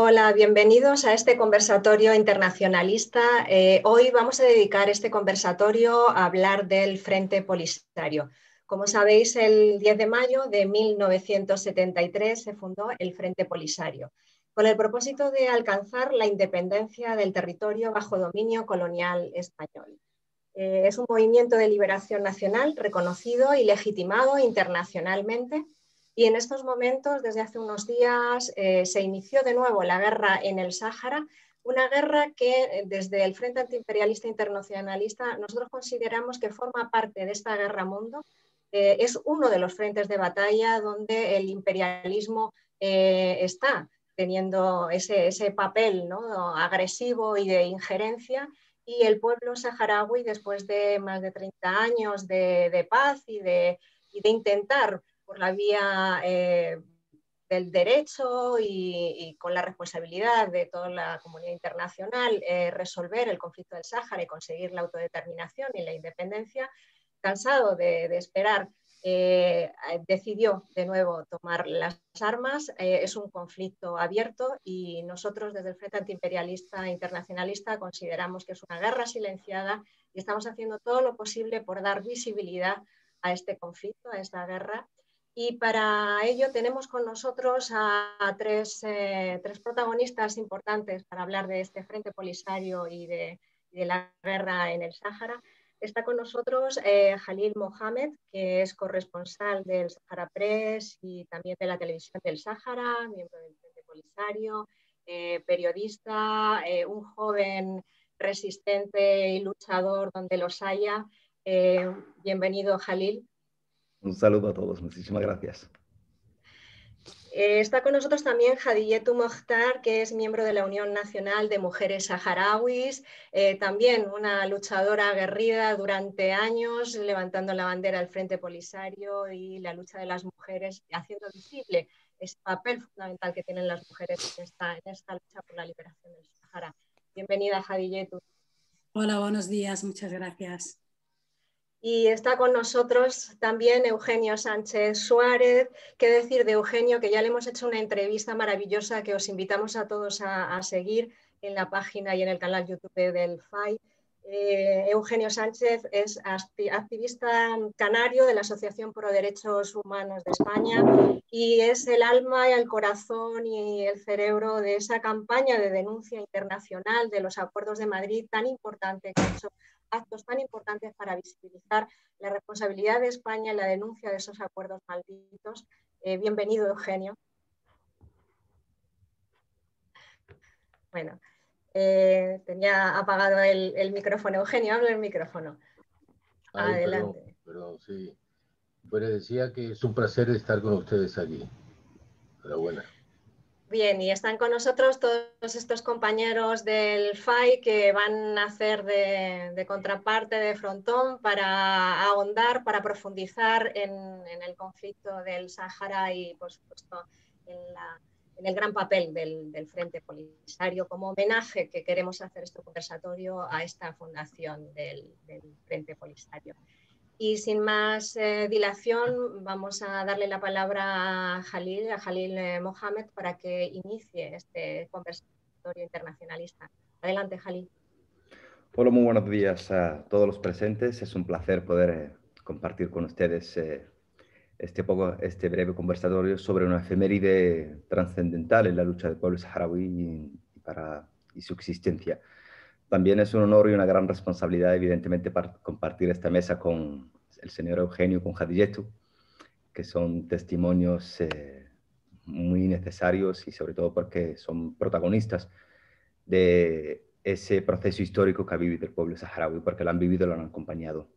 Hola, bienvenidos a este conversatorio internacionalista. Hoy vamos a dedicar este conversatorio a hablar del Frente Polisario. Como sabéis, el 10 de mayo de 1973 se fundó el Frente Polisario, con el propósito de alcanzar la independencia del territorio bajo dominio colonial español. Es un movimiento de liberación nacional reconocido y legitimado internacionalmente. Y en estos momentos, desde hace unos días, se inició de nuevo la guerra en el Sáhara, una guerra que desde el Frente Antiimperialista Internacionalista nosotros consideramos que forma parte de esta guerra mundo. Es uno de los frentes de batalla donde el imperialismo está teniendo ese papel, ¿no?, agresivo y de injerencia, y el pueblo saharaui, después de más de 30 años de paz y de intentar por la vía del derecho y con la responsabilidad de toda la comunidad internacional, resolver el conflicto del Sáhara y conseguir la autodeterminación y la independencia, cansado de esperar, decidió de nuevo tomar las armas. Es un conflicto abierto y nosotros desde el Frente Antiimperialista Internacionalista consideramos que es una guerra silenciada y estamos haciendo todo lo posible por dar visibilidad a este conflicto, a esta guerra. Y para ello tenemos con nosotros a tres protagonistas importantes para hablar de este Frente Polisario y de la guerra en el Sáhara. Está con nosotros Jalil Mohamed, que es corresponsal del Sahara Press y también de la televisión del Sáhara, miembro del Frente Polisario, periodista, un joven resistente y luchador donde los haya. Bienvenido, Jalil. Un saludo a todos, muchísimas gracias. Está con nosotros también Hadiyetu Mokhtar, que es miembro de la Unión Nacional de Mujeres Saharauis, también una luchadora aguerrida durante años, levantando la bandera del Frente Polisario y la lucha de las mujeres, haciendo visible ese papel fundamental que tienen las mujeres en esta lucha por la liberación del Sahara. Bienvenida, Hadiyetu. Hola, buenos días, muchas gracias. Y está con nosotros también Eugenio Sánchez Suárez. ¿Qué decir de Eugenio? Que ya le hemos hecho una entrevista maravillosa que os invitamos a todos a seguir en la página y en el canal YouTube del FAI. Eugenio Sánchez es activista canario de la Asociación Pro Derechos Humanos de España y es el alma y el corazón y el cerebro de esa campaña de denuncia internacional de los acuerdos de Madrid tan importante que ha hecho actos tan importantes para visibilizar la responsabilidad de España en la denuncia de esos acuerdos malditos. Bienvenido, Eugenio. Bueno, tenía apagado el micrófono. Eugenio, habla el micrófono. Ay, adelante. Perdón, sí. Pues decía que es un placer estar con ustedes aquí. Enhorabuena. Bien, y están con nosotros todos estos compañeros del FAI que van a hacer de contraparte, de frontón, para ahondar, para profundizar en el conflicto del Sáhara y, por supuesto, en el gran papel del Frente Polisario, como homenaje que queremos hacer este conversatorio a esta fundación del Frente Polisario. Y sin más dilación, vamos a darle la palabra a Jalil Mohamed, para que inicie este conversatorio internacionalista. Adelante, Jalil. Hola, muy buenos días a todos los presentes. Es un placer poder compartir con ustedes este breve conversatorio sobre una efeméride trascendental en la lucha del pueblo saharaui y su existencia. También es un honor y una gran responsabilidad, evidentemente, para compartir esta mesa con el señor Eugenio, con Hadiyetu, que son testimonios muy necesarios y sobre todo porque son protagonistas de ese proceso histórico que ha vivido el pueblo saharaui, porque lo han vivido y lo han acompañado.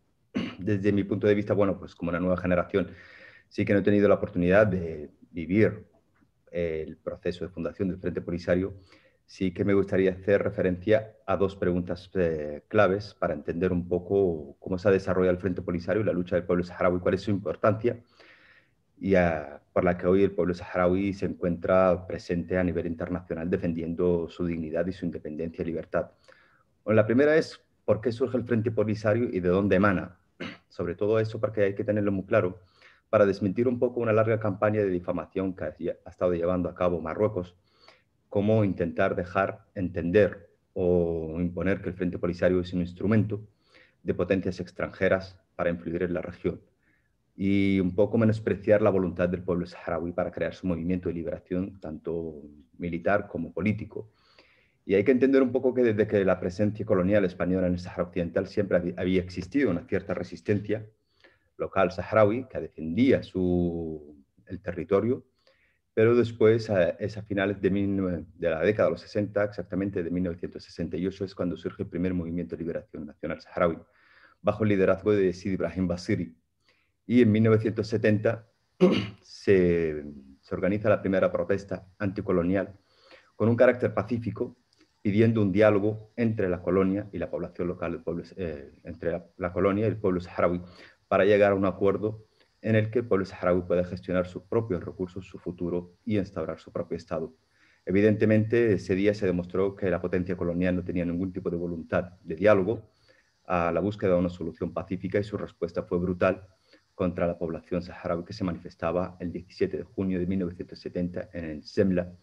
Desde mi punto de vista, bueno, pues como una nueva generación, sí que no he tenido la oportunidad de vivir el proceso de fundación del Frente Polisario. Sí que me gustaría hacer referencia a dos preguntas claves para entender un poco cómo se ha desarrollado el Frente Polisario y la lucha del pueblo saharaui, cuál es su importancia y por la que hoy el pueblo saharaui se encuentra presente a nivel internacional defendiendo su dignidad y su independencia y libertad. Bueno, la primera es por qué surge el Frente Polisario y de dónde emana. Sobre todo eso, porque hay que tenerlo muy claro, para desmentir un poco una larga campaña de difamación que ha estado llevando a cabo Marruecos como intentar dejar entender o imponer que el Frente Polisario es un instrumento de potencias extranjeras para influir en la región, y un poco menospreciar la voluntad del pueblo saharaui para crear su movimiento de liberación, tanto militar como político. Y hay que entender un poco que desde que la presencia colonial española en el Sahara Occidental siempre había existido una cierta resistencia local saharaui que defendía el territorio, pero después, es a finales de la década de los 60, exactamente de 1968, es cuando surge el primer movimiento de liberación nacional saharaui, bajo el liderazgo de Sidi Ibrahim Basiri. Y en 1970 se organiza la primera protesta anticolonial con un carácter pacífico, pidiendo un diálogo entre la colonia y la población local del pueblo, entre la colonia y el pueblo saharaui, para llegar a un acuerdo en el que el pueblo saharaui pueda gestionar sus propios recursos, su futuro y instaurar su propio Estado. Evidentemente, ese día se demostró que la potencia colonial no tenía ningún tipo de voluntad de diálogo a la búsqueda de una solución pacífica, y su respuesta fue brutal contra la población saharaui, que se manifestaba el 17 de junio de 1970 en el Zemla,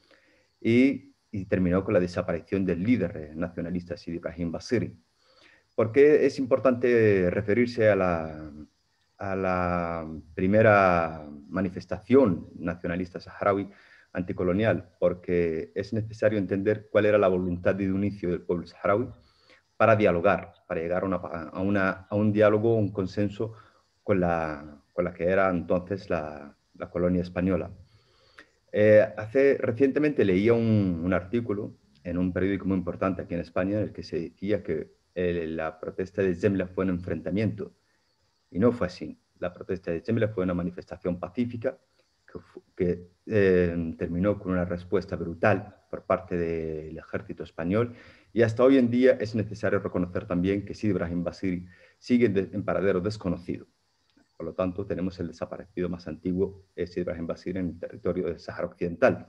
y terminó con la desaparición del líder nacionalista Sidi Ibrahim Basiri. ¿Por qué es importante referirse a la primera manifestación nacionalista saharaui anticolonial? Porque es necesario entender cuál era la voluntad de inicio del pueblo saharaui para dialogar, para llegar a un diálogo, un consenso con la que era entonces la colonia española. Recientemente leía un artículo en un periódico muy importante aquí en España, en el que se decía que la protesta de Zemla fue un enfrentamiento, y no fue así. La protesta de Zemla fue una manifestación pacífica que terminó con una respuesta brutal por parte del ejército español, y hasta hoy en día es necesario reconocer también que Sidi Ibrahim Basiri sigue en paradero desconocido. Por lo tanto, tenemos el desaparecido más antiguo, Sidi Ibrahim Basiri, en el territorio del Sahara Occidental.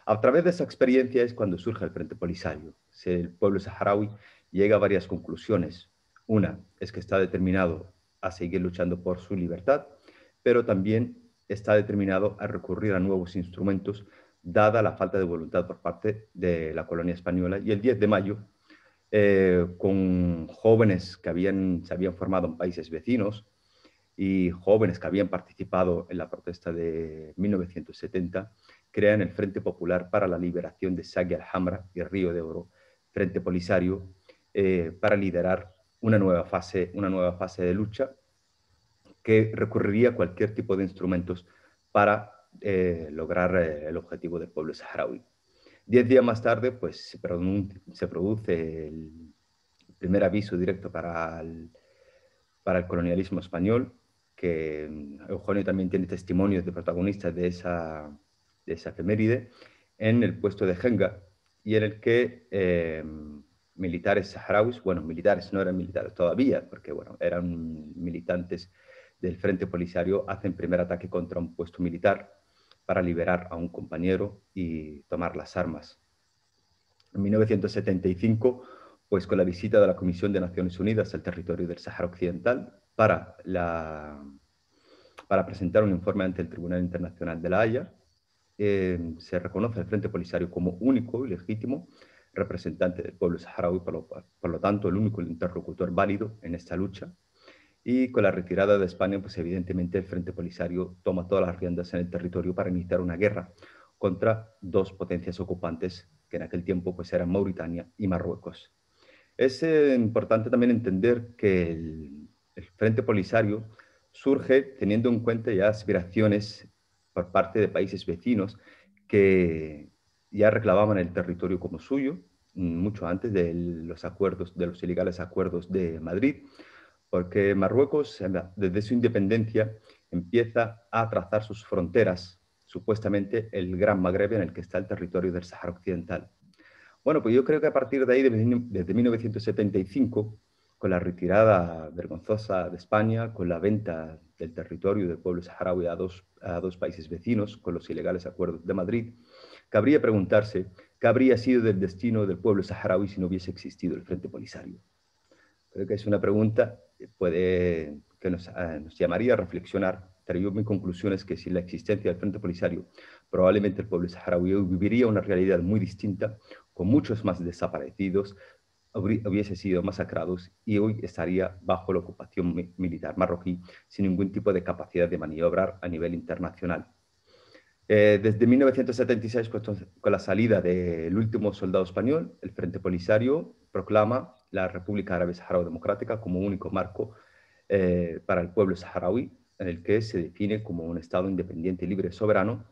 A través de esa experiencia es cuando surge el Frente Polisario. El pueblo saharaui llega a varias conclusiones. Una es que está determinado a seguir luchando por su libertad, pero también está determinado a recurrir a nuevos instrumentos, dada la falta de voluntad por parte de la colonia española. Y el 10 de mayo, con jóvenes que se habían formado en países vecinos y jóvenes que habían participado en la protesta de 1970, crean el Frente Popular para la Liberación de Sagui al-Hamra y Río de Oro, Frente Polisario, para liderar una nueva fase de lucha que recurriría a cualquier tipo de instrumentos para lograr el objetivo del pueblo saharaui. 10 días más tarde, pues, se produce el primer aviso directo para el colonialismo español, que Eugenio también tiene testimonios de protagonistas de esa efeméride, en el puesto de Jenga, y en el que militares saharauis, bueno, militares, no eran militares todavía, porque bueno, eran militantes del Frente Polisario, hacen primer ataque contra un puesto militar para liberar a un compañero y tomar las armas. En 1975, pues con la visita de la Comisión de Naciones Unidas al territorio del Sahara Occidental para presentar un informe ante el Tribunal Internacional de la Haya, se reconoce al Frente Polisario como único y legítimo representante del pueblo saharaui, por lo tanto el único interlocutor válido en esta lucha. Y con la retirada de España, pues evidentemente el Frente Polisario toma todas las riendas en el territorio para iniciar una guerra contra dos potencias ocupantes que en aquel tiempo pues eran Mauritania y Marruecos. Es importante también entender que el Frente Polisario surge teniendo en cuenta ya aspiraciones por parte de países vecinos que ya reclamaban el territorio como suyo, mucho antes de los ilegales acuerdos de Madrid, porque Marruecos, desde su independencia, empieza a trazar sus fronteras, supuestamente el Gran Magreb, en el que está el territorio del Sahara Occidental. Bueno, pues yo creo que a partir de ahí, desde 1975, con la retirada vergonzosa de España, con la venta del territorio del pueblo saharaui a dos países vecinos, con los ilegales acuerdos de Madrid, cabría preguntarse qué habría sido del destino del pueblo saharaui si no hubiese existido el Frente Polisario. Creo que es una pregunta que nos llamaría a reflexionar extrayó mi conclusión es que sin la existencia del Frente Polisario, probablemente el pueblo saharaui viviría una realidad muy distinta, con muchos más desaparecidos, hubiese sido masacrados y hoy estaría bajo la ocupación militar marroquí sin ningún tipo de capacidad de maniobrar a nivel internacional. Desde 1976, con la salida del último soldado español, el Frente Polisario proclama la República Árabe Saharaui Democrática como único marco para el pueblo saharaui, en el que se define como un Estado independiente, libre y soberano,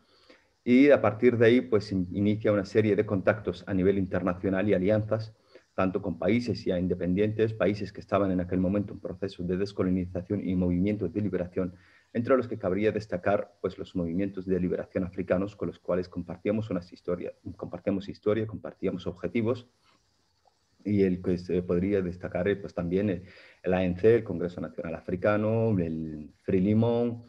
y a partir de ahí pues inicia una serie de contactos a nivel internacional y alianzas, tanto con países ya independientes, países que estaban en aquel momento en proceso de descolonización y movimientos de liberación, entre los que cabría destacar pues, los movimientos de liberación africanos con los cuales compartíamos historia, compartíamos objetivos, y el que se podría destacar pues, también el ANC, el Congreso Nacional Africano, el Frelimo,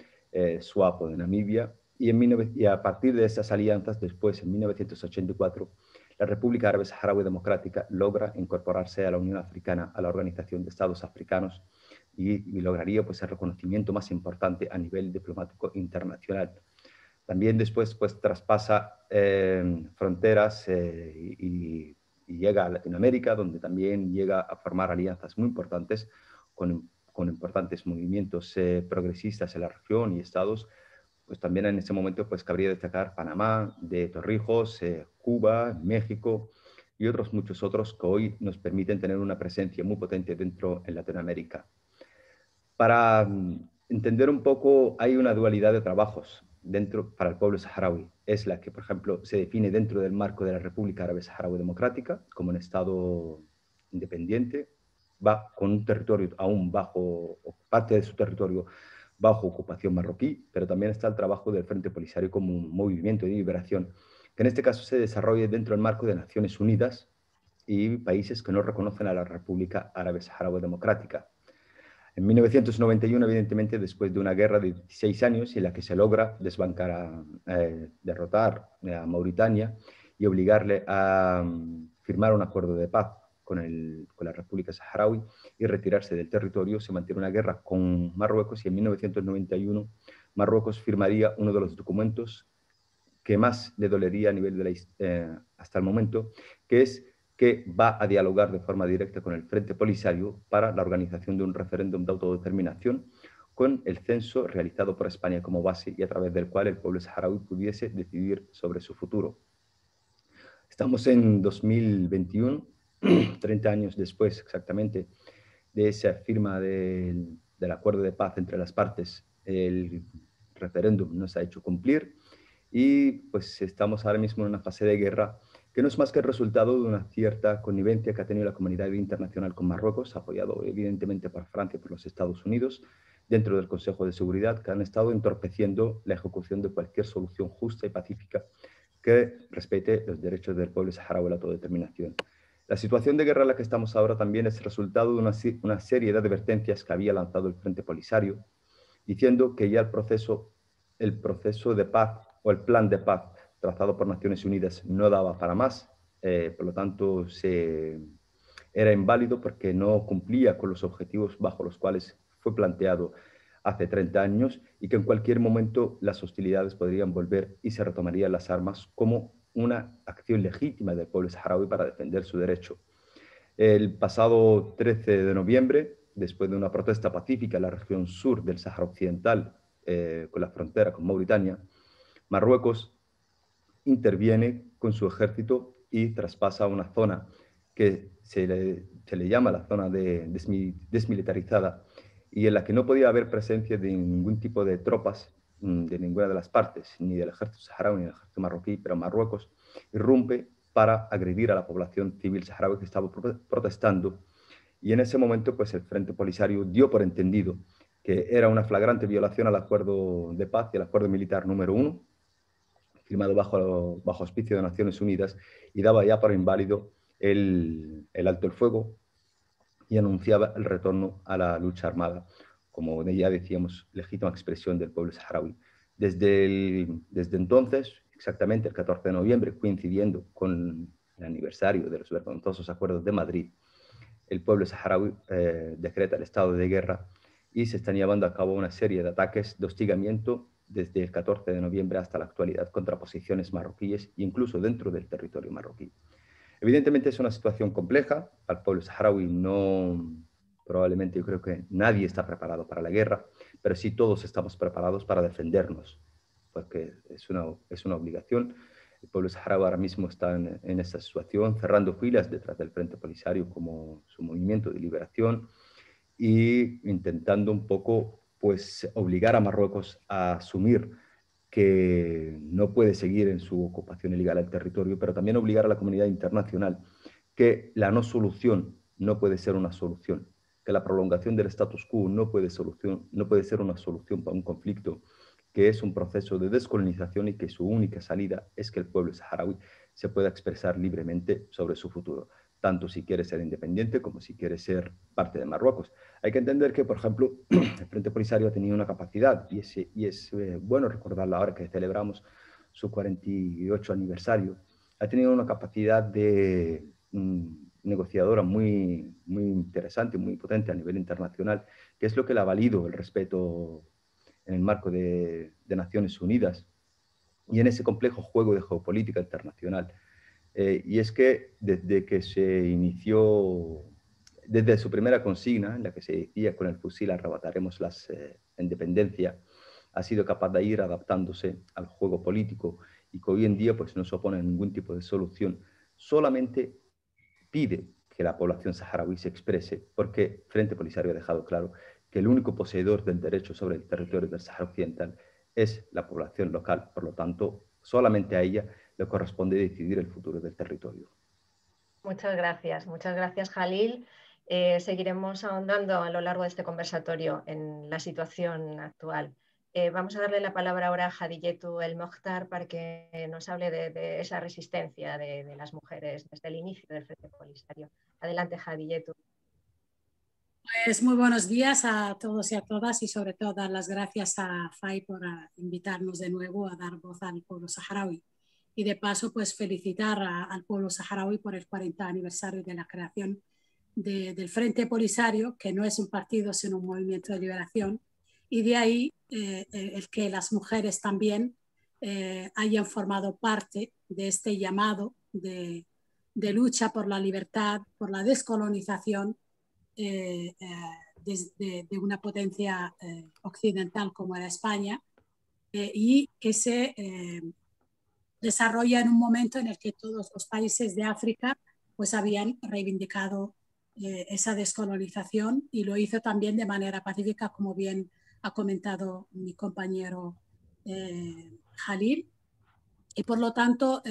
SWAPO de Namibia, y a partir de esas alianzas, después, en 1984, la República Árabe Saharaui Democrática logra incorporarse a la Unión Africana, a la Organización de Estados Africanos, y lograría pues, el reconocimiento más importante a nivel diplomático internacional. También después pues, traspasa fronteras y llega a Latinoamérica, donde también llega a formar alianzas muy importantes con importantes movimientos progresistas en la región y estados. Pues también en ese momento pues, cabría destacar Panamá, de Torrijos, Cuba, México y muchos otros que hoy nos permiten tener una presencia muy potente dentro en Latinoamérica. Para entender un poco, hay una dualidad de trabajos para el pueblo saharaui. Es la que, por ejemplo, se define dentro del marco de la República Árabe Saharaui Democrática como un Estado independiente, va con un territorio aún bajo, parte de su territorio bajo ocupación marroquí, pero también está el trabajo del Frente Polisario como un movimiento de liberación, que en este caso se desarrolla dentro del marco de Naciones Unidas y países que no reconocen a la República Árabe Saharaui Democrática. En 1991, evidentemente, después de una guerra de 16 años en la que se logra derrotar a Mauritania y obligarle a firmar un acuerdo de paz con la República Saharaui y retirarse del territorio, se mantiene una guerra con Marruecos y en 1991 Marruecos firmaría uno de los documentos que más le dolería a nivel hasta el momento, que es que va a dialogar de forma directa con el Frente Polisario para la organización de un referéndum de autodeterminación con el censo realizado por España como base y a través del cual el pueblo saharaui pudiese decidir sobre su futuro. Estamos en 2021, 30 años después exactamente de esa firma del acuerdo de paz entre las partes. El referéndum no se ha hecho cumplir y pues estamos ahora mismo en una fase de guerra que no es más que el resultado de una cierta connivencia que ha tenido la comunidad internacional con Marruecos, apoyado evidentemente por Francia y por los Estados Unidos, dentro del Consejo de Seguridad, que han estado entorpeciendo la ejecución de cualquier solución justa y pacífica que respete los derechos del pueblo saharaui a la autodeterminación. La situación de guerra en la que estamos ahora también es resultado de una serie de advertencias que había lanzado el Frente Polisario, diciendo que ya el proceso de paz o el plan de paz trazado por Naciones Unidas no daba para más, por lo tanto era inválido porque no cumplía con los objetivos bajo los cuales fue planteado hace 30 años y que en cualquier momento las hostilidades podrían volver y se retomarían las armas como una acción legítima del pueblo saharaui para defender su derecho. El pasado 13 de noviembre, después de una protesta pacífica en la región sur del Sáhara Occidental, con la frontera con Mauritania, Marruecos interviene con su ejército y traspasa una zona que se le llama la zona desmilitarizada y en la que no podía haber presencia de ningún tipo de tropas de ninguna de las partes, ni del ejército saharaui ni del ejército marroquí, pero Marruecos irrumpe para agredir a la población civil saharaui que estaba protestando y en ese momento pues el Frente Polisario dio por entendido que era una flagrante violación al acuerdo de paz y al acuerdo militar número 1, firmado bajo auspicio de Naciones Unidas, y daba ya por inválido el alto el fuego y anunciaba el retorno a la lucha armada, como ya decíamos, legítima expresión del pueblo saharaui. Desde entonces, exactamente el 14 de noviembre, coincidiendo con el aniversario de los vergonzosos acuerdos de Madrid, el pueblo saharaui decreta el estado de guerra y se están llevando a cabo una serie de ataques de hostigamiento desde el 14 de noviembre hasta la actualidad contra posiciones marroquíes, incluso dentro del territorio marroquí. Evidentemente es una situación compleja. Al pueblo saharaui no, probablemente yo creo que nadie está preparado para la guerra, pero sí todos estamos preparados para defendernos, porque es una obligación. El pueblo saharaui ahora mismo está en esta situación, cerrando filas detrás del Frente Polisario como su movimiento de liberación y intentando un poco pues, obligar a Marruecos a asumir que no puede seguir en su ocupación ilegal del territorio, pero también obligar a la comunidad internacional que la no solución no puede ser una solución, que la prolongación del status quo no puede ser una solución para un conflicto, que es un proceso de descolonización y que su única salida es que el pueblo saharaui se pueda expresar libremente sobre su futuro, tanto si quiere ser independiente como si quiere ser parte de Marruecos. Hay que entender que, por ejemplo, el Frente Polisario ha tenido una capacidad, y es bueno recordarlo ahora que celebramos su 48 aniversario, ha tenido una capacidad de negociadora muy interesante, muy potente a nivel internacional, que es lo que le ha valido el respeto en el marco de Naciones Unidas y en ese complejo juego de geopolítica internacional. Y es que desde que se inició, desde su primera consigna, en la que se decía con el fusil arrebataremos la independencia, ha sido capaz de ir adaptándose al juego político y que hoy en día pues, no se opone a ningún tipo de solución, solamente pide que la población saharaui se exprese, porque Frente Polisario ha dejado claro que el único poseedor del derecho sobre el territorio del Sahara Occidental es la población local. Por lo tanto, solamente a ella le corresponde decidir el futuro del territorio. Muchas gracias Jalil. Seguiremos ahondando a lo largo de este conversatorio en la situación actual. Vamos a darle la palabra ahora a Hadiyetu El Mokhtar para que nos hable de esa resistencia de las mujeres desde el inicio del Frente Polisario. Adelante, Hadiyetu. Pues muy buenos días a todos y a todas y sobre todo dar las gracias a FAI por invitarnos de nuevo a dar voz al pueblo saharaui. Y de paso, pues felicitar al pueblo saharaui por el 40 aniversario de la creación del Frente Polisario, que no es un partido sino un movimiento de liberación, y de ahí el que las mujeres también hayan formado parte de este llamado de lucha por la libertad, por la descolonización de una potencia occidental como era España, y que se desarrolla en un momento en el que todos los países de África pues habían reivindicado esa descolonización, y lo hizo también de manera pacífica, como bien ha comentado mi compañero Jalil, y por lo tanto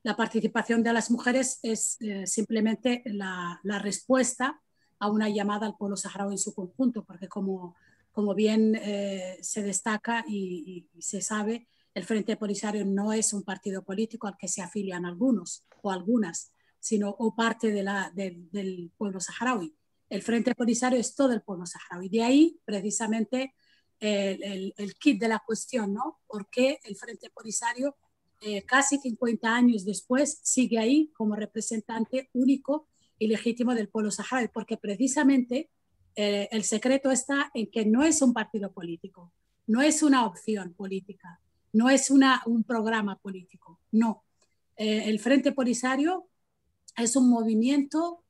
la participación de las mujeres es simplemente la respuesta a una llamada al pueblo saharaui en su conjunto, porque como bien se destaca y se sabe, el Frente Polisario no es un partido político al que se afilian algunos o algunas, sino o parte del pueblo saharaui. El Frente Polisario es todo el pueblo saharaui. De ahí, precisamente, el kit de la cuestión, ¿no? ¿Por qué el Frente Polisario, casi 50 años después, sigue ahí como representante único y legítimo del pueblo saharaui? Porque precisamente el secreto está en que no es un partido político, no es una opción política, no es un programa político, no. El Frente Polisario es un movimiento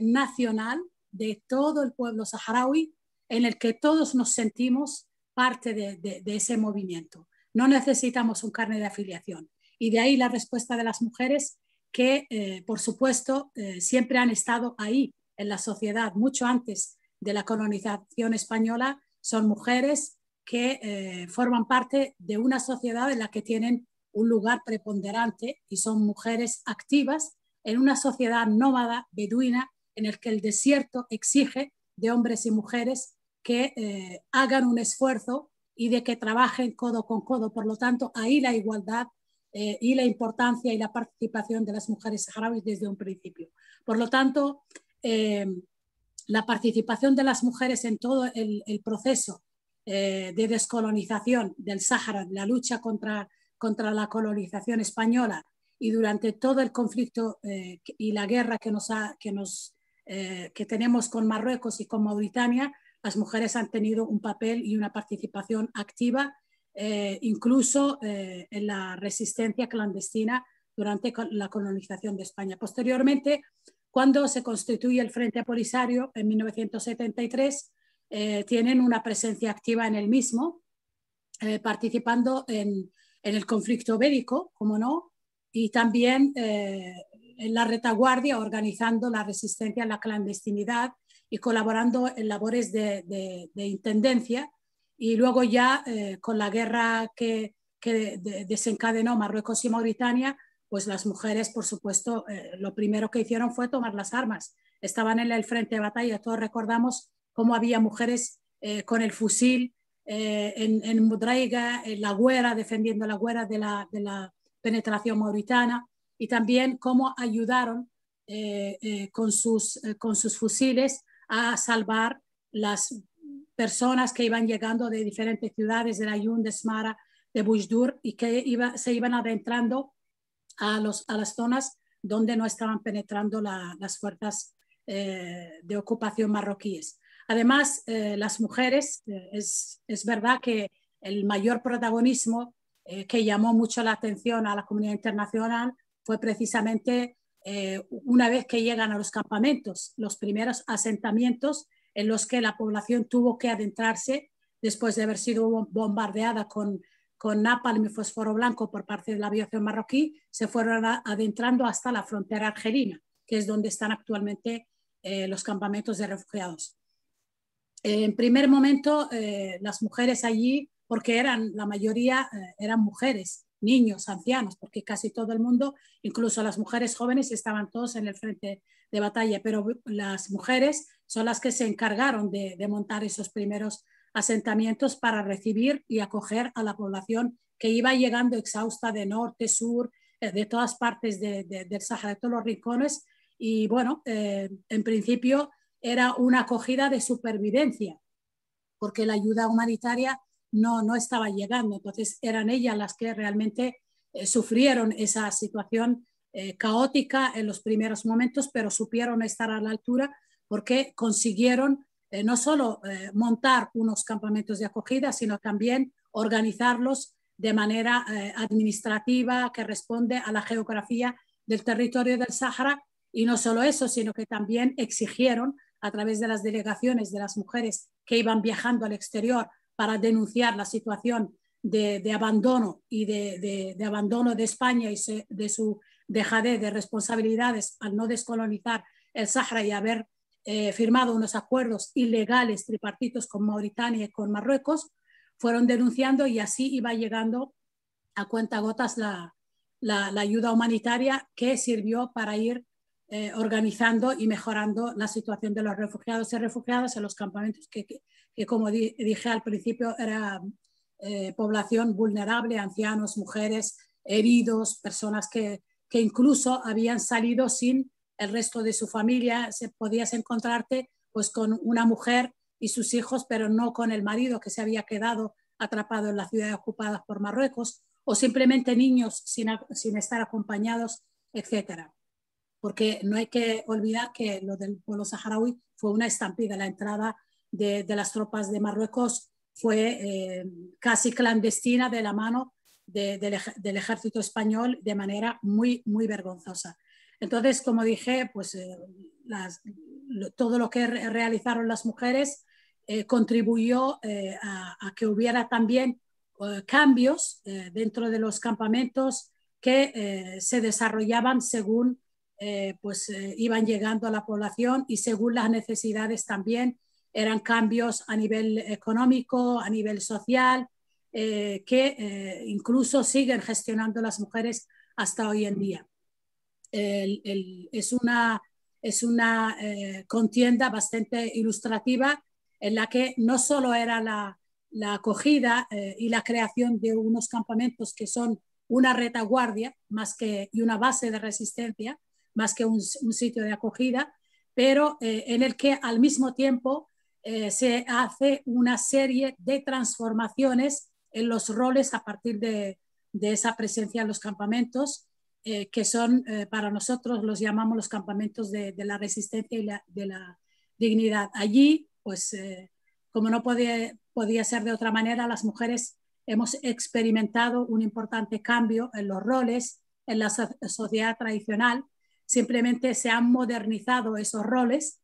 nacional de todo el pueblo saharaui, en el que todos nos sentimos parte de ese movimiento. No necesitamos un carnet de afiliación. Y de ahí la respuesta de las mujeres que, por supuesto, siempre han estado ahí en la sociedad, mucho antes de la colonización española. Son mujeres que forman parte de una sociedad en la que tienen un lugar preponderante y son mujeres activas en una sociedad nómada, beduina, en el que el desierto exige de hombres y mujeres que hagan un esfuerzo y de que trabajen codo con codo. Por lo tanto, ahí la igualdad y la importancia y la participación de las mujeres saharauis desde un principio. Por lo tanto, la participación de las mujeres en todo el proceso de descolonización del Sáhara, la lucha contra la colonización española, y durante todo el conflicto y la guerra que tenemos con Marruecos y con Mauritania, las mujeres han tenido un papel y una participación activa, incluso en la resistencia clandestina durante la colonización de España. Posteriormente, cuando se constituye el Frente Polisario en 1973, tienen una presencia activa en el mismo, participando en el conflicto bélico, como no, y también en la retaguardia, organizando la resistencia a la clandestinidad y colaborando en labores de intendencia. Y luego ya con la guerra que desencadenó Marruecos y Mauritania, pues las mujeres, por supuesto, lo primero que hicieron fue tomar las armas. Estaban en el frente de batalla. Todos recordamos cómo había mujeres con el fusil en Mudraiga, en La Güera, defendiendo La Güera de la penetración mauritana, y también cómo ayudaron con sus fusiles a salvar las personas que iban llegando de diferentes ciudades, de Layún, de Smara, de Bujdur, y que se iban adentrando a las zonas donde no estaban penetrando las fuerzas de ocupación marroquíes. Además, las mujeres, es verdad que el mayor protagonismo que llamó mucho la atención a la comunidad internacional fue precisamente una vez que llegan a los campamentos, los primeros asentamientos en los que la población tuvo que adentrarse después de haber sido bombardeada con napalm y fósforo blanco por parte de la aviación marroquí, se fueron adentrando hasta la frontera argelina, que es donde están actualmente los campamentos de refugiados. En primer momento, las mujeres allí, porque la mayoría eran mujeres, niños, ancianos, porque casi todo el mundo, incluso las mujeres jóvenes, estaban todos en el frente de batalla, pero las mujeres son las que se encargaron de montar esos primeros asentamientos para recibir y acoger a la población que iba llegando exhausta de norte, sur, de todas partes del Sahara, de todos los rincones. Y bueno, en principio era una acogida de supervivencia, porque la ayuda humanitaria no estaba llegando. Entonces eran ellas las que realmente sufrieron esa situación caótica en los primeros momentos, pero supieron estar a la altura porque consiguieron no solo montar unos campamentos de acogida, sino también organizarlos de manera administrativa que responde a la geografía del territorio del Sahara. Y no solo eso, sino que también exigieron a través de las delegaciones de las mujeres que iban viajando al exterior para denunciar la situación de abandono y de abandono de España y de su dejadez de responsabilidades al no descolonizar el Sahara y haber firmado unos acuerdos ilegales tripartitos con Mauritania y con Marruecos, fueron denunciando, y así iba llegando a cuentagotas la ayuda humanitaria que sirvió para ir organizando y mejorando la situación de los refugiados y refugiadas en los campamentos que como dije al principio, era población vulnerable, ancianos, mujeres, heridos, personas que incluso habían salido sin el resto de su familia. Podías encontrarte pues con una mujer y sus hijos, pero no con el marido, que se había quedado atrapado en la ciudad ocupada por Marruecos, o simplemente niños sin estar acompañados, etcétera. Porque no hay que olvidar que lo del pueblo saharaui fue una estampida. La entrada de las tropas de Marruecos fue casi clandestina, de la mano del ejército español, de manera muy, muy vergonzosa. Entonces, como dije, pues todo lo que realizaron las mujeres contribuyó a que hubiera también cambios dentro de los campamentos que se desarrollaban según iban llegando a la población y según las necesidades también. Eran cambios a nivel económico, a nivel social, que incluso siguen gestionando las mujeres hasta hoy en día. Es una contienda bastante ilustrativa, en la que no solo era la acogida y la creación de unos campamentos que son una retaguardia y una base de resistencia, más que un sitio de acogida, pero en el que al mismo tiempo se hace una serie de transformaciones en los roles a partir de esa presencia en los campamentos, que son para nosotros, los llamamos los campamentos de la resistencia y de la dignidad. Allí pues como no podía ser de otra manera, las mujeres hemos experimentado un importante cambio en los roles en la sociedad tradicional. Simplemente se han modernizado esos roles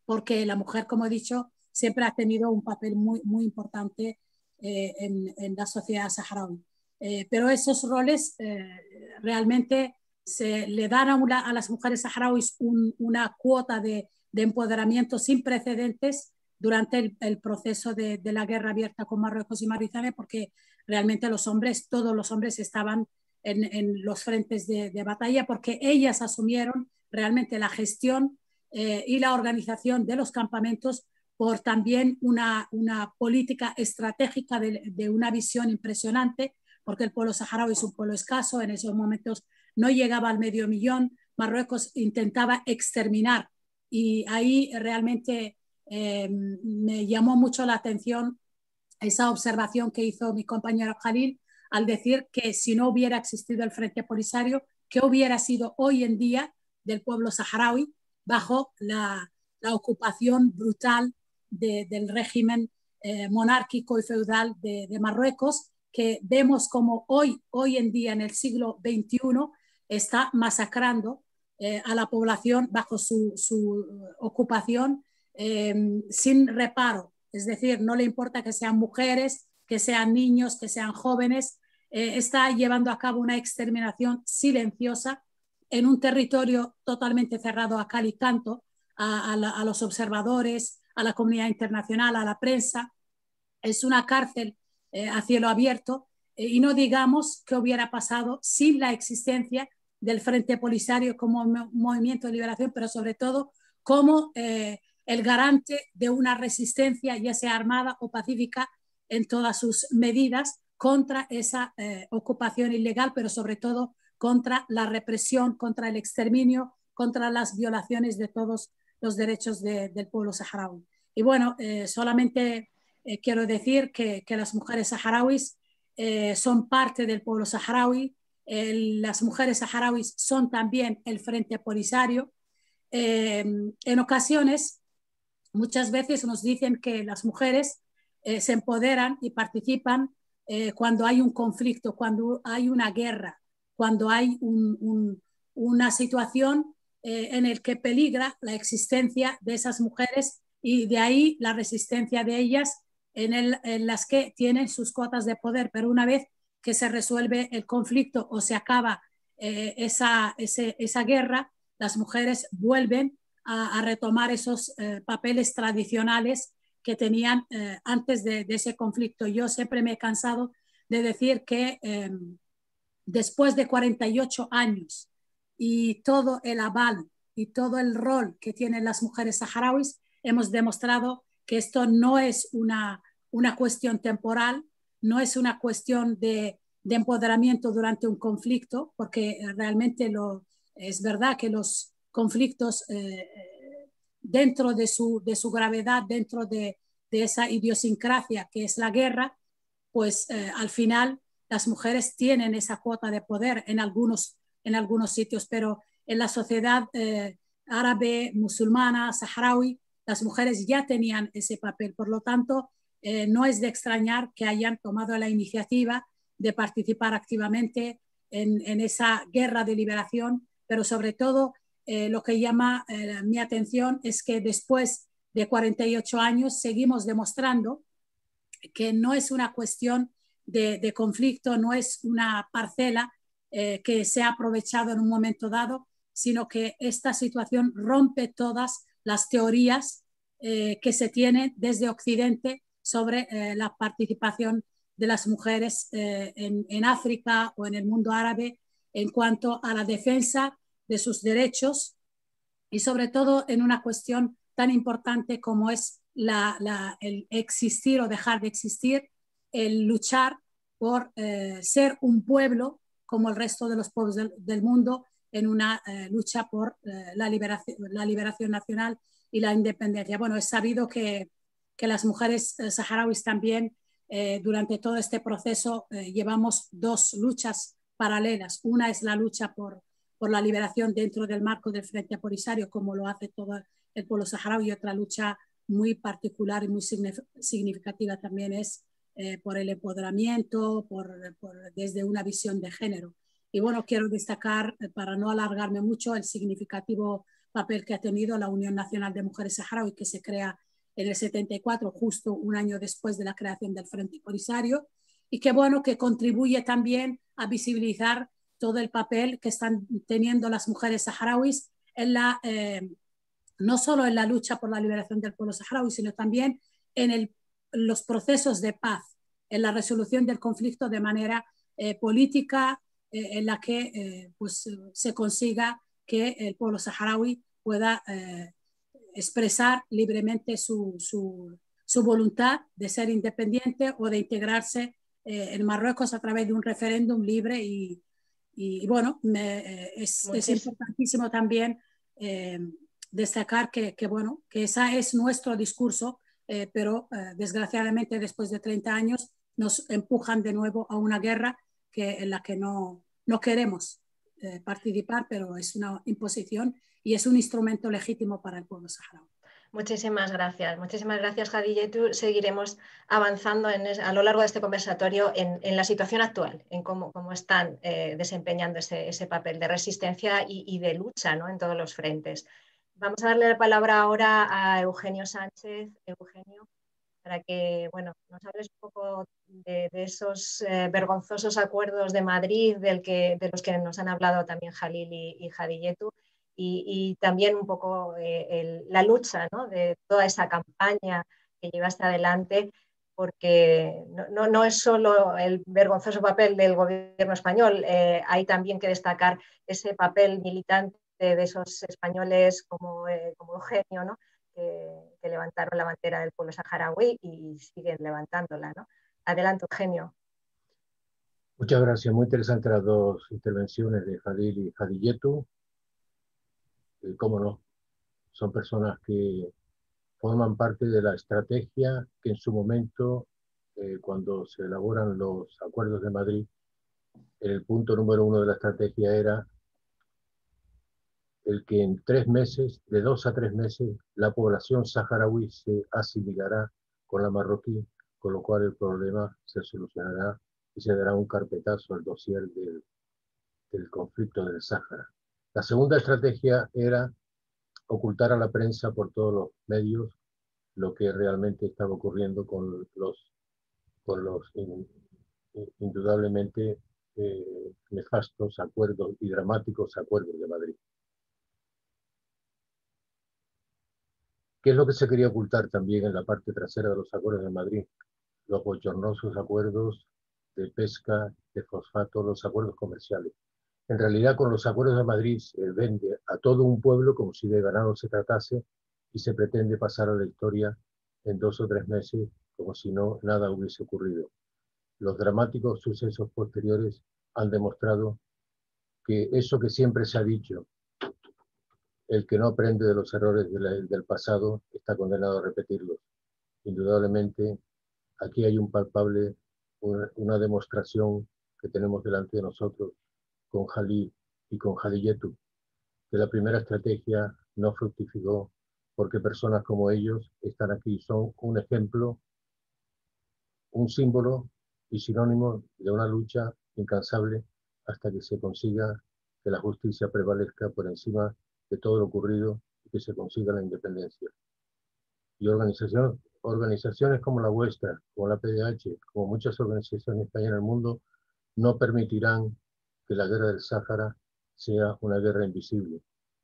porque la mujer, como he dicho, siempre ha tenido un papel muy importante en la sociedad saharaui. Pero esos roles realmente se le dan a las mujeres saharauis una cuota de empoderamiento sin precedentes durante el proceso de la guerra abierta con Marruecos y Mauritania, porque realmente todos los hombres estaban en los frentes de batalla, porque ellas asumieron realmente la gestión y la organización de los campamentos por también una política estratégica de una visión impresionante, porque el pueblo saharaui es un pueblo escaso, en esos momentos no llegaba al 500.000, Marruecos intentaba exterminar, y ahí realmente me llamó mucho la atención esa observación que hizo mi compañero Khalil al decir que si no hubiera existido el Frente Polisario, ¿qué hubiera sido hoy en día del pueblo saharaui bajo la ocupación brutal del régimen monárquico y feudal de Marruecos, que vemos como hoy en día en el siglo XXI está masacrando a la población bajo su ocupación sin reparo? Es decir, no le importa que sean mujeres, que sean niños, que sean jóvenes, está llevando a cabo una exterminación silenciosa en un territorio totalmente cerrado a cal y canto, a los observadores, a la comunidad internacional, a la prensa. Es una cárcel a cielo abierto, y no digamos qué hubiera pasado sin la existencia del Frente Polisario como movimiento de liberación, pero sobre todo como el garante de una resistencia, ya sea armada o pacífica, en todas sus medidas contra esa ocupación ilegal, pero sobre todo contra la represión, contra el exterminio, contra las violaciones de todos los derechos del pueblo saharaui. Y bueno, solamente quiero decir que las mujeres saharauis son parte del pueblo saharaui. Las mujeres saharauis son también el Frente Polisario. En ocasiones, muchas veces nos dicen que las mujeres se empoderan y participan cuando hay un conflicto, cuando hay una guerra, cuando hay una situación en la que peligra la existencia de esas mujeres, y de ahí la resistencia de ellas en las que tienen sus cuotas de poder. Pero una vez que se resuelve el conflicto o se acaba esa guerra, las mujeres vuelven a retomar esos papeles tradicionales que tenían antes de ese conflicto. Yo siempre me he cansado de decir que después de 48 años y todo el aval y todo el rol que tienen las mujeres saharauis, hemos demostrado que esto no es una cuestión temporal, no es una cuestión de empoderamiento durante un conflicto, porque realmente es verdad que los conflictos dentro de su gravedad, dentro de esa idiosincrasia que es la guerra, pues al final las mujeres tienen esa cuota de poder en algunos sitios, pero en la sociedad árabe, musulmana, saharaui, las mujeres ya tenían ese papel. Por lo tanto, no es de extrañar que hayan tomado la iniciativa de participar activamente en esa guerra de liberación, pero sobre todo lo que llama mi atención es que después de 48 años seguimos demostrando que no es una cuestión de conflicto, no es una parcela que se ha aprovechado en un momento dado, sino que esta situación rompe todas las teorías que se tienen desde Occidente sobre la participación de las mujeres en África o en el mundo árabe en cuanto a la defensa de sus derechos, y sobre todo en una cuestión tan importante como es el existir o dejar de existir, el luchar por ser un pueblo como el resto de los pueblos del mundo en una lucha por la liberación nacional y la independencia. Bueno, es sabido que las mujeres saharauis también durante todo este proceso llevamos dos luchas paralelas. Una es la lucha por la liberación dentro del marco del Frente Polisario, como lo hace todo el pueblo saharaui, y otra lucha muy particular y muy significativa también es por el empoderamiento, desde una visión de género. Y bueno, quiero destacar, para no alargarme mucho, el significativo papel que ha tenido la Unión Nacional de Mujeres Saharaui, que se crea en el 74, justo un año después de la creación del Frente Polisario, y que bueno, que contribuye también a visibilizar todo el papel que están teniendo las mujeres saharauis en no solo en la lucha por la liberación del pueblo saharaui, sino también en los procesos de paz, en la resolución del conflicto de manera política, en la que pues, se consiga que el pueblo saharaui pueda expresar libremente su voluntad de ser independiente o de integrarse en Marruecos a través de un referéndum libre y bueno, es importantísimo también destacar bueno, que ese es nuestro discurso, pero desgraciadamente después de 30 años nos empujan de nuevo a una guerra en la que no queremos participar, pero es una imposición y es un instrumento legítimo para el pueblo saharaui. Muchísimas gracias, Khadijetu. Seguiremos avanzando a lo largo de este conversatorio en la situación actual, en cómo están desempeñando ese papel de resistencia y de lucha, ¿no?, en todos los frentes. Vamos a darle la palabra ahora a Eugenio Sánchez. Eugenio, para que nos hables un poco de esos vergonzosos acuerdos de Madrid de los que nos han hablado también Jalil y Khadijetu. Y también un poco la lucha, ¿no?, de toda esa campaña que llevaste adelante, porque no es solo el vergonzoso papel del gobierno español, hay también que destacar ese papel militante de esos españoles como Eugenio, ¿no?, que levantaron la bandera del pueblo saharaui y siguen levantándola, ¿no? Adelante, Eugenio. Muchas gracias, muy interesantes las dos intervenciones de Jalil y Khadijetu. Cómo no, son personas que forman parte de la estrategia que en su momento, cuando se elaboran los acuerdos de Madrid, el punto número 1 de la estrategia era el que en 3 meses, de 2 a 3 meses, la población saharaui se asimilará con la marroquí, con lo cual el problema se solucionará y se dará un carpetazo al dossier del conflicto del Sáhara. La segunda estrategia era ocultar a la prensa por todos los medios lo que realmente estaba ocurriendo con los indudablemente nefastos acuerdos y dramáticos acuerdos de Madrid. ¿Qué es lo que se quería ocultar también en la parte trasera de los acuerdos de Madrid? Los bochornosos acuerdos de pesca, de fosfato, los acuerdos comerciales. En realidad, con los acuerdos de Madrid se vende a todo un pueblo como si de ganado se tratase y se pretende pasar a la historia en 2 o 3 meses como si nada hubiese ocurrido. Los dramáticos sucesos posteriores han demostrado que eso que siempre se ha dicho, el que no aprende de los errores del pasado está condenado a repetirlos. Indudablemente, aquí hay un palpable, una demostración que tenemos delante de nosotros con Jalil y con Khadijetu, que la primera estrategia no fructificó porque personas como ellos están aquí, son un ejemplo, un símbolo y sinónimo de una lucha incansable hasta que se consiga que la justicia prevalezca por encima de todo lo ocurrido y que se consiga la independencia. Y organizaciones como la vuestra, como la PDH, como muchas organizaciones que hay en el mundo, no permitirán que la guerra del Sáhara sea una guerra invisible,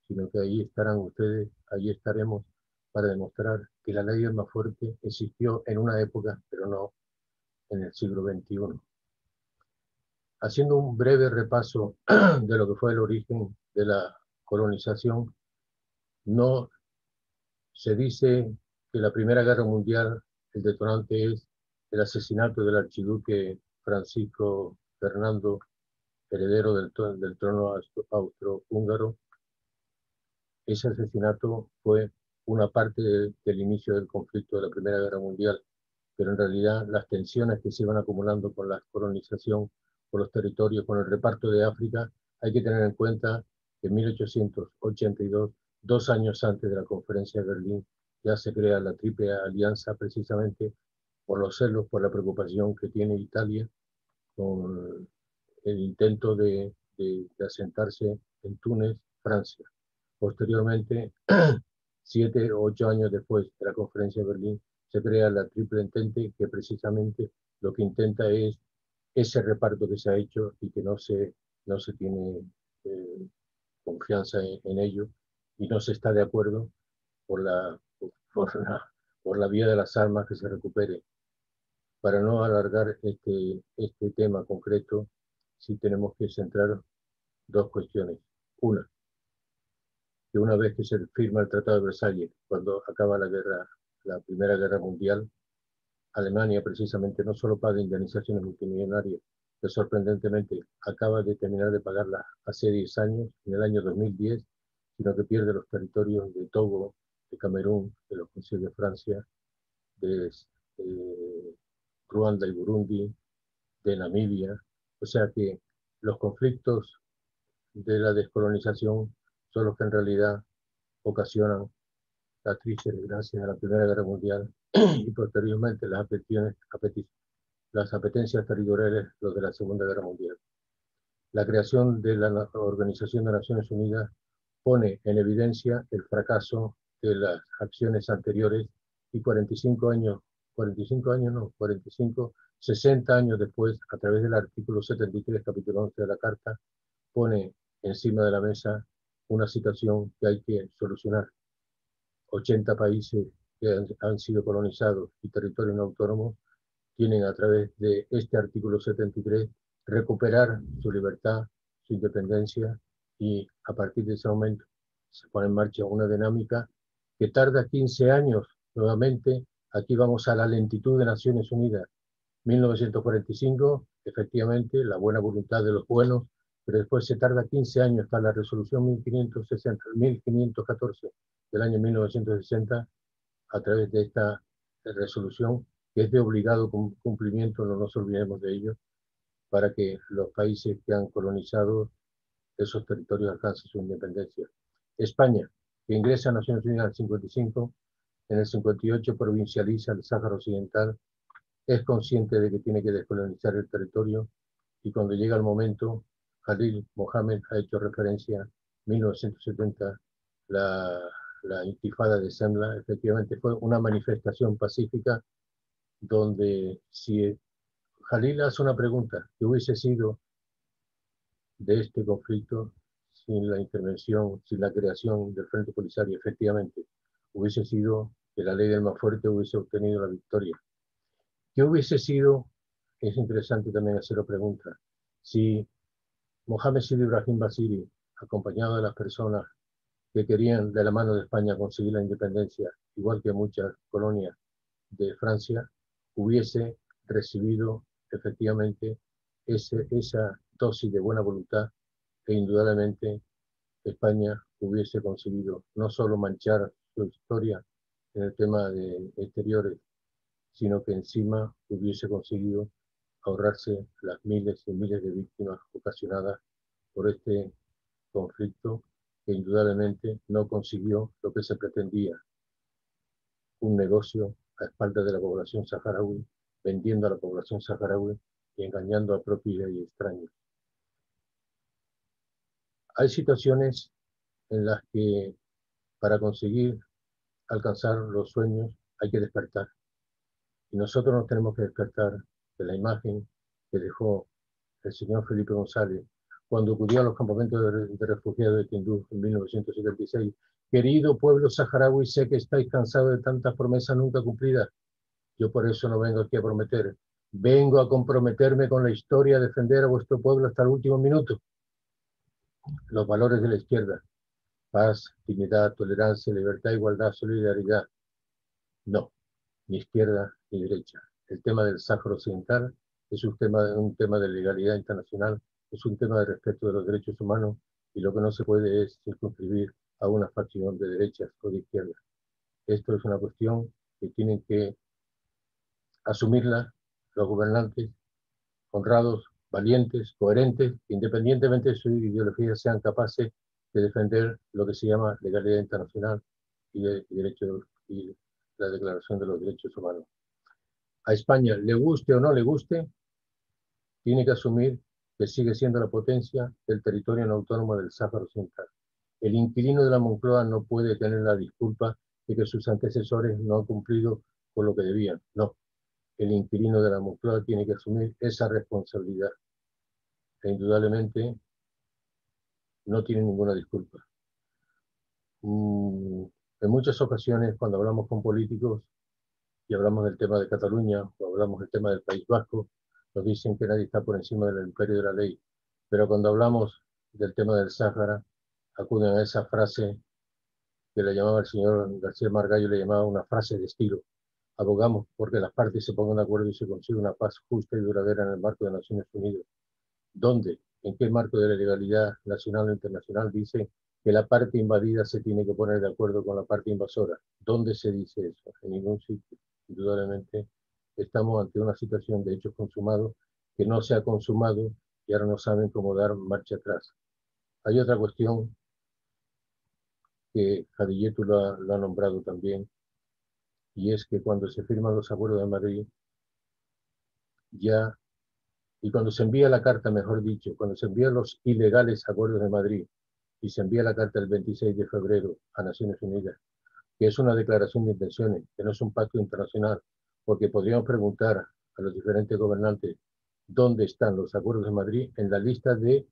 sino que ahí estarán ustedes, ahí estaremos para demostrar que la ley del más fuerte existió en una época, pero no en el siglo XXI. Haciendo un breve repaso de lo que fue el origen de la colonización, no se dice que la Primera Guerra Mundial, el detonante es el asesinato del archiduque Francisco Fernando, heredero del trono austrohúngaro. Ese asesinato fue una parte del inicio del conflicto de la Primera Guerra Mundial, pero en realidad las tensiones que se iban acumulando con la colonización, con los territorios, con el reparto de África, hay que tener en cuenta que en 1882, 2 años antes de la Conferencia de Berlín, ya se crea la Triple Alianza precisamente por los celos, por la preocupación que tiene Italia con el intento de asentarse en Túnez, Francia. Posteriormente, 7 o 8 años después de la conferencia de Berlín, se crea la Triple Entente, que precisamente lo que intenta es ese reparto que se ha hecho y que no se tiene confianza en ello y no se está de acuerdo por la vía de las armas que se recupere. Para no alargar este tema concreto, sí tenemos que centrar dos cuestiones. Una, que una vez que se firma el Tratado de Versalles, cuando acaba la Primera Guerra Mundial, Alemania precisamente no solo paga indemnizaciones multimillonarias, que sorprendentemente acaba de terminar de pagarlas hace 10 años, en el año 2010, sino que pierde los territorios de Togo, de Camerún, de los concilios de Francia, de Ruanda y Burundi, de Namibia. O sea que los conflictos de la descolonización son los que en realidad ocasionan la triste desgracia de la Primera Guerra Mundial y posteriormente las apetencias territoriales de la Segunda Guerra Mundial. La creación de la Organización de Naciones Unidas pone en evidencia el fracaso de las acciones anteriores y 60 años después, a través del artículo 73, capítulo 11 de la Carta, pone encima de la mesa una situación que hay que solucionar. 80 países que han sido colonizados y territorios no autónomos tienen a través de este artículo 73 recuperar su libertad, su independencia y a partir de ese momento se pone en marcha una dinámica que tarda 15 años nuevamente. Aquí vamos a la lentitud de Naciones Unidas. 1945, efectivamente, la buena voluntad de los buenos, pero después se tarda 15 años hasta la resolución 1514 del año 1960, a través de esta resolución, que es de obligado cumplimiento, no nos olvidemos de ello, para que los países que han colonizado esos territorios alcancen su independencia. España, que ingresa a Naciones Unidas en el 55, en el 58 provincializa el Sáhara Occidental, es consciente de que tiene que descolonizar el territorio y cuando llega el momento, Jalil Mohammed ha hecho referencia en 1970, la intifada de Semla, efectivamente fue una manifestación pacífica donde si Jalil hace una pregunta, ¿qué hubiese sido de este conflicto sin la intervención, sin la creación del Frente Polisario? Efectivamente, hubiese sido que la ley del más fuerte hubiese obtenido la victoria. ¿Qué hubiese sido? Es interesante también hacer la pregunta. Si Mohamed Sidi Ibrahim Basiri, acompañado de las personas que querían de la mano de España conseguir la independencia, igual que muchas colonias de Francia, hubiese recibido efectivamente esa dosis de buena voluntad que indudablemente España hubiese conseguido no solo manchar su historia en el tema de exteriores, sino que encima hubiese conseguido ahorrarse las miles y miles de víctimas ocasionadas por este conflicto que indudablemente no consiguió lo que se pretendía, un negocio a espaldas de la población saharaui, vendiendo a la población saharaui y engañando a propios y extraños. Hay situaciones en las que para conseguir alcanzar los sueños hay que despertar. Y nosotros nos tenemos que despertar de la imagen que dejó el señor Felipe González cuando acudió a los campamentos de refugiados de Tinduf en 1976. Querido pueblo saharaui, sé que estáis cansados de tantas promesas nunca cumplidas. Yo por eso no vengo aquí a prometer. Vengo a comprometerme con la historia, a defender a vuestro pueblo hasta el último minuto. Los valores de la izquierda: paz, dignidad, tolerancia, libertad, igualdad, solidaridad. No, ni izquierda ni derecha. El tema del Sáhara Occidental es un tema de legalidad internacional, es un tema de respeto de los derechos humanos y lo que no se puede es circunscribir a una facción de derechas o de izquierdas. Esto es una cuestión que tienen que asumirla los gobernantes honrados, valientes, coherentes, independientemente de su ideología, sean capaces de defender lo que se llama legalidad internacional y y la Declaración de los Derechos Humanos. A España, le guste o no le guste, tiene que asumir que sigue siendo la potencia del territorio no autónomo del Sáhara Occidental. El inquilino de la Moncloa no puede tener la disculpa de que sus antecesores no han cumplido con lo que debían. No, el inquilino de la Moncloa tiene que asumir esa responsabilidad. E indudablemente no tiene ninguna disculpa. En muchas ocasiones, cuando hablamos con políticos y hablamos del tema de Cataluña o hablamos del tema del País Vasco, nos dicen que nadie está por encima del imperio de la ley. Pero cuando hablamos del tema del Sáhara, acuden a esa frase que le llamaba el señor García Margallo, le llamaba una frase de estilo. Abogamos porque las partes se pongan de acuerdo y se consiga una paz justa y duradera en el marco de Naciones Unidas. ¿Dónde? ¿En qué marco de la legalidad nacional o internacional dice que la parte invadida se tiene que poner de acuerdo con la parte invasora? ¿Dónde se dice eso? En ningún sitio. Indudablemente estamos ante una situación de hechos consumados que no se ha consumado y ahora no saben cómo dar marcha atrás. Hay otra cuestión que Jadilletu lo ha nombrado también, y es que cuando se firman los acuerdos de Madrid, ya, y cuando se envía la carta, mejor dicho, cuando se envían los ilegales acuerdos de Madrid, y se envía la carta el 26 de febrero a Naciones Unidas, que es una declaración de intenciones, que no es un pacto internacional, porque podríamos preguntar a los diferentes gobernantes dónde están los acuerdos de Madrid en la lista de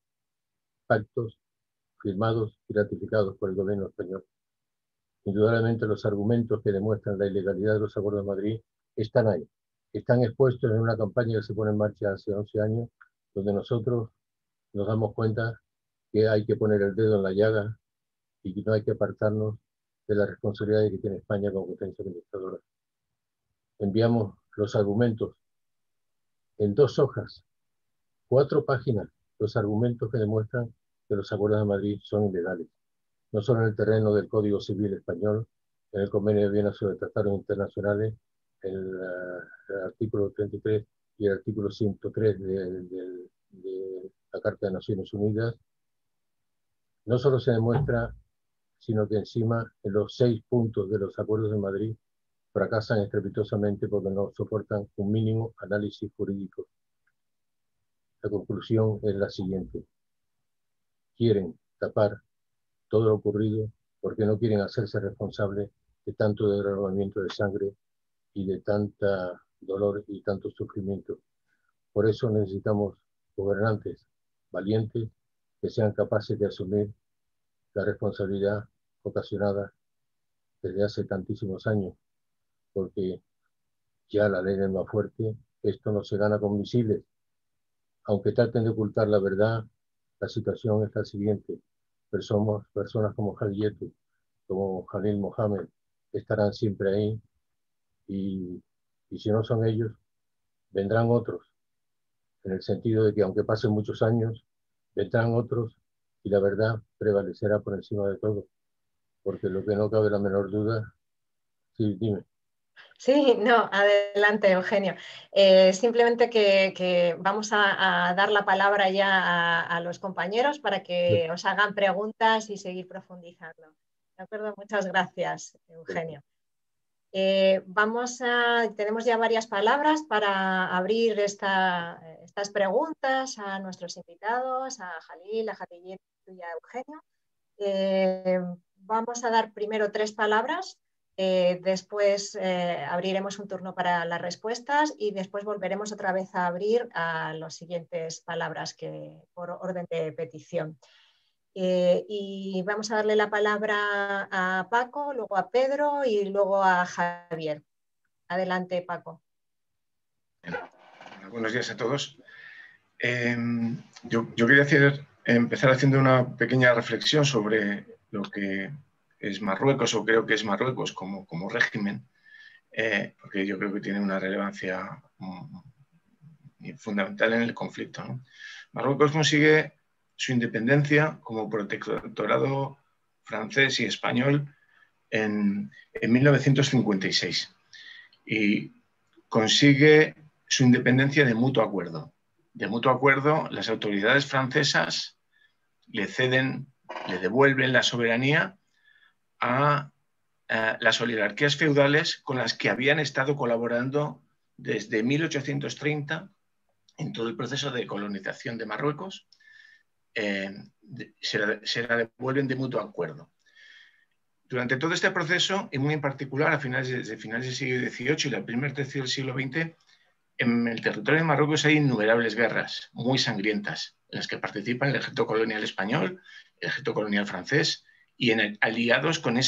pactos firmados y ratificados por el gobierno español. Indudablemente los argumentos que demuestran la ilegalidad de los acuerdos de Madrid están ahí. Están expuestos en una campaña que se pone en marcha hace 11 años, donde nosotros nos damos cuenta que hay que poner el dedo en la llaga y que no hay que apartarnos de la responsabilidad que tiene España como potencia administradora. Enviamos los argumentos en 2 hojas, 4 páginas, los argumentos que demuestran que los acuerdos de Madrid son ilegales, no solo en el terreno del Código Civil español, en el Convenio de Viena sobre Tratados Internacionales, el artículo 33 y el artículo 103 de la Carta de Naciones Unidas. No solo se demuestra, sino que encima en los 6 puntos de los acuerdos de Madrid fracasan estrepitosamente porque no soportan un mínimo análisis jurídico. La conclusión es la siguiente. Quieren tapar todo lo ocurrido porque no quieren hacerse responsables de tanto derramamiento de sangre y de tanta dolor y tanto sufrimiento. Por eso necesitamos gobernantes valientes que sean capaces de asumir la responsabilidad ocasionada desde hace tantísimos años, porque ya la ley es más fuerte, esto no se gana con misiles. Aunque traten de ocultar la verdad, la situación es la siguiente. Personas como Jadilletu, como Jalil Mohammed, estarán siempre ahí y si no son ellos, vendrán otros, en el sentido de que aunque pasen muchos años, vendrán otros y la verdad prevalecerá por encima de todo, porque lo que no cabe la menor duda, sí, dime. Sí, no, adelante, Eugenio. Simplemente que vamos a dar la palabra ya a los compañeros para que os hagan preguntas y seguir profundizando. De acuerdo, muchas gracias, Eugenio. Tenemos ya varias palabras para abrir estas preguntas a nuestros invitados, a Jalil, a Jadilletu y a Eugenio. Vamos a dar primero 3 palabras. Después abriremos un turno para las respuestas y después volveremos otra vez a abrir a las siguientes palabras por orden de petición. Y vamos a darle la palabra a Paco, luego a Pedro y luego a Javier. Adelante, Paco. Buenos días a todos. Yo quería empezar haciendo una pequeña reflexión sobre lo que es Marruecos, o creo que es Marruecos como régimen, porque yo creo que tiene una relevancia fundamental en el conflicto, ¿no? Marruecos consigue su independencia como protectorado francés y español en 1956 y consigue su independencia de mutuo acuerdo. De mutuo acuerdo, las autoridades francesas le devuelven la soberanía a las oligarquías feudales con las que habían estado colaborando desde 1830 en todo el proceso de colonización de Marruecos. Se la devuelven de mutuo acuerdo. Durante todo este proceso, y muy en particular desde finales del siglo XVIII y la primera tercio del siglo XX, en el territorio de Marruecos hay innumerables guerras muy sangrientas en las que participan el ejército colonial español, el ejército colonial francés y aliados con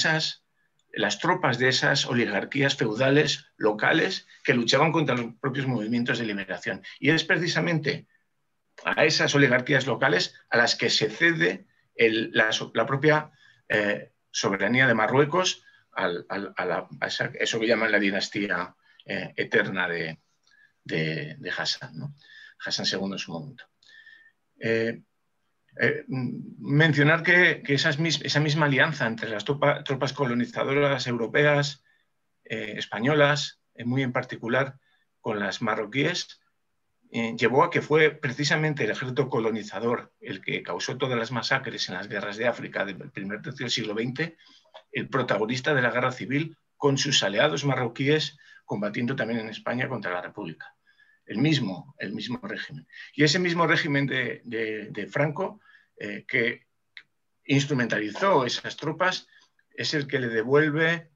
las tropas de esas oligarquías feudales locales que luchaban contra los propios movimientos de liberación. Y es precisamente a esas oligarquías locales a las que se cede la propia soberanía de Marruecos a eso que llaman la dinastía eterna de Hassan, ¿no? Hassan II en su momento. Mencionar que esa misma alianza entre las tropas colonizadoras europeas, españolas, muy en particular con las marroquíes, llevó a que fue precisamente el ejército colonizador el que causó todas las masacres en las guerras de África del primer tercio del siglo XX, el protagonista de la guerra civil con sus aliados marroquíes combatiendo también en España contra la República. El mismo régimen. Y ese mismo régimen de Franco, que instrumentalizó esas tropas, es el que le devuelve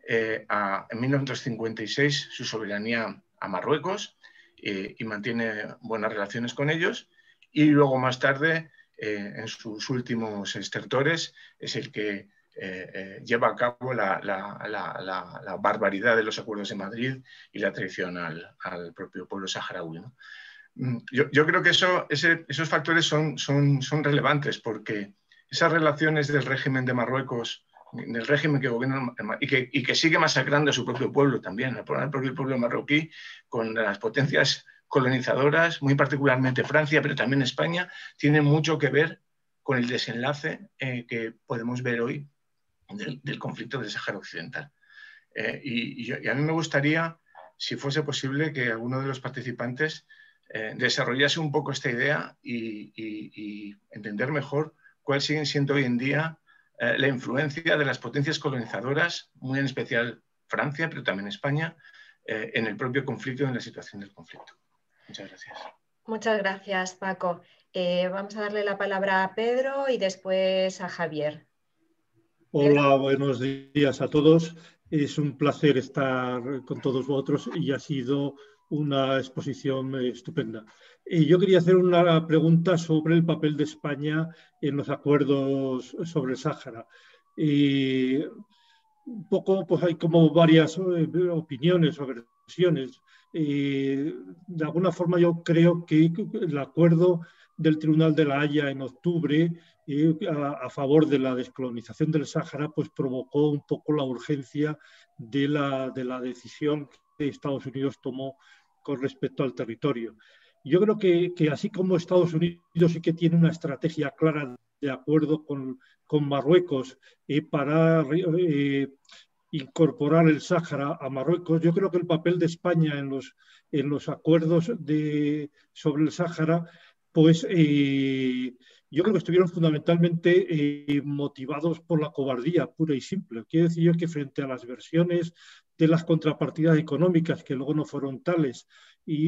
en 1956 su soberanía a Marruecos y mantiene buenas relaciones con ellos. Y luego más tarde, en sus últimos estertores, es el que lleva a cabo la barbaridad de los acuerdos de Madrid y la traición al propio pueblo saharaui, ¿no? Yo creo que esos factores son relevantes porque esas relaciones del régimen de Marruecos, del régimen que gobierna y que sigue masacrando a su propio pueblo también, al propio pueblo marroquí, con las potencias colonizadoras, muy particularmente Francia, pero también España, tienen mucho que ver con el desenlace que podemos ver hoy del conflicto del Sáhara Occidental. Y a mí me gustaría, si fuese posible, que alguno de los participantes desarrollase un poco esta idea y entender mejor cuál siguen siendo hoy en día la influencia de las potencias colonizadoras, muy en especial Francia, pero también España, en el propio conflicto y en la situación del conflicto. Muchas gracias. Muchas gracias, Paco. Vamos a darle la palabra a Pedro y después a Javier. Hola, buenos días a todos. Es un placer estar con todos vosotros y ha sido una exposición estupenda. Yo quería hacer una pregunta sobre el papel de España en los acuerdos sobre el Sáhara. Un poco, pues hay como varias opiniones o versiones. De alguna forma yo creo que el acuerdo del Tribunal de la Haya en octubre a favor de la descolonización del Sáhara, pues provocó un poco la urgencia de la decisión que Estados Unidos tomó con respecto al territorio. Yo creo que así como Estados Unidos sí que tiene una estrategia clara de acuerdo con Marruecos para incorporar el Sáhara a Marruecos, yo creo que el papel de España en los acuerdos sobre el Sáhara, pues yo creo que estuvieron fundamentalmente motivados por la cobardía pura y simple. Quiero decir yo que frente a las versiones de las contrapartidas económicas, que luego no fueron tales,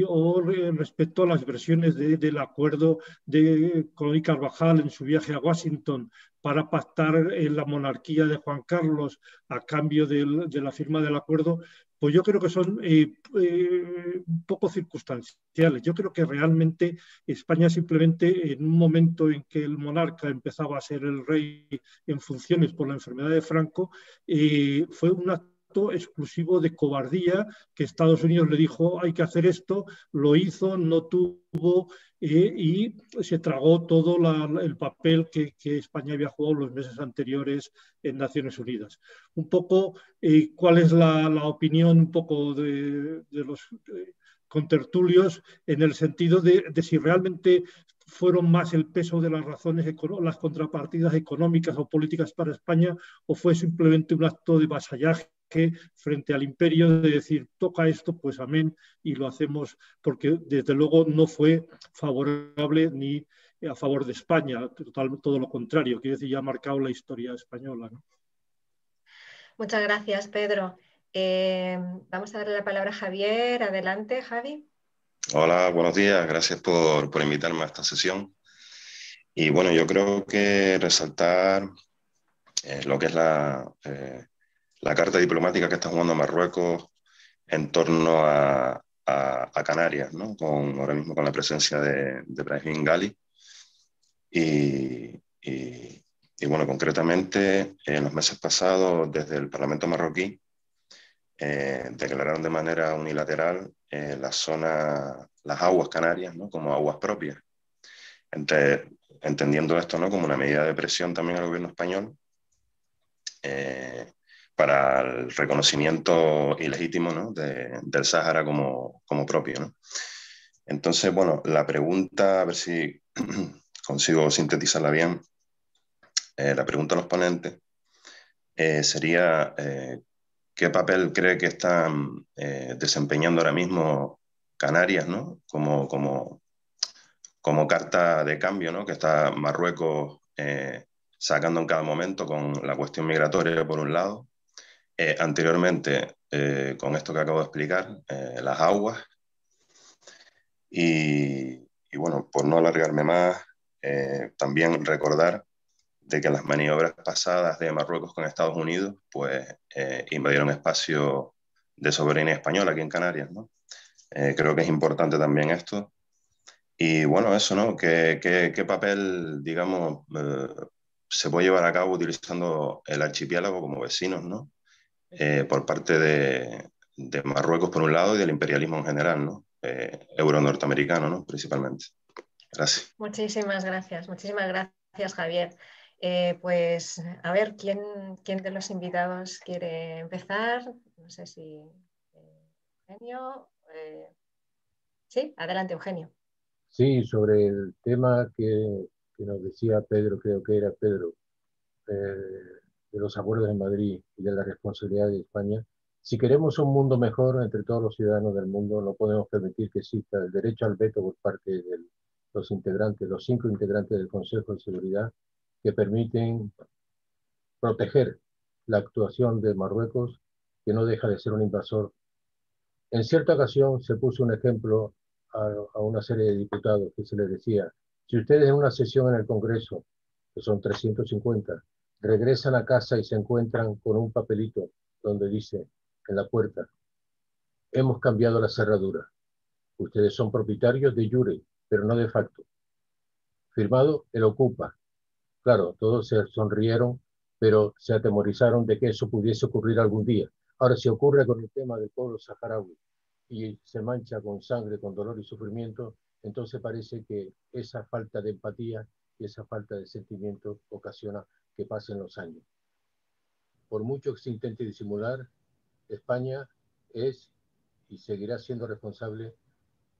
o respecto a las versiones del acuerdo de Colón y Carvajal en su viaje a Washington para pactar la monarquía de Juan Carlos a cambio de la firma del acuerdo, pues yo creo que son un poco circunstanciales. Yo creo que realmente España simplemente, en un momento en que el monarca empezaba a ser el rey en funciones por la enfermedad de Franco, fue un acto exclusivo de cobardía, que Estados Unidos le dijo hay que hacer esto, lo hizo, no tuvo y se tragó todo el papel que España había jugado los meses anteriores en Naciones Unidas. Un poco, ¿cuál es la opinión un poco de los contertulios en el sentido de si realmente fueron más el peso de las razones, las contrapartidas económicas o políticas para España, o fue simplemente un acto de vasallaje frente al imperio de decir toca esto, pues amén, y lo hacemos, porque desde luego no fue favorable ni a favor de España, todo lo contrario, quiero decir, ya ha marcado la historia española, ¿no? Muchas gracias, Pedro. Vamos a darle la palabra a Javier. Adelante, Javi. Hola, buenos días. Gracias por invitarme a esta sesión. Y bueno, yo creo que resaltar lo que es la carta diplomática que está jugando Marruecos en torno a Canarias, ¿no? Ahora mismo con la presencia de Brahim Ghali. Y bueno, concretamente, en los meses pasados, desde el Parlamento marroquí, declararon de manera unilateral las aguas canarias, ¿no? Como aguas propias, entendiendo esto, ¿no? Como una medida de presión también al gobierno español para el reconocimiento ilegítimo, ¿no? del Sáhara como propio, ¿no? Entonces, bueno, la pregunta, a ver si consigo sintetizarla bien, la pregunta a los ponentes sería ¿qué papel cree que están desempeñando ahora mismo Canarias, ¿no? como carta de cambio, ¿no? Que está Marruecos sacando en cada momento con la cuestión migratoria, por un lado. Anteriormente, con esto que acabo de explicar, las aguas. Y bueno, por no alargarme más, también recordar de que las maniobras pasadas de Marruecos con Estados Unidos, pues invadieron espacio de soberanía española aquí en Canarias, ¿no? Creo que es importante también esto. Y bueno, eso, ¿no? ¿Qué papel, digamos, se puede llevar a cabo utilizando el archipiélago como vecinos, ¿no? Por parte de Marruecos, por un lado, y del imperialismo en general, ¿no? Euro-norteamericano, ¿no? Principalmente. Gracias. Muchísimas gracias, Javier. Pues a ver, ¿quién de los invitados quiere empezar? No sé si Eugenio. Sí, adelante, Eugenio. Sí, sobre el tema que nos decía Pedro, creo que era Pedro, de los acuerdos de Madrid y de la responsabilidad de España. Si queremos un mundo mejor entre todos los ciudadanos del mundo, no podemos permitir que exista el derecho al veto por parte de los 5 integrantes del Consejo de Seguridad, que permiten proteger la actuación de Marruecos, que no deja de ser un invasor. En cierta ocasión se puso un ejemplo a una serie de diputados que se les decía, si ustedes en una sesión en el Congreso, que son 350, regresan a casa y se encuentran con un papelito donde dice en la puerta, hemos cambiado la cerradura. Ustedes son propietarios de jure, pero no de facto. Firmado el Ocupa. Claro, todos se sonrieron, pero se atemorizaron de que eso pudiese ocurrir algún día. Ahora, si ocurre con el tema del pueblo saharaui y se mancha con sangre, con dolor y sufrimiento, entonces parece que esa falta de empatía y esa falta de sentimiento ocasiona que pasen los años. Por mucho que se intente disimular, España es y seguirá siendo responsable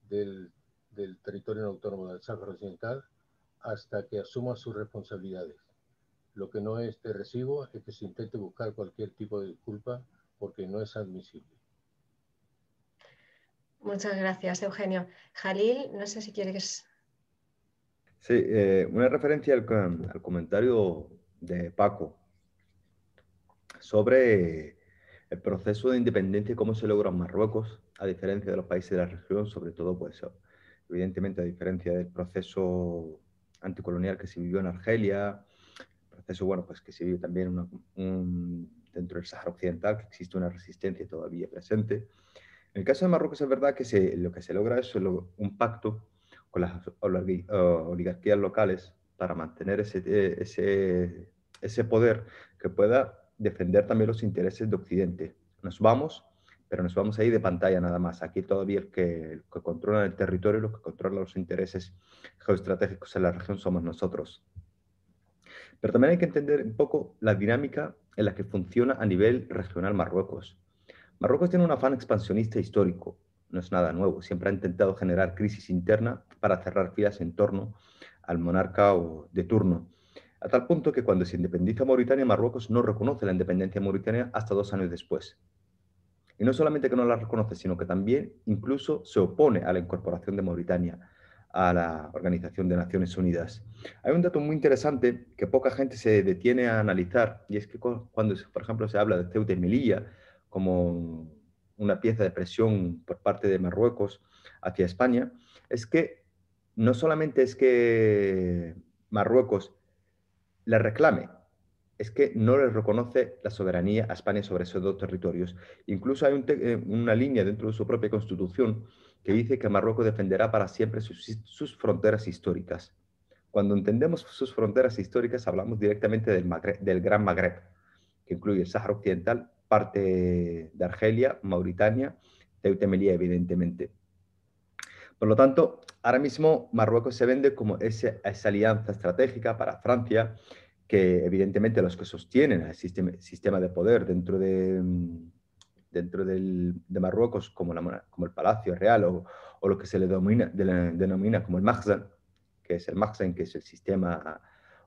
del territorio autónomo del Sáhara Occidental hasta que asuma sus responsabilidades. Lo que no es de recibo es que se intente buscar cualquier tipo de disculpa porque no es admisible. Muchas gracias, Eugenio. Jalil, no sé si quieres... Sí, una referencia al comentario de Paco sobre el proceso de independencia y cómo se logra en Marruecos, a diferencia de los países de la región, sobre todo, pues, evidentemente, a diferencia del proceso anticolonial que se vivió en Argelia, proceso, bueno, pues que se vive también dentro del Sáhara Occidental, que existe una resistencia todavía presente. En el caso de Marruecos es verdad que lo que se logra es un pacto con las oligarquías locales para mantener ese poder que pueda defender también los intereses de Occidente. Nos vamos, pero nos vamos ahí de pantalla nada más. Aquí todavía el que controla el territorio y los que controlan los intereses geoestratégicos en la región somos nosotros. Pero también hay que entender un poco la dinámica en la que funciona a nivel regional Marruecos. Marruecos tiene un afán expansionista histórico, no es nada nuevo, siempre ha intentado generar crisis interna para cerrar filas en torno al monarca de turno, a tal punto que cuando se independiza Mauritania, Marruecos no reconoce la independencia mauritania hasta 2 años después. Y no solamente que no la reconoce, sino que también incluso se opone a la incorporación de Mauritania a la Organización de Naciones Unidas. Hay un dato muy interesante que poca gente se detiene a analizar, y es que cuando, por ejemplo, se habla de Ceuta y Melilla como una pieza de presión por parte de Marruecos hacia España, es que no solamente es que Marruecos le reclame, es que no le reconoce la soberanía a España sobre esos dos territorios. Incluso hay una línea dentro de su propia constitución que dice que Marruecos defenderá para siempre sus fronteras históricas. Cuando entendemos sus fronteras históricas, hablamos directamente del Gran Magreb, que incluye el Sáhara Occidental, parte de Argelia, Mauritania, Ceuta y Melilla, evidentemente. Por lo tanto, ahora mismo Marruecos se vende como esa alianza estratégica para Francia, que evidentemente los que sostienen el sistema de poder dentro de Marruecos, como el Palacio Real o lo que se le denomina como el Makhzen, que es el sistema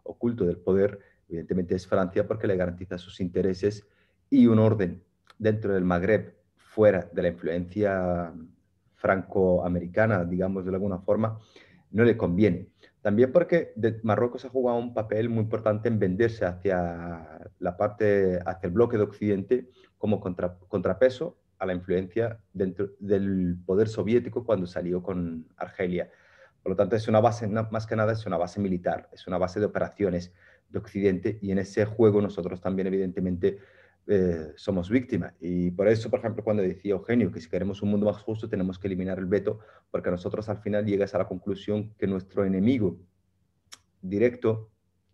oculto del poder, evidentemente es Francia porque le garantiza sus intereses y un orden dentro del Magreb fuera de la influencia franco-americana, digamos de alguna forma, no le conviene. También porque Marruecos ha jugado un papel muy importante en venderse hacia el bloque de Occidente como contrapeso a la influencia dentro del poder soviético cuando salió con Argelia. Por lo tanto, es una base, más que nada, es una base militar, es una base de operaciones de Occidente, y en ese juego nosotros también, evidentemente, somos víctimas. Y por eso, por ejemplo, cuando decía Eugenio que si queremos un mundo más justo tenemos que eliminar el veto, porque nosotros al final llegas a la conclusión que nuestro enemigo directo,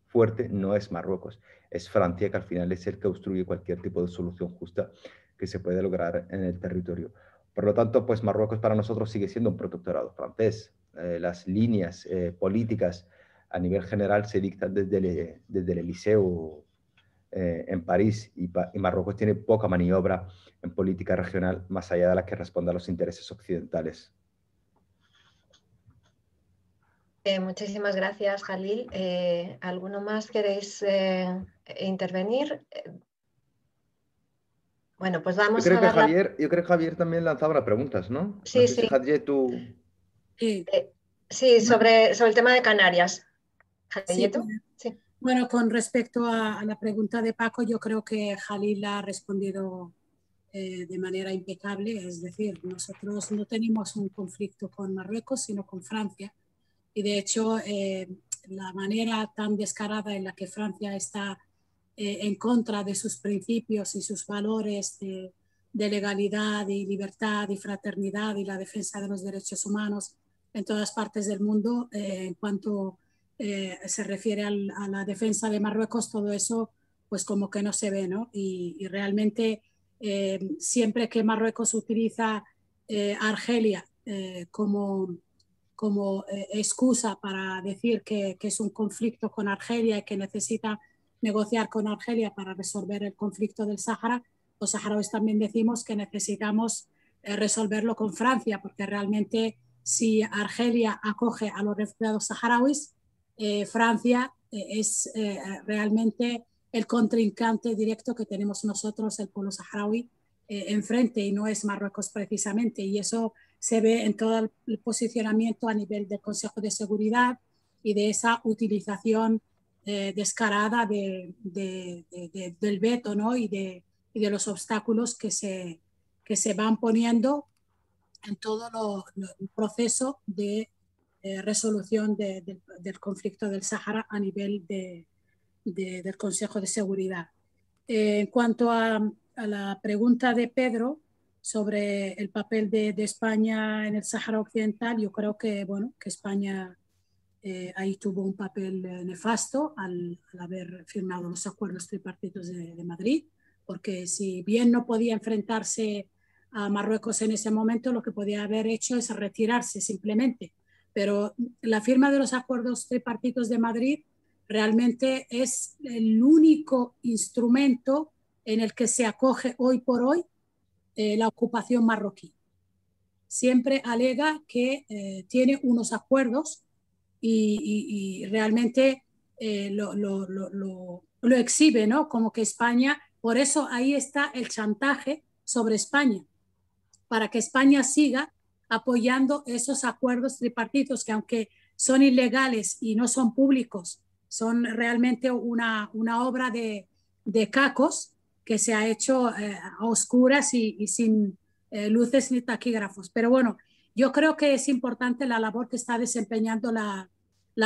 fuerte, no es Marruecos, es Francia, que al final es el que obstruye cualquier tipo de solución justa que se puede lograr en el territorio. Por lo tanto, pues Marruecos para nosotros sigue siendo un protectorado francés. Las líneas políticas a nivel general se dictan desde el Eliseo en París, y Marruecos tiene poca maniobra en política regional más allá de la que responda a los intereses occidentales. Muchísimas gracias, Jalil. ¿Alguno más queréis intervenir? Bueno, pues vamos a dar yo creo que Javier también lanzaba las preguntas, ¿no? Sí, no sé sí. Si Javier, tú... Sí, sobre el tema de Canarias. Sí, sí. Bueno, con respecto a la pregunta de Paco, yo creo que Jalil ha respondido de manera impecable. Es decir, nosotros no tenemos un conflicto con Marruecos, sino con Francia. Y de hecho, la manera tan descarada en la que Francia está en contra de sus principios y sus valores de legalidad y libertad y fraternidad y la defensa de los derechos humanos en todas partes del mundo, en cuanto se refiere a la defensa de Marruecos, todo eso pues como que no se ve, ¿no? Y realmente siempre que Marruecos utiliza Argelia como excusa para decir que es un conflicto con Argelia y que necesita negociar con Argelia para resolver el conflicto del Sáhara, los saharauis también decimos que necesitamos resolverlo con Francia, porque realmente si Argelia acoge a los refugiados saharauis, Francia es realmente el contrincante directo que tenemos nosotros, el pueblo saharaui, enfrente, y no es Marruecos precisamente. Y eso se ve en todo el posicionamiento a nivel del Consejo de Seguridad y de esa utilización descarada del veto, ¿no? y de los obstáculos que se van poniendo en todo el proceso de resolución del conflicto del Sáhara a nivel del Consejo de Seguridad. En cuanto a la pregunta de Pedro sobre el papel de España en el Sáhara Occidental, yo creo que, bueno, que España ahí tuvo un papel nefasto al haber firmado los acuerdos tripartitos de Madrid, porque si bien no podía enfrentarse a Marruecos en ese momento, lo que podía haber hecho es retirarse simplemente. Pero la firma de los acuerdos tripartitos de Madrid realmente es el único instrumento en el que se acoge hoy por hoy la ocupación marroquí. Siempre alega que tiene unos acuerdos y realmente lo exhibe, ¿no? Como que España, por eso ahí está el chantaje sobre España, para que España siga apoyando esos acuerdos tripartitos que, aunque son ilegales y no son públicos, son realmente una obra de cacos que se ha hecho a oscuras y sin luces ni taquígrafos. Pero bueno, yo creo que es importante la labor que está desempeñando la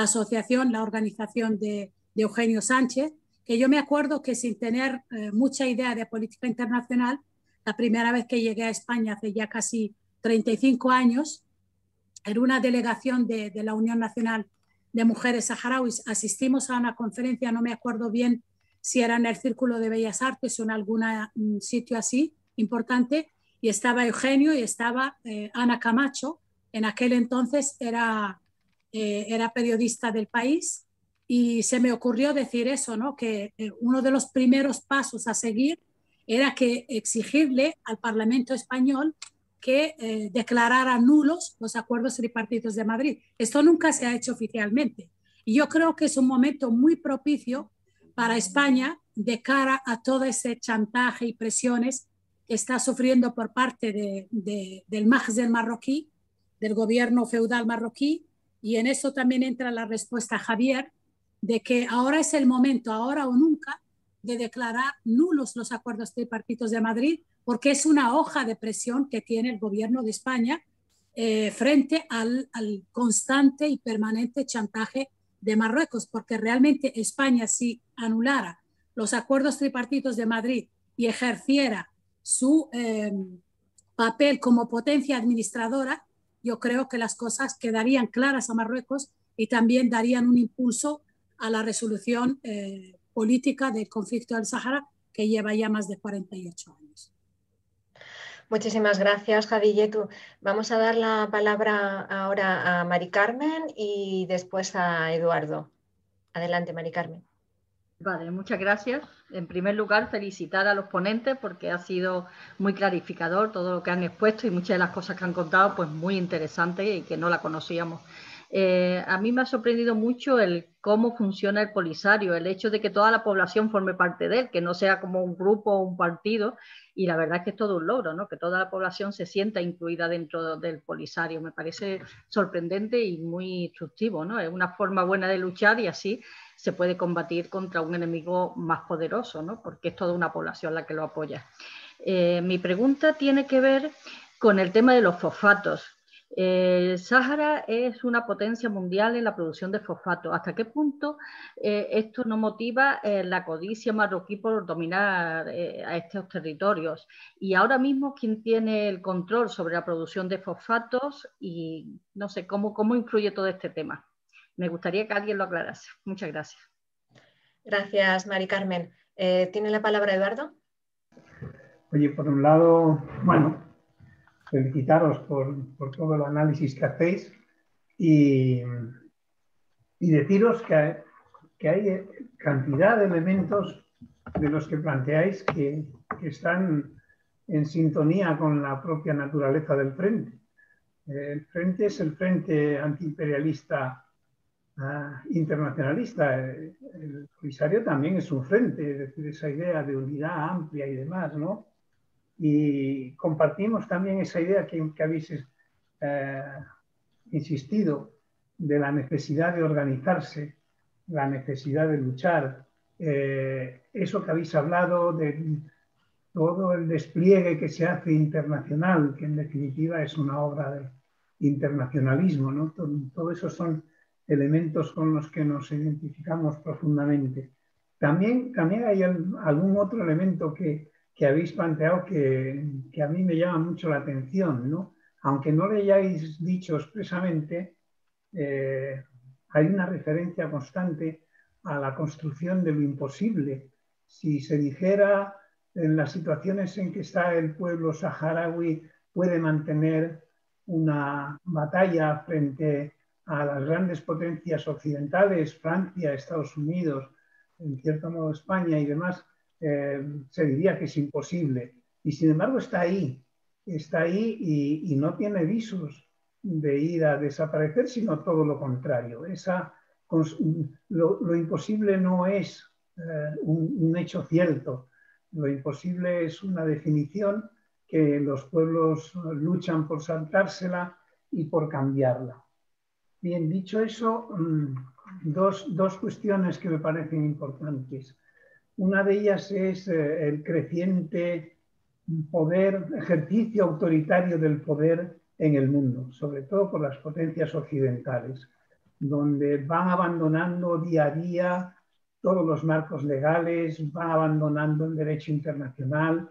asociación, la organización de Eugenio Sánchez, que yo me acuerdo que sin tener mucha idea de política internacional, la primera vez que llegué a España hace ya casi 35 años, en una delegación de la Unión Nacional de Mujeres Saharauis, asistimos a una conferencia, no me acuerdo bien si era en el Círculo de Bellas Artes o en algún sitio así importante, y estaba Eugenio y estaba Ana Camacho, en aquel entonces era periodista del País, y se me ocurrió decir eso, ¿no? Que uno de los primeros pasos a seguir era que exigirle al Parlamento español que declarara nulos los acuerdos tripartitos de Madrid. Esto nunca se ha hecho oficialmente. Y yo creo que es un momento muy propicio para España de cara a todo ese chantaje y presiones que está sufriendo por parte del Mahzen marroquí, del gobierno feudal marroquí, y en eso también entra la respuesta, Javier, de que ahora es el momento, ahora o nunca, de declarar nulos los acuerdos tripartitos de Madrid, porque es una hoja de presión que tiene el gobierno de España frente al constante y permanente chantaje de Marruecos, porque realmente España, si anulara los acuerdos tripartitos de Madrid y ejerciera su papel como potencia administradora, yo creo que las cosas quedarían claras a Marruecos y también darían un impulso a la resolución política del conflicto del Sáhara, que lleva ya más de 48 años. Muchísimas gracias, Javi Yetu. Vamos a dar la palabra ahora a Mari Carmen y después a Eduardo. Adelante, Mari Carmen. Vale, muchas gracias. En primer lugar, felicitar a los ponentes porque ha sido muy clarificador todo lo que han expuesto y muchas de las cosas que han contado, pues muy interesantes y que no la conocíamos. A mí me ha sorprendido mucho el cómo funciona el Polisario, el hecho de que toda la población forme parte de él, que no sea como un grupo o un partido, y la verdad es que es todo un logro, ¿no? Que toda la población se sienta incluida dentro del Polisario. Me parece sorprendente y muy instructivo, ¿no? Es una forma buena de luchar y así se puede combatir contra un enemigo más poderoso, ¿no? Porque es toda una población la que lo apoya. Mi pregunta tiene que ver con el tema de los fosfatos. El Sáhara es una potencia mundial en la producción de fosfato. ¿Hasta qué punto esto no motiva la codicia marroquí por dominar a estos territorios? Y ahora mismo, ¿quién tiene el control sobre la producción de fosfatos? Y no sé, ¿cómo influye todo este tema? Me gustaría que alguien lo aclarase. Muchas gracias. Gracias, Mari Carmen. ¿Tiene la palabra Eduardo? Oye, por un lado, bueno, felicitaros por todo el análisis que hacéis y deciros que hay cantidad de elementos de los que planteáis que están en sintonía con la propia naturaleza del Frente. El Frente es el Frente Antiimperialista internacionalista. El Polisario también es un frente, es decir, esa idea de unidad amplia y demás, ¿no? Y compartimos también esa idea que habéis insistido de la necesidad de organizarse, la necesidad de luchar, eso que habéis hablado de todo el despliegue que se hace internacional, que en definitiva es una obra de internacionalismo, ¿no? Todo eso son elementos con los que nos identificamos profundamente. También hay algún otro elemento que habéis planteado que a mí me llama mucho la atención, ¿no? Aunque no le hayáis dicho expresamente, hay una referencia constante a la construcción de lo imposible. Si se dijera en las situaciones en que está el pueblo saharaui puede mantener una batalla frente a las grandes potencias occidentales, Francia, Estados Unidos, en cierto modo España y demás, se diría que es imposible. Y sin embargo está ahí y no tiene visos de ir a desaparecer, sino todo lo contrario. Lo imposible no es un hecho cierto. Lo imposible es una definición que los pueblos luchan por saltársela y por cambiarla. Bien, dicho eso, dos cuestiones que me parecen importantes. Una de ellas es el creciente poder, ejercicio autoritario del poder en el mundo, sobre todo por las potencias occidentales, donde van abandonando día a día todos los marcos legales, van abandonando el derecho internacional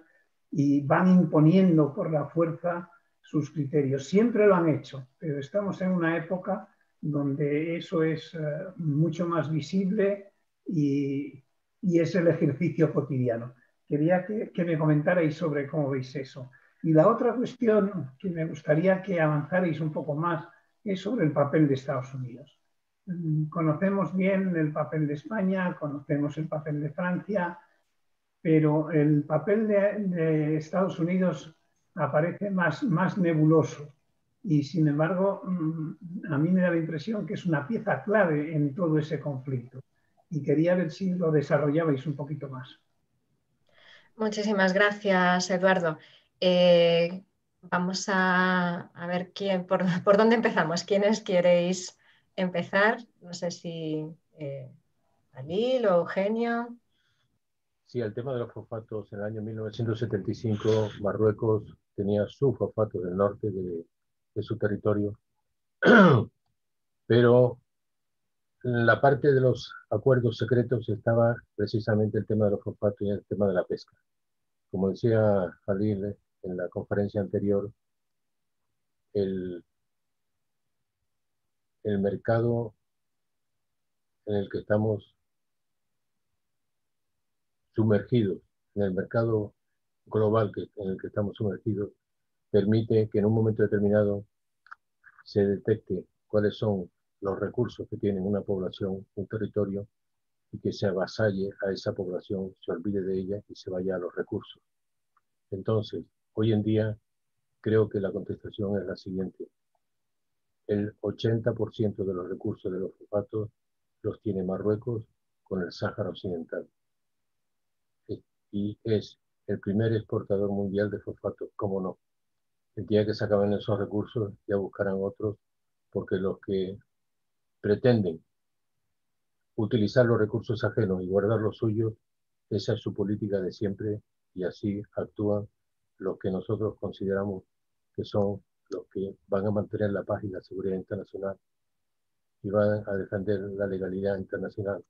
y van imponiendo por la fuerza sus criterios. Siempre lo han hecho, pero estamos en una época donde eso es mucho más visible y es el ejercicio cotidiano. Quería que me comentarais sobre cómo veis eso. Y la otra cuestión que me gustaría que avanzarais un poco más es sobre el papel de Estados Unidos. Conocemos bien el papel de España, conocemos el papel de Francia, pero el papel de Estados Unidos aparece más nebuloso y, sin embargo, a mí me da la impresión que es una pieza clave en todo ese conflicto. Y quería ver si lo desarrollabais un poquito más. Muchísimas gracias, Eduardo. Vamos a ver por dónde empezamos. ¿Quiénes queréis empezar? No sé si Alil o Eugenio. Sí, el tema de los fosfatos. En el año 1975, Marruecos tenía sus fosfatos del norte de su territorio, pero en la parte de los acuerdos secretos estaba precisamente el tema de los fosfatos y el tema de la pesca. Como decía Jalil en la conferencia anterior, el mercado en el que estamos sumergidos, en el mercado global en el que estamos sumergidos, permite que en un momento determinado se detecte cuáles son los recursos que tiene una población, un territorio, y que se avasalle a esa población, se olvide de ella y se vaya a los recursos. Entonces, hoy en día, creo que la contestación es la siguiente. El 80% de los recursos de los fosfatos los tiene Marruecos con el Sáhara Occidental. Y es el primer exportador mundial de fosfatos, ¿cómo no? El día que se acaben esos recursos ya buscarán otros, porque los que pretenden utilizar los recursos ajenos y guardar los suyos, esa es su política de siempre y así actúan los que nosotros consideramos que son los que van a mantener la paz y la seguridad internacional y van a defender la legalidad internacional.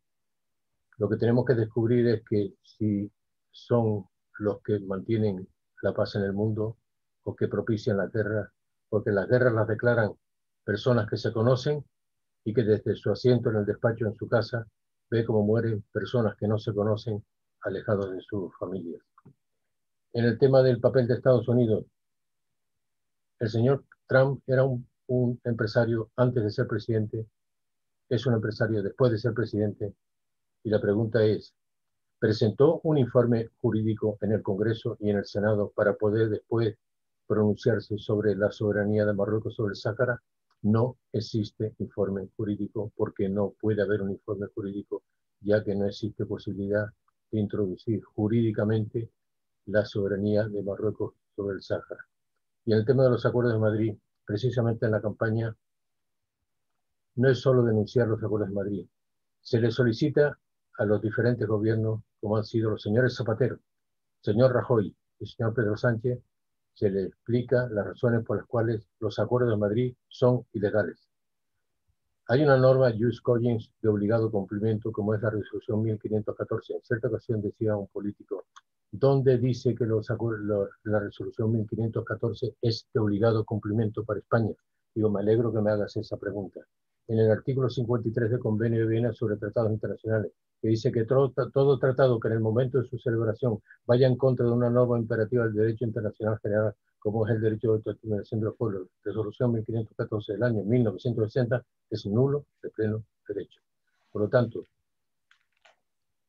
Lo que tenemos que descubrir es que si son los que mantienen la paz en el mundo o que propician la guerra, porque las guerras las declaran personas que se conocen y que desde su asiento en el despacho en su casa ve cómo mueren personas que no se conocen alejados de sus familias. En el tema del papel de Estados Unidos, el señor Trump era un empresario antes de ser presidente, es un empresario después de ser presidente, y la pregunta es, ¿presentó un informe jurídico en el Congreso y en el Senado para poder después pronunciarse sobre la soberanía de Marruecos sobre el Sáhara? No existe informe jurídico porque no puede haber un informe jurídico, ya que no existe posibilidad de introducir jurídicamente la soberanía de Marruecos sobre el Sáhara. Y en el tema de los acuerdos de Madrid, precisamente en la campaña, no es solo denunciar los acuerdos de Madrid. Se le solicita a los diferentes gobiernos, como han sido los señores Zapatero, señor Rajoy y el señor Pedro Sánchez, se le explica las razones por las cuales los acuerdos de Madrid son ilegales. Hay una norma jus cogens de obligado cumplimiento, como es la resolución 1514. En cierta ocasión decía un político, ¿dónde dice que la resolución 1514 es de obligado cumplimiento para España? Digo, me alegro que me hagas esa pregunta. En el artículo 53 del Convenio de Viena sobre Tratados Internacionales, que dice que todo tratado que en el momento de su celebración vaya en contra de una norma imperativa del derecho internacional general, como es el derecho de autodeterminación de los pueblos, resolución 1514 del año 1960, es nulo de pleno derecho. Por lo tanto,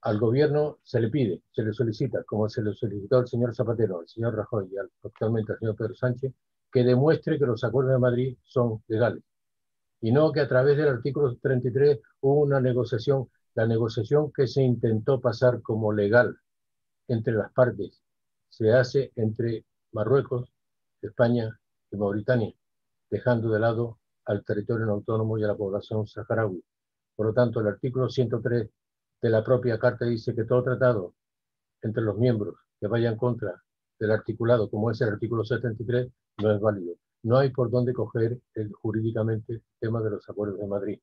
al gobierno se le pide, se le solicita, como se le solicitó al señor Zapatero, al señor Rajoy y actualmente al señor Pedro Sánchez, que demuestre que los acuerdos de Madrid son legales. Y no que a través del artículo 33 hubo una negociación, la negociación que se intentó pasar como legal entre las partes, se hace entre Marruecos, España y Mauritania, dejando de lado al territorio no autónomo y a la población saharaui. Por lo tanto, el artículo 103 de la propia Carta dice que todo tratado entre los miembros que vaya en contra del articulado, como es el artículo 73, no es válido. No hay por dónde coger jurídicamente el tema de los acuerdos de Madrid.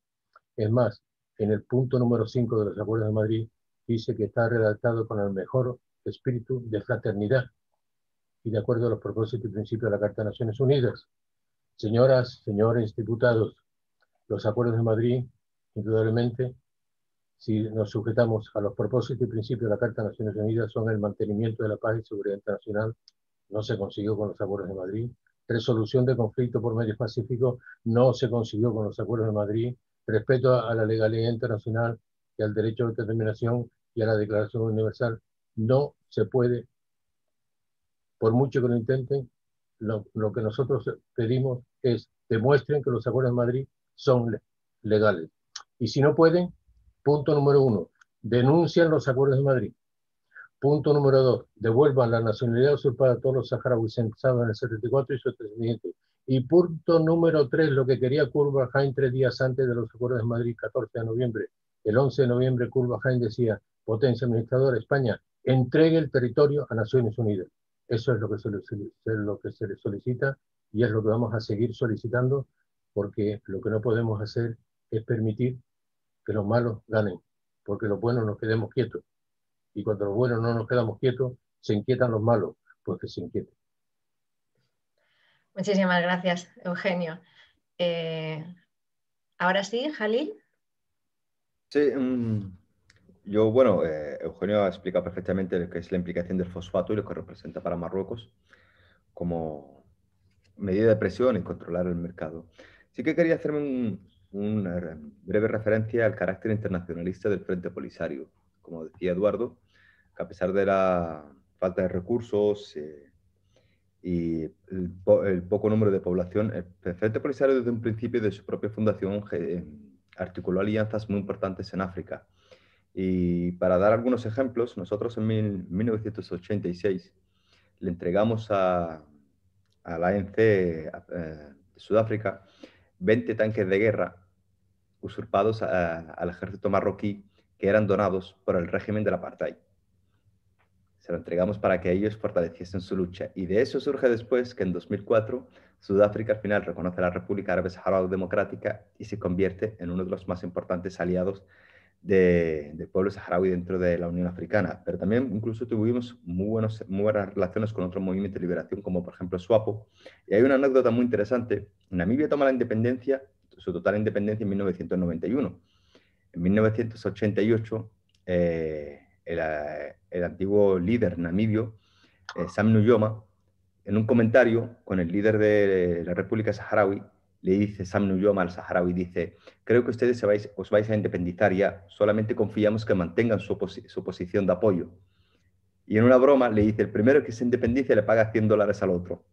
Es más, en el punto número 5 de los acuerdos de Madrid dice que está redactado con el mejor espíritu de fraternidad y de acuerdo a los propósitos y principios de la Carta de Naciones Unidas. Señoras, señores diputados, los acuerdos de Madrid, indudablemente, si nos sujetamos a los propósitos y principios de la Carta de Naciones Unidas, son el mantenimiento de la paz y seguridad internacional. No se consiguió con los acuerdos de Madrid. Resolución de conflicto por medios pacíficos no se consiguió con los acuerdos de Madrid. Respeto a la legalidad internacional y al derecho de determinación y a la Declaración Universal no se puede, por mucho que lo intenten. Lo que nosotros pedimos es demuestren que los acuerdos de Madrid son legales. Y si no pueden, punto número 1, denuncian los acuerdos de Madrid. Punto número 2, devuelvan la nacionalidad usurpada a todos los saharauis censados en el 74 y su antecedente. Y punto número 3, lo que quería Kurt Waldheim 3 días antes de los acuerdos de Madrid, 14 de noviembre. El 11 de noviembre Kurt Waldheim decía, potencia administradora, España, entregue el territorio a Naciones Unidas. Eso es lo que se le solicita y es lo que vamos a seguir solicitando, porque lo que no podemos hacer es permitir que los malos ganen, porque los buenos nos quedemos quietos. Y cuando los buenos no nos quedamos quietos, se inquietan los malos, pues que se inquieten. Muchísimas gracias, Eugenio. Ahora sí, Jalil. Sí, Eugenio ha explicado perfectamente lo que es la implicación del fosfato y lo que representa para Marruecos como medida de presión y controlar el mercado. Sí que quería hacerme una breve referencia al carácter internacionalista del Frente Polisario. Como decía Eduardo, que a pesar de la falta de recursos y el poco número de población, el Frente Polisario desde un principio de su propia fundación articuló alianzas muy importantes en África. Y para dar algunos ejemplos, nosotros en 1986 le entregamos a la ANC de Sudáfrica 20 tanques de guerra usurpados al ejército marroquí que eran donados por el régimen del apartheid. Se lo entregamos para que ellos fortaleciesen su lucha. Y de eso surge después que en 2004 Sudáfrica al final reconoce a la República Árabe Saharaui Democrática y se convierte en uno de los más importantes aliados del pueblo saharaui dentro de la Unión Africana. Pero también incluso tuvimos muy buenas relaciones con otros movimientos de liberación, como por ejemplo SWAPO. Y hay una anécdota muy interesante. Namibia toma la independencia, su total independencia en 1991. En 1988, el antiguo líder namibio, Sam Nujoma, en un comentario con el líder de la República Saharaui, le dice Sam Nujoma al saharaui, dice, creo que ustedes os vais a independizar ya, solamente confiamos que mantengan su posición de apoyo. Y en una broma le dice, el primero que se independice le paga $100 al otro.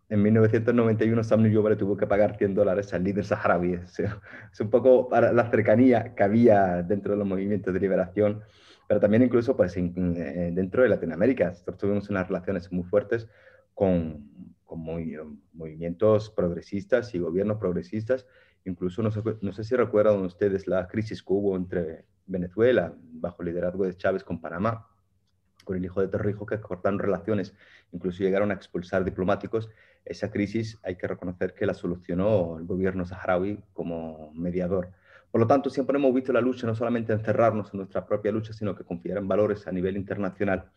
En 1991 Sam Nujoma le tuvo que pagar $100 al líder saharaui. Es un poco para la cercanía que había dentro de los movimientos de liberación, pero también incluso pues, dentro de Latinoamérica. Nosotros tuvimos unas relaciones muy fuertes con movimientos progresistas y gobiernos progresistas. Incluso no sé si recuerdan ustedes la crisis que hubo entre Venezuela, bajo el liderazgo de Chávez, con Panamá, con el hijo de Torrijos, que cortaron relaciones, incluso llegaron a expulsar diplomáticos. Esa crisis hay que reconocer que la solucionó el gobierno saharaui como mediador. Por lo tanto, siempre hemos visto la lucha no solamente encerrarnos en nuestra propia lucha, sino que confiar en valores a nivel internacional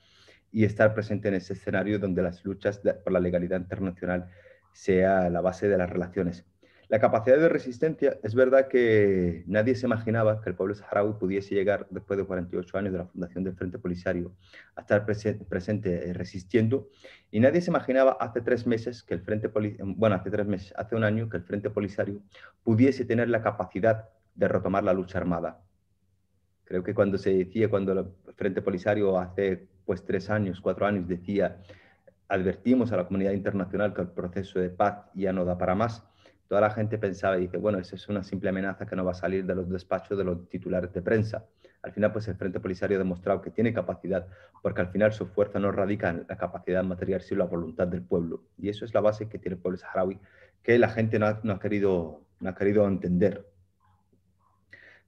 y estar presente en ese escenario donde las luchas por la legalidad internacional sea la base de las relaciones. La capacidad de resistencia, es verdad que nadie se imaginaba que el pueblo saharaui pudiese llegar, después de 48 años de la fundación del Frente Polisario, a estar presente resistiendo, y nadie se imaginaba hace 3 meses que el Frente hace un año que el Frente Polisario pudiese tener la capacidad de retomar la lucha armada. Creo que cuando el Frente Polisario hace 3 años, 4 años decía, advertimos a la comunidad internacional que el proceso de paz ya no da para más, Toda la gente pensaba y dice, bueno, eso es una simple amenaza que no va a salir de los despachos de los titulares de prensa. Al final, pues el Frente Polisario ha demostrado que tiene capacidad, porque al final su fuerza no radica en la capacidad material, sino en la voluntad del pueblo. Y eso es la base que tiene el pueblo saharaui, que la gente no ha querido entender.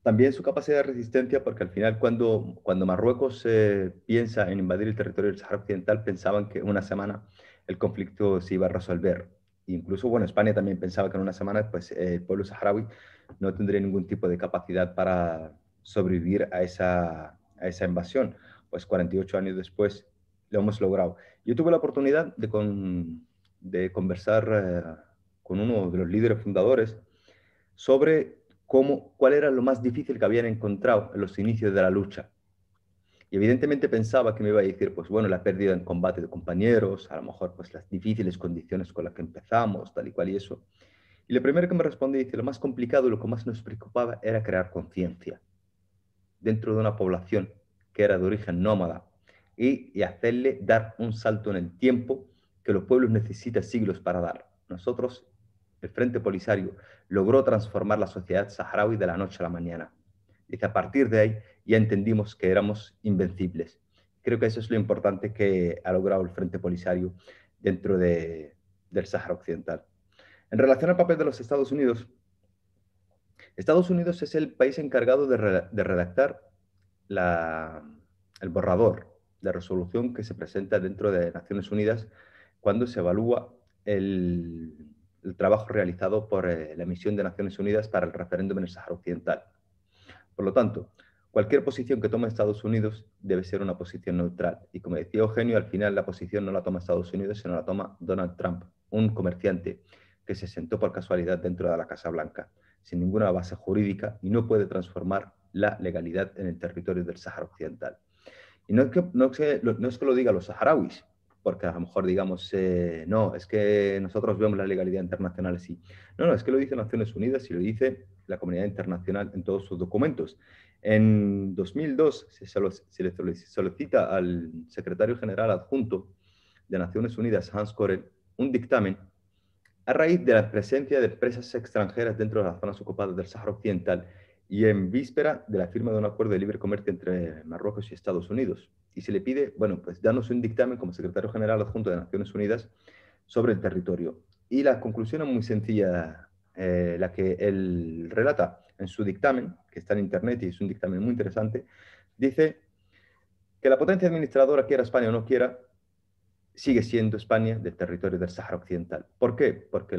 También su capacidad de resistencia, porque al final cuando Marruecos piensa en invadir el territorio del Sahara Occidental, pensaban que en una semana el conflicto se iba a resolver. Incluso, bueno, España también pensaba que en una semana pues, el pueblo saharaui no tendría ningún tipo de capacidad para sobrevivir a esa invasión. Pues 48 años después lo hemos logrado. Yo tuve la oportunidad de conversar con uno de los líderes fundadores sobre cuál era lo más difícil que habían encontrado en los inicios de la lucha. Y evidentemente pensaba que me iba a decir, pues bueno, la pérdida en combate de compañeros, a lo mejor pues las difíciles condiciones con las que empezamos, tal y cual y eso. Y lo primero que me respondí, dice, lo más complicado, lo que más nos preocupaba era crear conciencia dentro de una población que era de origen nómada y hacerle dar un salto en el tiempo que los pueblos necesitan siglos para dar. Nosotros, el Frente Polisario, logró transformar la sociedad saharaui de la noche a la mañana. Dice, a partir de ahí ya entendimos que éramos invencibles. Creo que eso es lo importante que ha logrado el Frente Polisario dentro del Sáhara Occidental. En relación al papel de los Estados Unidos es el país encargado de redactar el borrador de resolución que se presenta dentro de Naciones Unidas cuando se evalúa el trabajo realizado por la misión de Naciones Unidas para el referéndum en el Sáhara Occidental. Por lo tanto, cualquier posición que tome Estados Unidos debe ser una posición neutral. Y como decía Eugenio, al final la posición no la toma Estados Unidos, sino la toma Donald Trump, un comerciante que se sentó por casualidad dentro de la Casa Blanca, sin ninguna base jurídica y no puede transformar la legalidad en el territorio del Sáhara Occidental. Y no es que lo digan los saharauis, porque a lo mejor digamos, no, es que nosotros vemos la legalidad internacional así. No, es que lo dice Naciones Unidas y lo dice la comunidad internacional en todos sus documentos. En 2002 se le solicita al secretario general adjunto de Naciones Unidas, Hans Corell, un dictamen a raíz de la presencia de empresas extranjeras dentro de las zonas ocupadas del Sáhara Occidental y en víspera de la firma de un acuerdo de libre comercio entre Marruecos y Estados Unidos. Y se le pide, bueno, pues darnos un dictamen como secretario general adjunto de Naciones Unidas sobre el territorio. Y la conclusión es muy sencilla, la que él relata en su dictamen, que está en internet y es un dictamen muy interesante, dice que la potencia administradora, quiera España o no quiera, sigue siendo España del territorio del Sáhara Occidental. ¿Por qué? Porque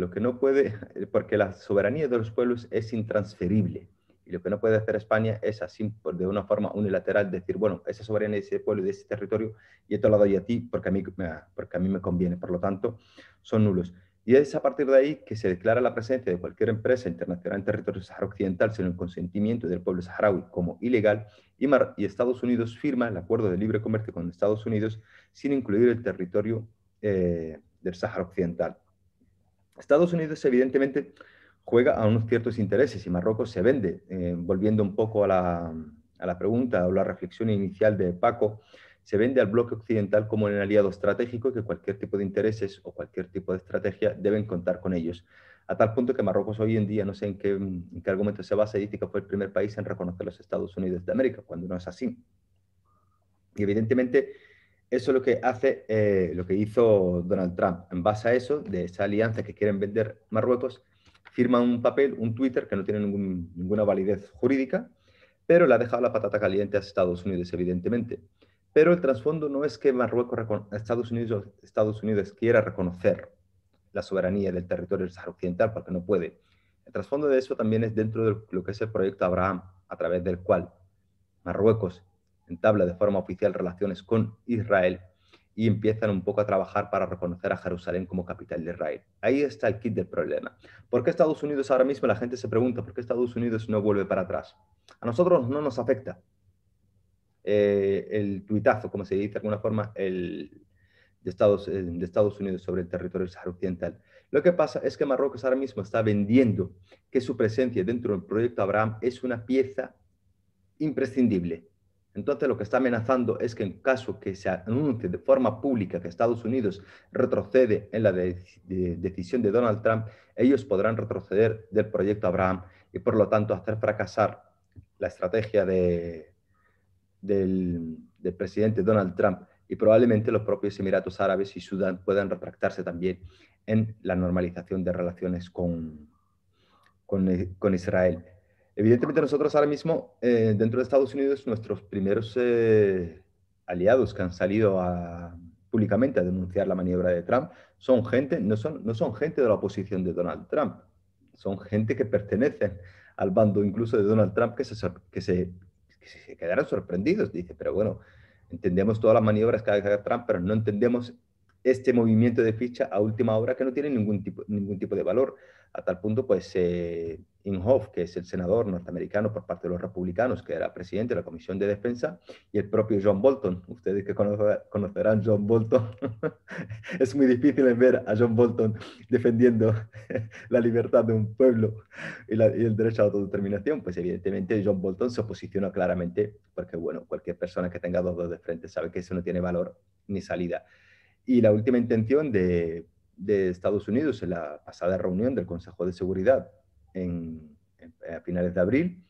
porque la soberanía de los pueblos es intransferible. Y lo que no puede hacer España es así, de una forma unilateral, decir, bueno, esa soberanía de ese pueblo y de ese territorio, y esto lo doy a ti porque a mí me conviene. Por lo tanto, son nulos. Y es a partir de ahí que se declara la presencia de cualquier empresa internacional en territorio Sáhara Occidental sin el consentimiento del pueblo saharaui como ilegal, y Estados Unidos firma el acuerdo de libre comercio con Estados Unidos sin incluir el territorio del Sáhara Occidental. Estados Unidos evidentemente juega a unos ciertos intereses y Marruecos se vende, volviendo un poco a la pregunta o la reflexión inicial de Paco, se vende al bloque occidental como un aliado estratégico que cualquier tipo de intereses o cualquier tipo de estrategia deben contar con ellos. A tal punto que Marruecos hoy en día, no sé en qué argumento se basa, dice que fue el primer país en reconocer los Estados Unidos de América, cuando no es así. Y evidentemente eso es lo que hace, lo que hizo Donald Trump. En base a eso, de esa alianza que quieren vender Marruecos, firma un papel, un Twitter, que no tiene ninguna validez jurídica, pero le ha dejado la patata caliente a Estados Unidos, evidentemente. Pero el trasfondo no es que Estados Unidos quiera reconocer la soberanía del territorio del Sáhara Occidental, porque no puede. El trasfondo de eso también es dentro de lo que es el proyecto Abraham, a través del cual Marruecos entabla de forma oficial relaciones con Israel y empiezan un poco a trabajar para reconocer a Jerusalén como capital de Israel. Ahí está el kit del problema. ¿Por qué Estados Unidos ahora mismo? La gente se pregunta, ¿por qué Estados Unidos no vuelve para atrás? A nosotros no nos afecta el tuitazo, como se dice de alguna forma, de Estados Unidos sobre el territorio del Sáhara Occidental. Lo que pasa es que Marruecos ahora mismo está vendiendo que su presencia dentro del proyecto Abraham es una pieza imprescindible. Entonces, lo que está amenazando es que en caso que se anuncie de forma pública que Estados Unidos retrocede en la decisión de Donald Trump, ellos podrán retroceder del proyecto Abraham y, por lo tanto, hacer fracasar la estrategia del presidente Donald Trump, y probablemente los propios Emiratos Árabes y Sudán puedan retractarse también en la normalización de relaciones con Israel. Evidentemente nosotros ahora mismo, dentro de Estados Unidos, nuestros primeros aliados que han salido públicamente a denunciar la maniobra de Trump son gente, no son gente de la oposición de Donald Trump, son gente que pertenecen al bando incluso de Donald Trump, que se quedaron sorprendidos. Dice, pero bueno, entendemos todas las maniobras que haga Trump, pero no entendemos este movimiento de ficha a última hora que no tiene ningún tipo de valor. A tal punto, pues, Inhofe, que es el senador norteamericano por parte de los republicanos, que era presidente de la Comisión de Defensa, y el propio John Bolton. Ustedes que conocerán John Bolton, es muy difícil ver a John Bolton defendiendo la libertad de un pueblo y el derecho a la autodeterminación. Pues evidentemente John Bolton se posiciona claramente, porque bueno, cualquier persona que tenga dos dedos de frente sabe que eso no tiene valor ni salida. Y la última intención de Estados Unidos en la pasada reunión del Consejo de Seguridad a finales de abril,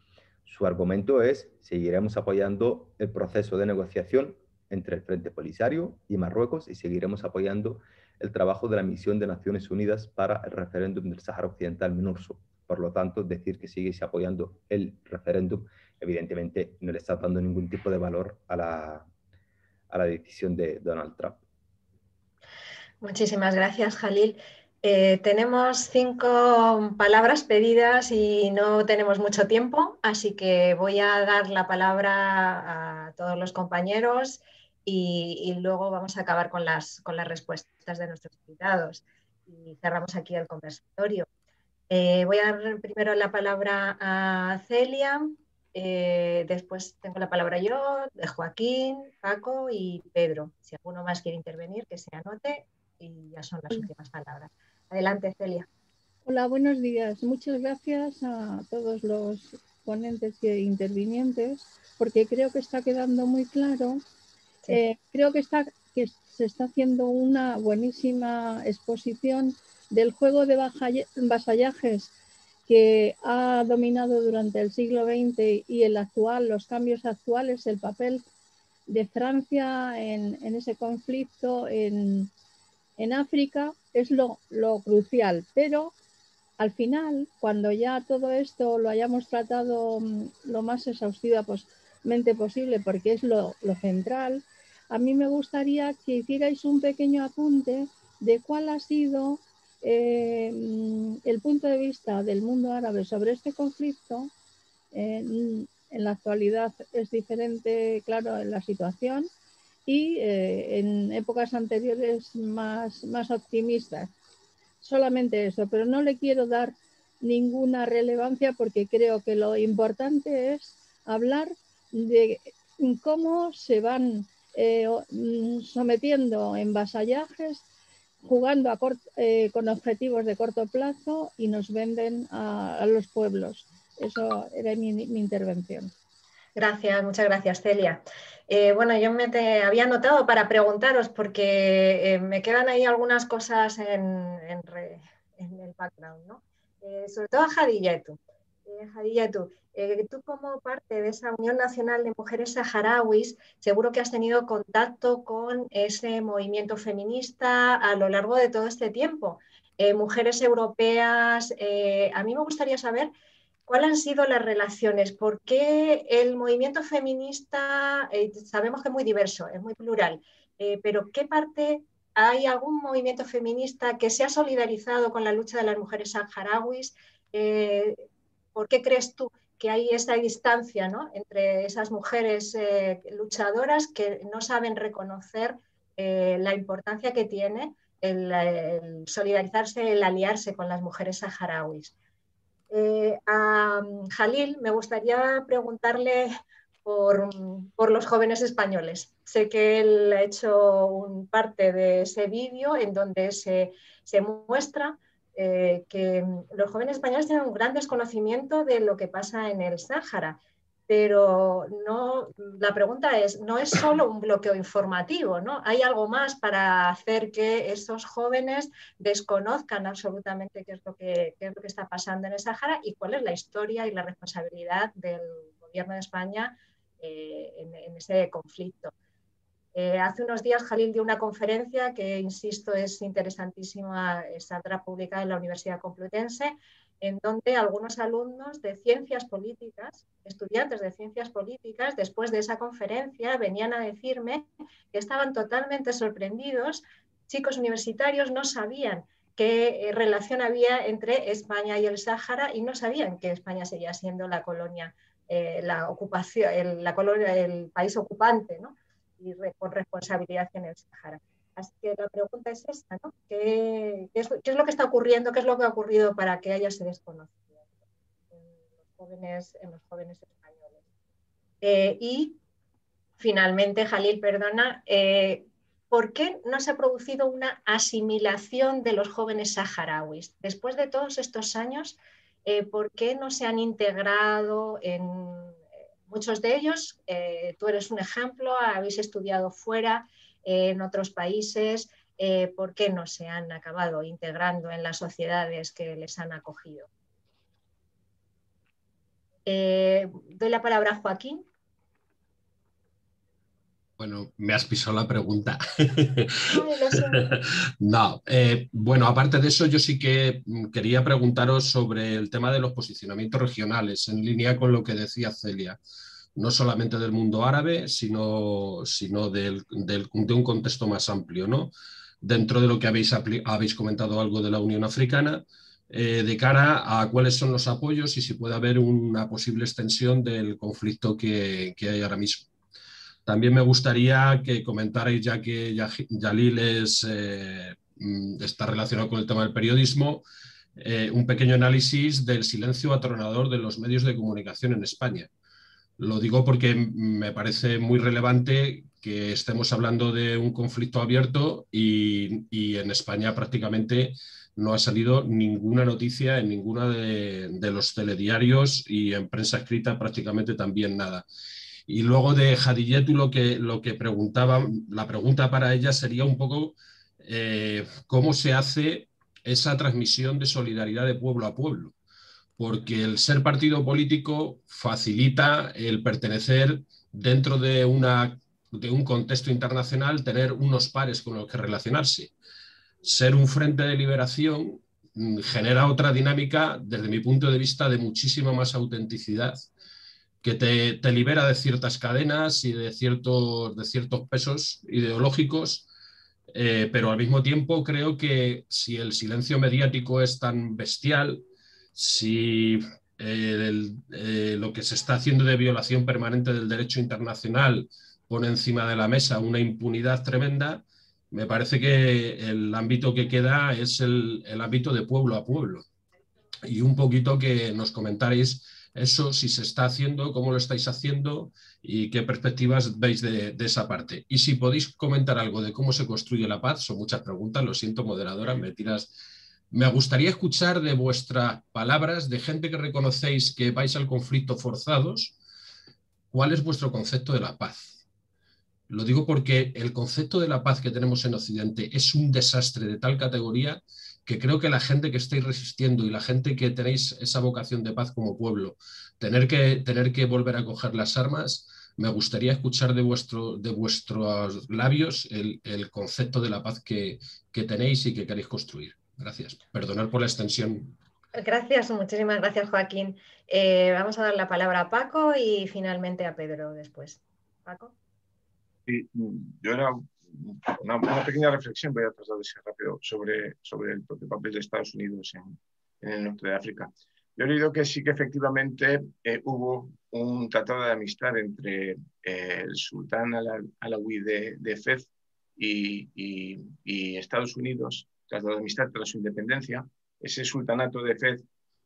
su argumento es: seguiremos apoyando el proceso de negociación entre el Frente Polisario y Marruecos y seguiremos apoyando el trabajo de la misión de Naciones Unidas para el referéndum del Sáhara Occidental MINURSO. Por lo tanto, decir que sigue apoyando el referéndum, evidentemente no le está dando ningún tipo de valor a la decisión de Donald Trump. Muchísimas gracias, Jalil. Tenemos 5 palabras pedidas y no tenemos mucho tiempo, así que voy a dar la palabra a todos los compañeros y luego vamos a acabar con las respuestas de nuestros invitados y cerramos aquí el conversatorio. Voy a dar primero la palabra a Celia, después tengo la palabra yo, de Joaquín, Paco y Pedro. Si alguno más quiere intervenir, que se anote. Y ya son las últimas palabras. Adelante, Celia. Hola, buenos días. Muchas gracias a todos los ponentes e intervinientes, porque creo que está quedando muy claro. Sí. Creo que se está haciendo una buenísima exposición del juego de vasallajes que ha dominado durante el siglo XX y los cambios actuales, el papel de Francia en ese conflicto en África es lo crucial, pero al final, cuando ya todo esto lo hayamos tratado lo más exhaustivamente posible, porque es lo central, a mí me gustaría que hicierais un pequeño apunte de cuál ha sido el punto de vista del mundo árabe sobre este conflicto. En la actualidad es diferente, claro, en la situación, y en épocas anteriores más optimistas. Solamente eso, pero no le quiero dar ninguna relevancia porque creo que lo importante es hablar de cómo se van sometiendo en vasallajes, jugando con objetivos de corto plazo y nos venden a los pueblos. Eso era mi intervención. Gracias, muchas gracias, Celia. Bueno, yo me había anotado para preguntaros porque me quedan ahí algunas cosas en el background, ¿no? Sobre todo a Hadiyetu. Hadiyetu, tú como parte de esa Unión Nacional de Mujeres Saharauis, seguro que has tenido contacto con ese movimiento feminista a lo largo de todo este tiempo. Mujeres europeas, a mí me gustaría saber ¿cuáles han sido las relaciones? ¿Por qué el movimiento feminista, sabemos que es muy diverso, es muy plural, pero qué parte, hay algún movimiento feminista que se ha solidarizado con la lucha de las mujeres saharauis? ¿Por qué crees tú que hay esa distancia, ¿no?, entre esas mujeres luchadoras que no saben reconocer la importancia que tiene el solidarizarse, el aliarse con las mujeres saharauis? A Jalil me gustaría preguntarle por los jóvenes españoles. Sé que él ha hecho parte de ese vídeo en donde se muestra que los jóvenes españoles tienen un gran desconocimiento de lo que pasa en el Sáhara. Pero no, la pregunta es, no es solo un bloqueo informativo, ¿no? Hay algo más para hacer que esos jóvenes desconozcan absolutamente qué es lo que está pasando en el Sáhara y cuál es la historia y la responsabilidad del gobierno de España en ese conflicto. Hace unos días Jalil dio una conferencia que, insisto, es interesantísima, saldrá publicada en la Universidad Complutense, en donde algunos alumnos de ciencias políticas, estudiantes de ciencias políticas, después de esa conferencia venían a decirme que estaban totalmente sorprendidos. Chicos universitarios no sabían qué relación había entre España y el Sáhara y no sabían que España seguía siendo la colonia, la ocupación, el país ocupante, ¿no? Y con responsabilidad en el Sáhara. Así que la pregunta es esta, ¿no? ¿Qué es lo que está ocurriendo? ¿Qué es lo que ha ocurrido para que haya ese desconocimiento en los jóvenes españoles? Y finalmente, Jalil, perdona, ¿por qué no se ha producido una asimilación de los jóvenes saharauis? Después de todos estos años, ¿por qué no se han integrado en muchos de ellos? Tú eres un ejemplo, habéis estudiado fuera, en otros países. ¿Por qué no se han acabado integrando en las sociedades que les han acogido? Doy la palabra a Joaquín. Bueno, me has pisado la pregunta. No, bueno, aparte de eso, yo sí que quería preguntaros sobre el tema de los posicionamientos regionales, en línea con lo que decía Celia, no solamente del mundo árabe, sino de un contexto más amplio, ¿no? Dentro de lo que habéis comentado algo de la Unión Africana, de cara a cuáles son los apoyos y si puede haber una posible extensión del conflicto que hay ahora mismo. También me gustaría que comentarais, ya que Jalil está relacionado con el tema del periodismo, un pequeño análisis del silencio atronador de los medios de comunicación en España. Lo digo porque me parece muy relevante que estemos hablando de un conflicto abierto y en España prácticamente no ha salido ninguna noticia en ninguna de los telediarios y en prensa escrita prácticamente también nada. Y luego de Jadilletu lo que preguntaba, la pregunta para ella sería un poco cómo se hace esa transmisión de solidaridad de pueblo a pueblo, porque el ser partido político facilita el pertenecer dentro de un contexto internacional, tener unos pares con los que relacionarse. Ser un frente de liberación genera otra dinámica, desde mi punto de vista, de muchísima más autenticidad, que te libera de ciertas cadenas y de ciertos pesos ideológicos, pero al mismo tiempo creo que si el silencio mediático es tan bestial, si lo que se está haciendo de violación permanente del derecho internacional pone encima de la mesa una impunidad tremenda, me parece que el ámbito que queda es el ámbito de pueblo a pueblo. Y un poquito que nos comentaréis eso, si se está haciendo, cómo lo estáis haciendo y qué perspectivas veis de esa parte. Y si podéis comentar algo de cómo se construye la paz, son muchas preguntas, lo siento, moderadora, me tiras. Me gustaría escuchar de vuestras palabras, de gente que reconocéis que vais al conflicto forzados, ¿cuál es vuestro concepto de la paz? Lo digo porque el concepto de la paz que tenemos en Occidente es un desastre de tal categoría que creo que la gente que estáis resistiendo y la gente que tenéis esa vocación de paz como pueblo, tener que volver a coger las armas, me gustaría escuchar de vuestros labios el concepto de la paz que tenéis y que queréis construir. Gracias. Perdonad por la extensión. Gracias, muchísimas gracias, Joaquín. Vamos a dar la palabra a Paco y finalmente a Pedro después. Paco. Sí, yo era una pequeña reflexión, voy a trasladarse rápido, sobre el papel de Estados Unidos en el norte de África. Yo he leído que sí que efectivamente hubo un tratado de amistad entre el sultán alauí de Fez y Estados Unidos, tratado de amistad tras su independencia. Ese sultanato de Fez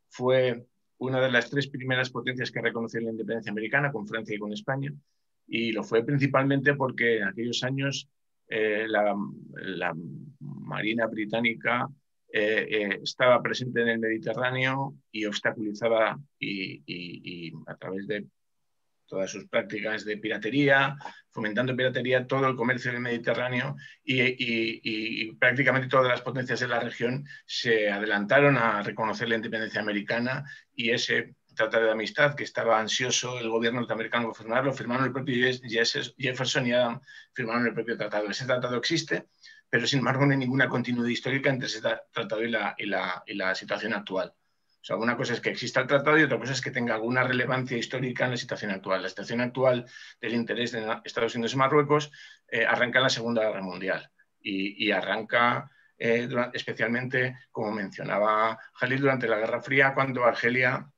fue una de las 3 primeras potencias que reconoció la independencia americana, con Francia y con España, y lo fue principalmente porque en aquellos años la Marina británica estaba presente en el Mediterráneo y obstaculizaba y a través de todas sus prácticas de piratería, fomentando piratería, todo el comercio del Mediterráneo y prácticamente todas las potencias de la región se adelantaron a reconocer la independencia americana y ese tratado de amistad que estaba ansioso el gobierno norteamericano por firmarlo, firmaron el propio Jefferson y Adam, firmaron el propio tratado. Ese tratado existe, pero sin embargo no hay ninguna continuidad histórica entre ese tratado y la situación actual. O sea, una cosa es que exista el tratado y otra cosa es que tenga alguna relevancia histórica en la situación actual. La situación actual del interés de Estados Unidos y Marruecos arranca en la Segunda Guerra Mundial y arranca especialmente, como mencionaba Jalil, durante la Guerra Fría, cuando Argelia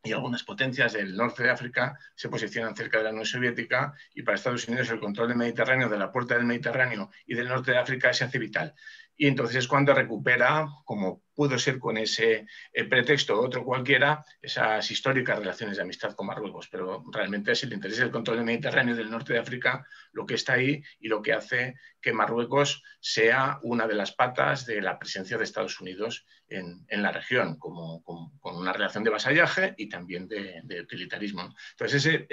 y algunas potencias del norte de África se posicionan cerca de la Unión Soviética y para Estados Unidos el control del Mediterráneo, de la puerta del Mediterráneo y del norte de África se hace vital. Y entonces es cuando recupera, como pudo ser con ese pretexto o otro cualquiera, esas históricas relaciones de amistad con Marruecos. Pero realmente es el interés del control del Mediterráneo y del norte de África lo que está ahí y lo que hace que Marruecos sea una de las patas de la presencia de Estados Unidos en la región, con una relación de vasallaje y también de utilitarismo. Entonces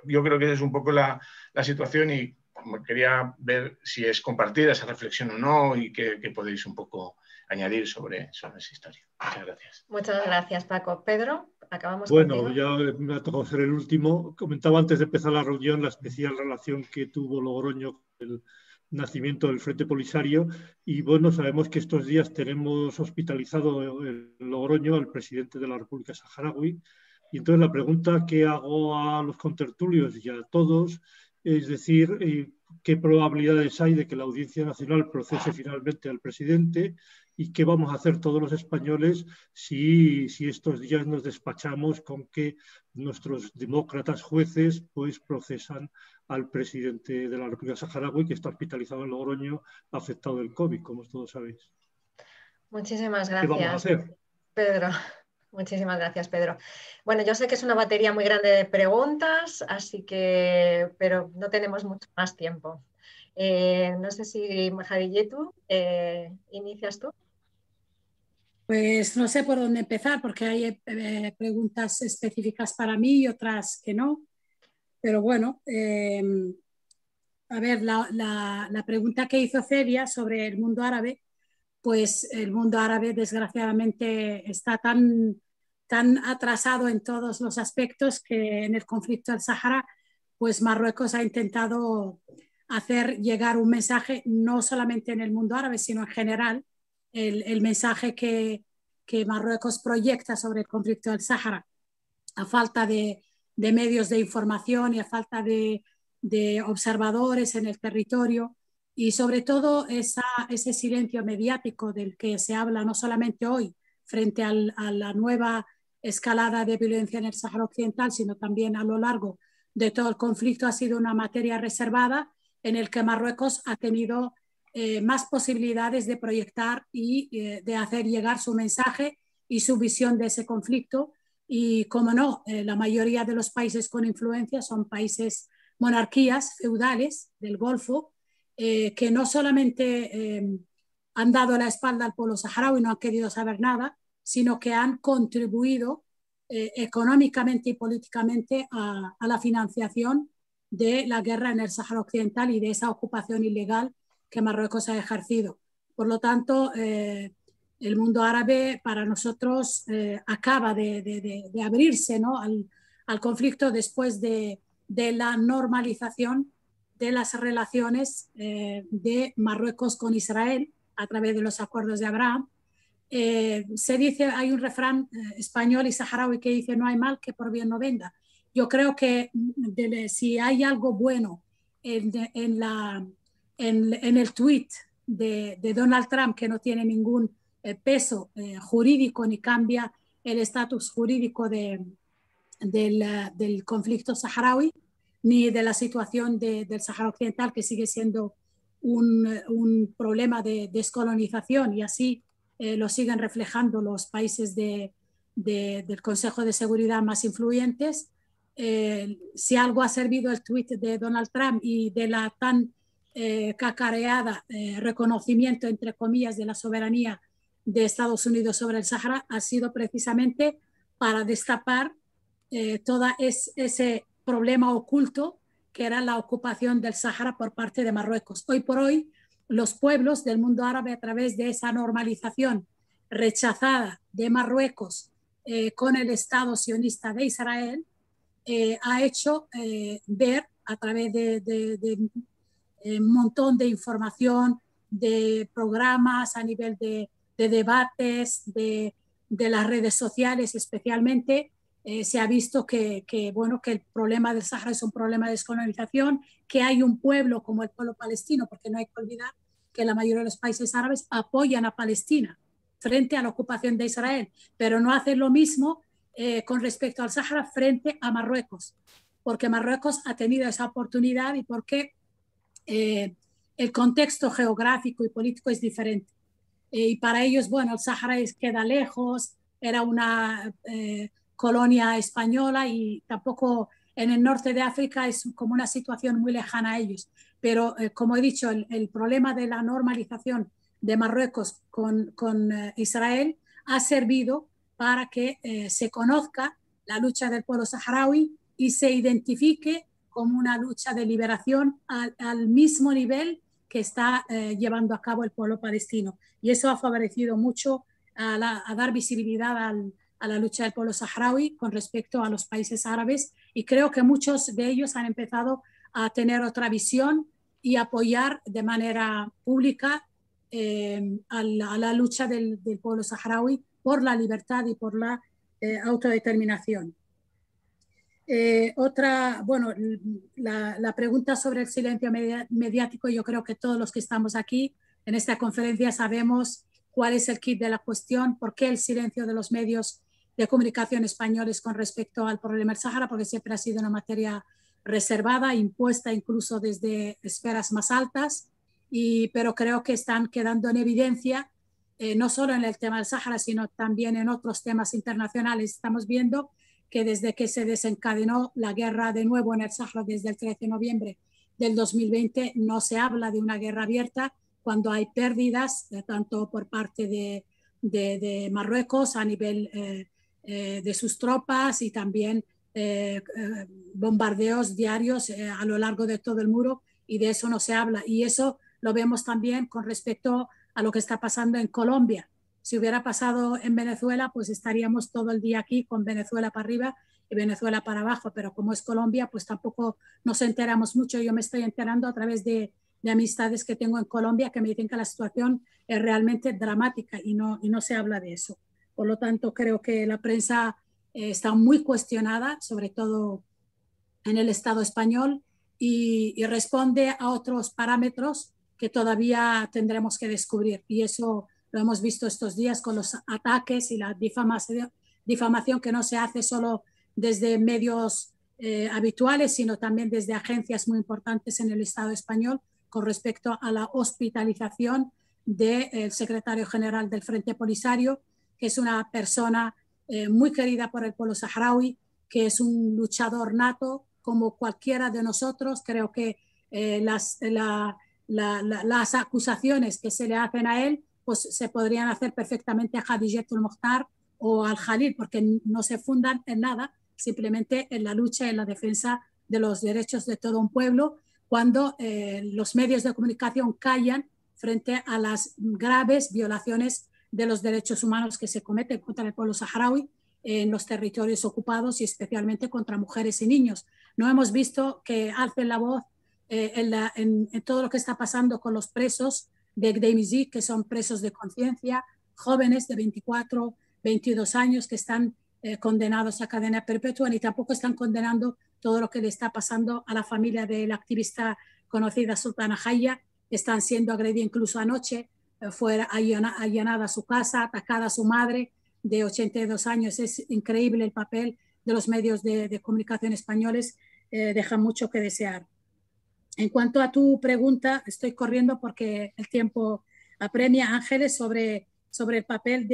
yo creo que esa es un poco la situación y quería ver si es compartida esa reflexión o no y qué podéis un poco añadir sobre esa historia. Muchas gracias. Muchas gracias, Paco. Pedro, acabamos contigo. Bueno, ya me ha tocado ser el último. Comentaba antes de empezar la reunión la especial relación que tuvo Logroño con el nacimiento del Frente Polisario y bueno, sabemos que estos días tenemos hospitalizado en Logroño al presidente de la República Saharaui y entonces la pregunta que hago a los contertulios y a todos es decir, qué probabilidades hay de que la Audiencia Nacional procese finalmente al presidente y qué vamos a hacer todos los españoles si estos días nos despachamos con que nuestros demócratas jueces pues procesan al presidente de la República Saharaui que está hospitalizado en Logroño afectado del COVID, como todos sabéis. Muchísimas gracias, ¿qué vamos a hacer? Pedro. Muchísimas gracias, Pedro. Bueno, yo sé que es una batería muy grande de preguntas, pero no tenemos mucho más tiempo. No sé si, Jalilletu, ¿inicias tú? Pues no sé por dónde empezar, porque hay preguntas específicas para mí y otras que no. Pero bueno, a ver, la pregunta que hizo Celia sobre el mundo árabe, pues el mundo árabe desgraciadamente está tan atrasado en todos los aspectos que en el conflicto del Sahara, pues Marruecos ha intentado hacer llegar un mensaje no solamente en el mundo árabe, sino en general, el mensaje que Marruecos proyecta sobre el conflicto del Sahara, a falta de medios de información y a falta de observadores en el territorio. Y sobre todo ese silencio mediático del que se habla no solamente hoy frente a la nueva escalada de violencia en el Sáhara Occidental, sino también a lo largo de todo el conflicto, ha sido una materia reservada en el que Marruecos ha tenido más posibilidades de proyectar y de hacer llegar su mensaje y su visión de ese conflicto. Y, como no, la mayoría de los países con influencia son países monarquías feudales del Golfo, que no solamente han dado la espalda al pueblo saharaui y no han querido saber nada, sino que han contribuido económicamente y políticamente a la financiación de la guerra en el Sáhara Occidental y de esa ocupación ilegal que Marruecos ha ejercido. Por lo tanto, el mundo árabe para nosotros acaba de abrirse, ¿no?, al conflicto después de la normalización de las relaciones de Marruecos con Israel a través de los acuerdos de Abraham. Se dice, hay un refrán español y saharaui que dice: no hay mal que por bien no venga. Yo creo que si hay algo bueno en el tuit de Donald Trump, que no tiene ningún peso jurídico ni cambia el estatus jurídico del conflicto saharaui, ni de la situación del Sáhara Occidental, que sigue siendo un problema de descolonización, y así lo siguen reflejando los países del Consejo de Seguridad más influyentes. Si algo ha servido el tuit de Donald Trump y de la tan cacareada reconocimiento, entre comillas, de la soberanía de Estados Unidos sobre el Sáhara, ha sido precisamente para destapar todo ese problema oculto que era la ocupación del Sáhara por parte de Marruecos. Hoy por hoy, los pueblos del mundo árabe, a través de esa normalización rechazada de Marruecos con el Estado sionista de Israel, ha hecho ver a través de un montón de información, de programas a nivel de debates, de las redes sociales especialmente, se ha visto que el problema del Sáhara es un problema de descolonización, que hay un pueblo como el pueblo palestino, porque no hay que olvidar que la mayoría de los países árabes apoyan a Palestina frente a la ocupación de Israel, pero no hacen lo mismo con respecto al Sáhara frente a Marruecos, porque Marruecos ha tenido esa oportunidad y porque el contexto geográfico y político es diferente. Y para ellos, bueno, el Sáhara queda lejos, era una colonia española y tampoco en el norte de África es como una situación muy lejana a ellos. Pero, como he dicho, el problema de la normalización de Marruecos con Israel ha servido para que se conozca la lucha del pueblo saharaui y se identifique como una lucha de liberación al mismo nivel que está llevando a cabo el pueblo palestino. Y eso ha favorecido mucho a dar visibilidad a la lucha del pueblo saharaui con respecto a los países árabes, y creo que muchos de ellos han empezado a tener otra visión y apoyar de manera pública a la lucha del pueblo saharaui por la libertad y por la autodeterminación. La pregunta sobre el silencio mediático, yo creo que todos los que estamos aquí en esta conferencia sabemos cuál es el quid de la cuestión, por qué el silencio de los medios de comunicación españoles con respecto al problema del Sáhara, porque siempre ha sido una materia reservada, impuesta incluso desde esferas más altas, pero creo que están quedando en evidencia, no solo en el tema del Sáhara, sino también en otros temas internacionales. Estamos viendo que desde que se desencadenó la guerra de nuevo en el Sáhara desde el 13 de noviembre del 2020, no se habla de una guerra abierta cuando hay pérdidas, tanto por parte de Marruecos a nivel de sus tropas y también bombardeos diarios a lo largo de todo el muro, y de eso no se habla. Y eso lo vemos también con respecto a lo que está pasando en Colombia. Si hubiera pasado en Venezuela, pues estaríamos todo el día aquí con Venezuela para arriba y Venezuela para abajo, pero como es Colombia, pues tampoco nos enteramos mucho. Yo me estoy enterando a través de amistades que tengo en Colombia que me dicen que la situación es realmente dramática y no se habla de eso. Por lo tanto, creo que la prensa está muy cuestionada, sobre todo en el Estado español, y responde a otros parámetros que todavía tendremos que descubrir. Y eso lo hemos visto estos días con los ataques y la difamación que no se hace solo desde medios habituales, sino también desde agencias muy importantes en el Estado español con respecto a la hospitalización del secretario general del Frente Polisario, que es una persona muy querida por el pueblo saharaui, que es un luchador nato como cualquiera de nosotros. Creo que las acusaciones que se le hacen a él pues se podrían hacer perfectamente a Khadijatul Mokhtar o al Jalil, porque no se fundan en nada, simplemente en la lucha y en la defensa de los derechos de todo un pueblo, cuando los medios de comunicación callan frente a las graves violaciones de los derechos humanos que se cometen contra el pueblo saharaui en los territorios ocupados y especialmente contra mujeres y niños. No hemos visto que alcen la voz en todo lo que está pasando con los presos de Gdeimizí, que son presos de conciencia, jóvenes de 24, 22 años que están condenados a cadena perpetua, ni tampoco están condenando todo lo que le está pasando a la familia de la activista conocida Sultana Jaya. Están siendo agredidos, incluso anoche fue allanada su casa, atacada su madre de 82 años. Es increíble el papel de los medios de comunicación españoles, deja mucho que desear. En cuanto a tu pregunta, estoy corriendo porque el tiempo apremia, Ángeles, sobre el papel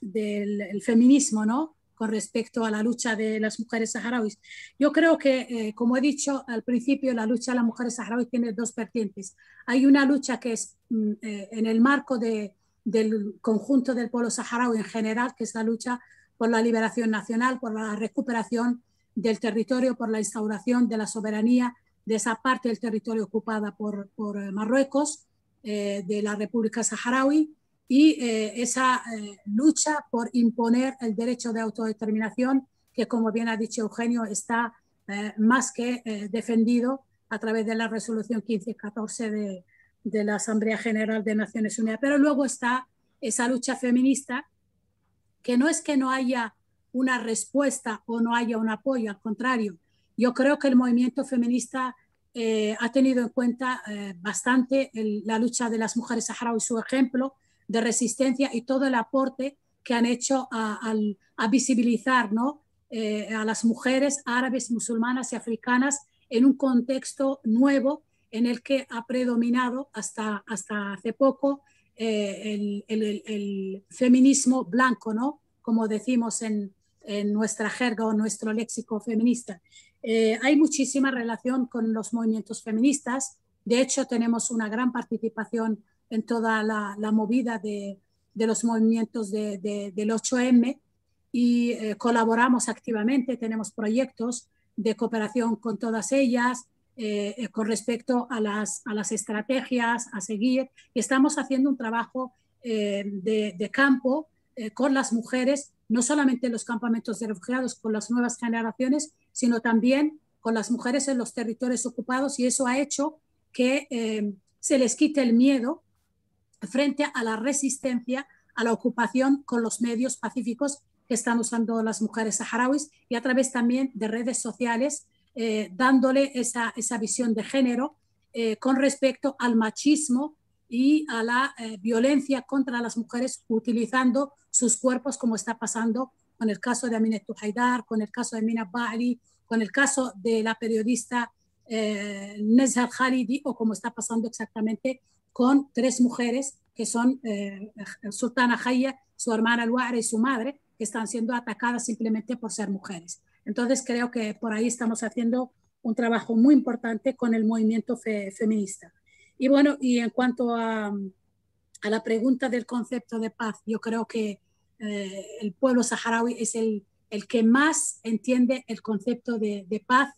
del feminismo, ¿no?, con respecto a la lucha de las mujeres saharauis. Yo creo que, como he dicho al principio, la lucha de las mujeres saharauis tiene dos vertientes. Hay una lucha que es en el marco del conjunto del pueblo saharaui en general, que es la lucha por la liberación nacional, por la recuperación del territorio, por la instauración de la soberanía de esa parte del territorio ocupada por Marruecos, de la República Saharaui, y esa lucha por imponer el derecho de autodeterminación, que, como bien ha dicho Eugenio, está más que defendido a través de la resolución 1514 de la Asamblea General de Naciones Unidas. Pero luego está esa lucha feminista, que no es que no haya una respuesta o no haya un apoyo, al contrario. Yo creo que el movimiento feminista ha tenido en cuenta bastante la lucha de las mujeres saharauis, su ejemplo de resistencia y todo el aporte que han hecho a visibilizar, ¿no?, a las mujeres árabes, musulmanas y africanas en un contexto nuevo en el que ha predominado hasta hace poco el feminismo blanco, ¿no?, como decimos en nuestra jerga o nuestro léxico feminista. Hay muchísima relación con los movimientos feministas. De hecho, tenemos una gran participación en toda la movida de los movimientos del 8M, y colaboramos activamente, tenemos proyectos de cooperación con todas ellas, con respecto a las estrategias a seguir. Estamos haciendo un trabajo de campo con las mujeres, no solamente en los campamentos de refugiados, con las nuevas generaciones, sino también con las mujeres en los territorios ocupados, y eso ha hecho que se les quite el miedo frente a la resistencia a la ocupación con los medios pacíficos que están usando las mujeres saharauis, y a través también de redes sociales, dándole esa visión de género con respecto al machismo y a la violencia contra las mujeres, utilizando sus cuerpos, como está pasando con el caso de Aminatu Haidar, con el caso de Mina Ba'ali, con el caso de la periodista Nezha Khalidi, o como está pasando exactamente con 3 mujeres que son Sultana Jaya, su hermana Al-Wa'ra y su madre, que están siendo atacadas simplemente por ser mujeres. Entonces creo que por ahí estamos haciendo un trabajo muy importante con el movimiento feminista. Y bueno, y en cuanto a la pregunta del concepto de paz, yo creo que el pueblo saharaui es el que más entiende el concepto de paz,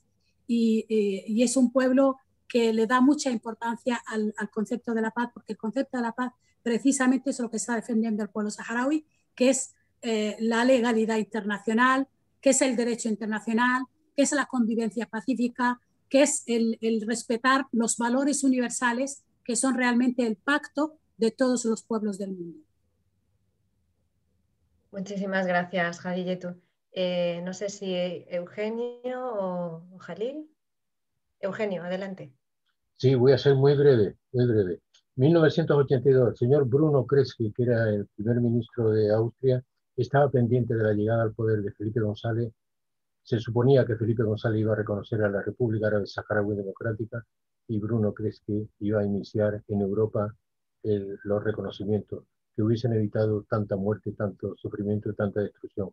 y es un pueblo que le da mucha importancia al concepto de la paz, porque el concepto de la paz precisamente es lo que está defendiendo el pueblo saharaui, que es la legalidad internacional, que es el derecho internacional, que es la convivencia pacífica, que es el respetar los valores universales, que son realmente el pacto de todos los pueblos del mundo. Muchísimas gracias, Khadijetu. No sé si Eugenio o Jalil. Eugenio, adelante. Sí, voy a ser muy breve, muy breve. 1982, el señor Bruno Kreisky, que era el primer ministro de Austria, estaba pendiente de la llegada al poder de Felipe González. Se suponía que Felipe González iba a reconocer a la República Árabe Saharaui Democrática, y Bruno Kreisky iba a iniciar en Europa los reconocimientos que hubiesen evitado tanta muerte, tanto sufrimiento y tanta destrucción.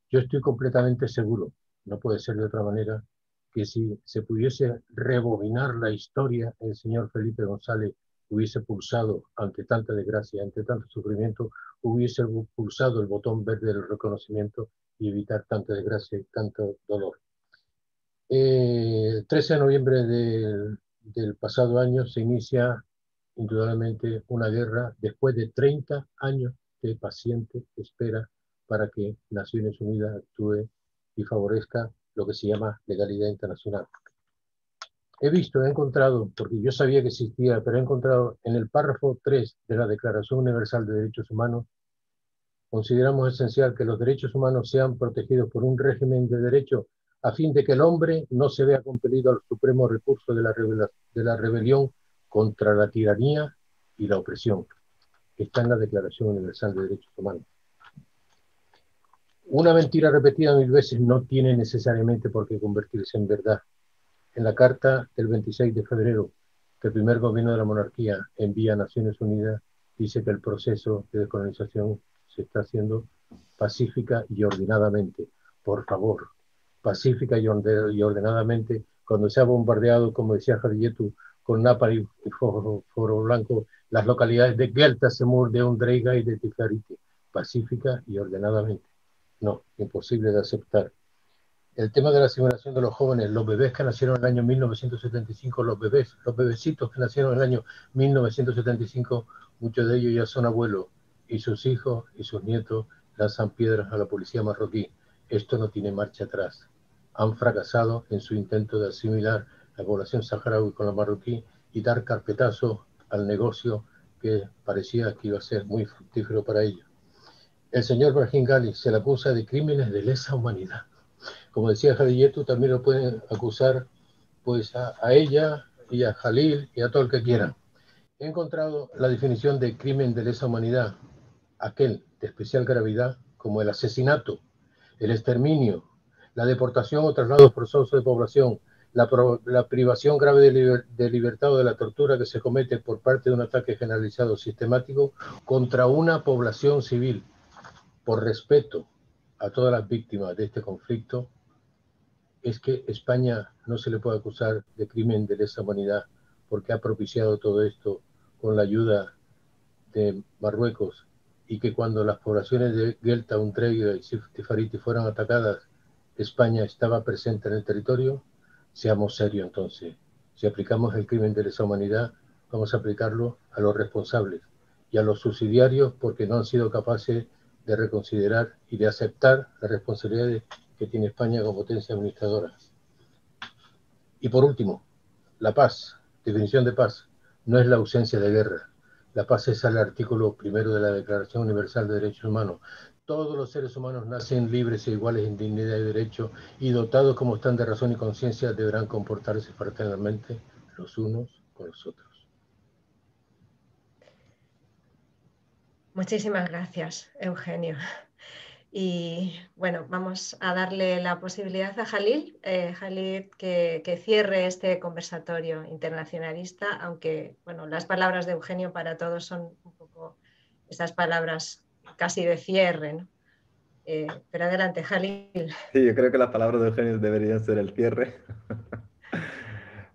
Yo estoy completamente seguro, no puede ser de otra manera, que si se pudiese rebobinar la historia, el señor Felipe González hubiese pulsado, ante tanta desgracia, ante tanto sufrimiento, hubiese pulsado el botón verde del reconocimiento y evitar tanta desgracia y tanto dolor. 13 de noviembre del pasado año se inicia indudablemente una guerra después de 30 años de paciente espera para que Naciones Unidas actúe y favorezca lo que se llama legalidad internacional. He encontrado, porque yo sabía que existía, pero he encontrado en el párrafo 3 de la Declaración Universal de Derechos Humanos: consideramos esencial que los derechos humanos sean protegidos por un régimen de derecho a fin de que el hombre no se vea compelido al supremo recurso de la rebelión contra la tiranía y la opresión. Está en la Declaración Universal de Derechos Humanos. Una mentira repetida 1000 veces no tiene necesariamente por qué convertirse en verdad. En la carta del 26 de febrero que el primer gobierno de la monarquía envía a Naciones Unidas, dice que el proceso de descolonización se está haciendo pacífica y ordenadamente. Por favor, pacífica y ordenadamente. Cuando se ha bombardeado, como decía Khadijetu, con napalm y fósforo blanco, las localidades de Gelta, Semur, de Ondreiga y de Tiflariti, pacífica y ordenadamente. No, imposible de aceptar. El tema de la asimilación de los jóvenes, los bebés que nacieron en el año 1975, los bebecitos que nacieron en el año 1975, muchos de ellos ya son abuelos, y sus hijos y sus nietos lanzan piedras a la policía marroquí. Esto no tiene marcha atrás. Han fracasado en su intento de asimilar a la población saharaui con la marroquí y dar carpetazo al negocio que parecía que iba a ser muy fructífero para ellos. El señor Brahim Ghali se le acusa de crímenes de lesa humanidad. Como decía Jalilletu, también lo pueden acusar pues a ella y a Jalil y a todo el que quieran. He encontrado la definición de crimen de lesa humanidad, aquel de especial gravedad, como el asesinato, el exterminio, la deportación o traslado forzoso de población, la privación grave de libertad o de la tortura que se comete por parte de un ataque generalizado sistemático contra una población civil. Por respeto a todas las víctimas de este conflicto, es que España no se le puede acusar de crimen de lesa humanidad porque ha propiciado todo esto con la ayuda de Marruecos, y que cuando las poblaciones de Guelta, Untreguia y Tifariti fueron atacadas, España estaba presente en el territorio. Seamos serios entonces. Si aplicamos el crimen de lesa humanidad, vamos a aplicarlo a los responsables y a los subsidiarios porque no han sido capaces de reconsiderar y de aceptar las responsabilidades que tiene España como potencia administradora. Y por último, la paz, definición de paz, no es la ausencia de guerra. La paz es el artículo 1 de la Declaración Universal de Derechos Humanos. Todos los seres humanos nacen libres e iguales en dignidad y derecho, y dotados como están de razón y conciencia, deberán comportarse fraternalmente los unos con los otros. Muchísimas gracias, Eugenio. Y bueno, vamos a darle la posibilidad a Jalil, que cierre este conversatorio internacionalista, aunque bueno, las palabras de Eugenio para todos son un poco esas palabras casi de cierre, ¿no? Pero adelante, Jalil. Sí, yo creo que las palabras de Eugenio deberían ser el cierre.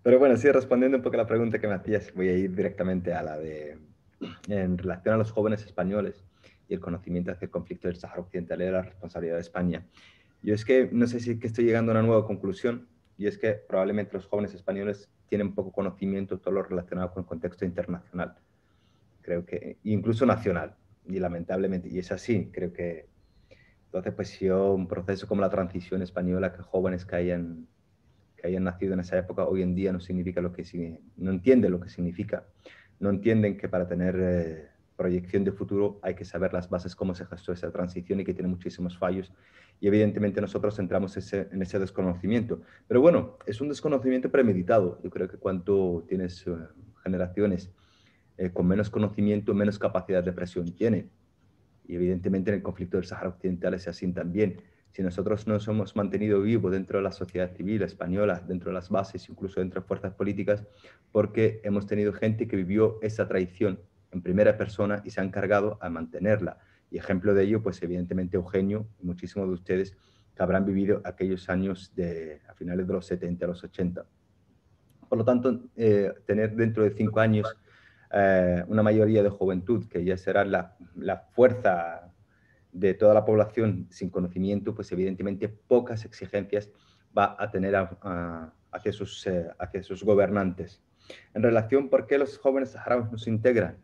Pero bueno, sí, respondiendo un poco a la pregunta que me hacías, voy a ir directamente a la de, en relación a los jóvenes españoles y el conocimiento hacia el conflicto del Sáhara Occidental y la responsabilidad de España. Yo es que no sé si es que estoy llegando a una nueva conclusión, y es que probablemente los jóvenes españoles tienen poco conocimiento de todo lo relacionado con el contexto internacional. Creo que, incluso nacional, y lamentablemente, y es así, creo que entonces, pues si un proceso como la transición española, que jóvenes que hayan nacido en esa época hoy en día no significa lo que no entienden lo que significa, no entienden que para tener proyección de futuro hay que saber las bases, cómo se gestó esa transición y que tiene muchísimos fallos, y evidentemente nosotros entramos en ese desconocimiento. Pero bueno, es un desconocimiento premeditado. Yo creo que cuando tienes generaciones con menos conocimiento, menos capacidad de presión tienen. Y evidentemente en el conflicto del Sáhara Occidental es así también. Si nosotros nos hemos mantenido vivos dentro de la sociedad civil española, dentro de las bases, incluso dentro de fuerzas políticas, porque hemos tenido gente que vivió esa traición en primera persona y se ha encargado a mantenerla. Y ejemplo de ello, pues evidentemente Eugenio y muchísimos de ustedes que habrán vivido aquellos años a finales de los 70 a los 80. Por lo tanto, tener dentro de 5 años una mayoría de juventud, que ya será la fuerza de toda la población sin conocimiento, pues evidentemente pocas exigencias va a tener hacia sus gobernantes. En relación, ¿por qué los jóvenes saharauis nos integran?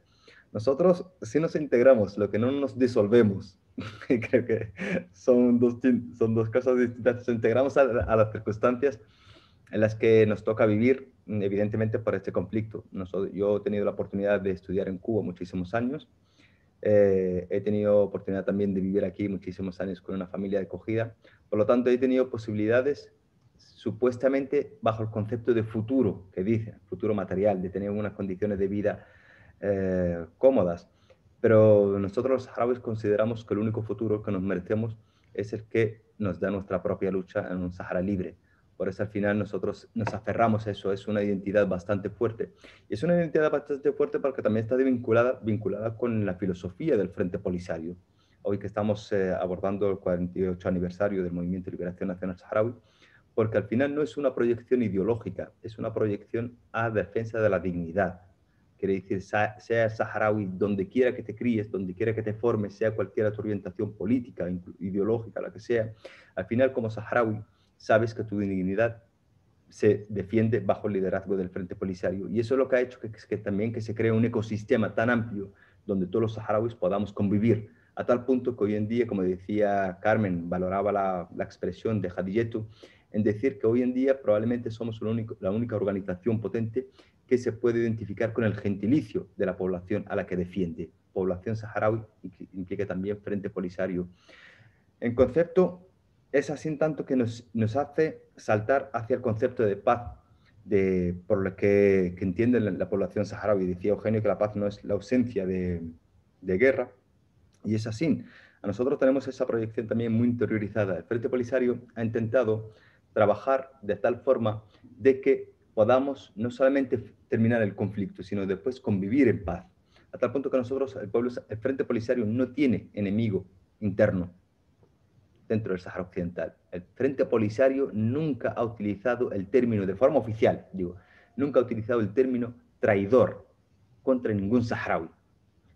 Nosotros sí nos integramos, lo que no nos disolvemos. Creo que son dos cosas distintas. Nos integramos a las circunstancias en las que nos toca vivir, evidentemente, por este conflicto. Yo he tenido la oportunidad de estudiar en Cuba muchísimos años. He tenido oportunidad también de vivir aquí muchísimos años con una familia de acogida. Por lo tanto, he tenido posibilidades supuestamente bajo el concepto de futuro, que dice, futuro material, de tener unas condiciones de vida cómodas. Pero nosotros los saharauis consideramos que el único futuro que nos merecemos es el que nos da nuestra propia lucha en un Sahara libre. Por eso al final nosotros nos aferramos a eso, es una identidad bastante fuerte. Y es una identidad bastante fuerte porque también está vinculada con la filosofía del Frente Polisario. Hoy que estamos abordando el 48 aniversario del Movimiento de Liberación Nacional Saharaui, porque al final no es una proyección ideológica, es una proyección a defensa de la dignidad. Quiere decir, sea saharaui donde quiera que te críes, donde quiera que te formes, sea cualquiera tu orientación política, ideológica, la que sea, al final como saharaui sabes que tu dignidad se defiende bajo el liderazgo del Frente Polisario. Y eso es lo que ha hecho que también que se cree un ecosistema tan amplio donde todos los saharauis podamos convivir, a tal punto que hoy en día, como decía Carmen, valoraba la expresión de Hadiyetu, en decir que hoy en día probablemente somos la única organización potente que se puede identificar con el gentilicio de la población a la que defiende. Población saharaui implica también Frente Polisario. En concepto, es así en tanto que nos hace saltar hacia el concepto de paz, por lo que entiende la población saharaui. Decía Eugenio que la paz no es la ausencia de guerra, y es así. A nosotros tenemos esa proyección también muy interiorizada. El Frente Polisario ha intentado trabajar de tal forma de que podamos no solamente terminar el conflicto, sino después convivir en paz. A tal punto que nosotros, el Frente Polisario no tiene enemigo interno dentro del Sáhara Occidental. El Frente Polisario nunca ha utilizado el término, de forma oficial, nunca ha utilizado el término traidor contra ningún saharaui,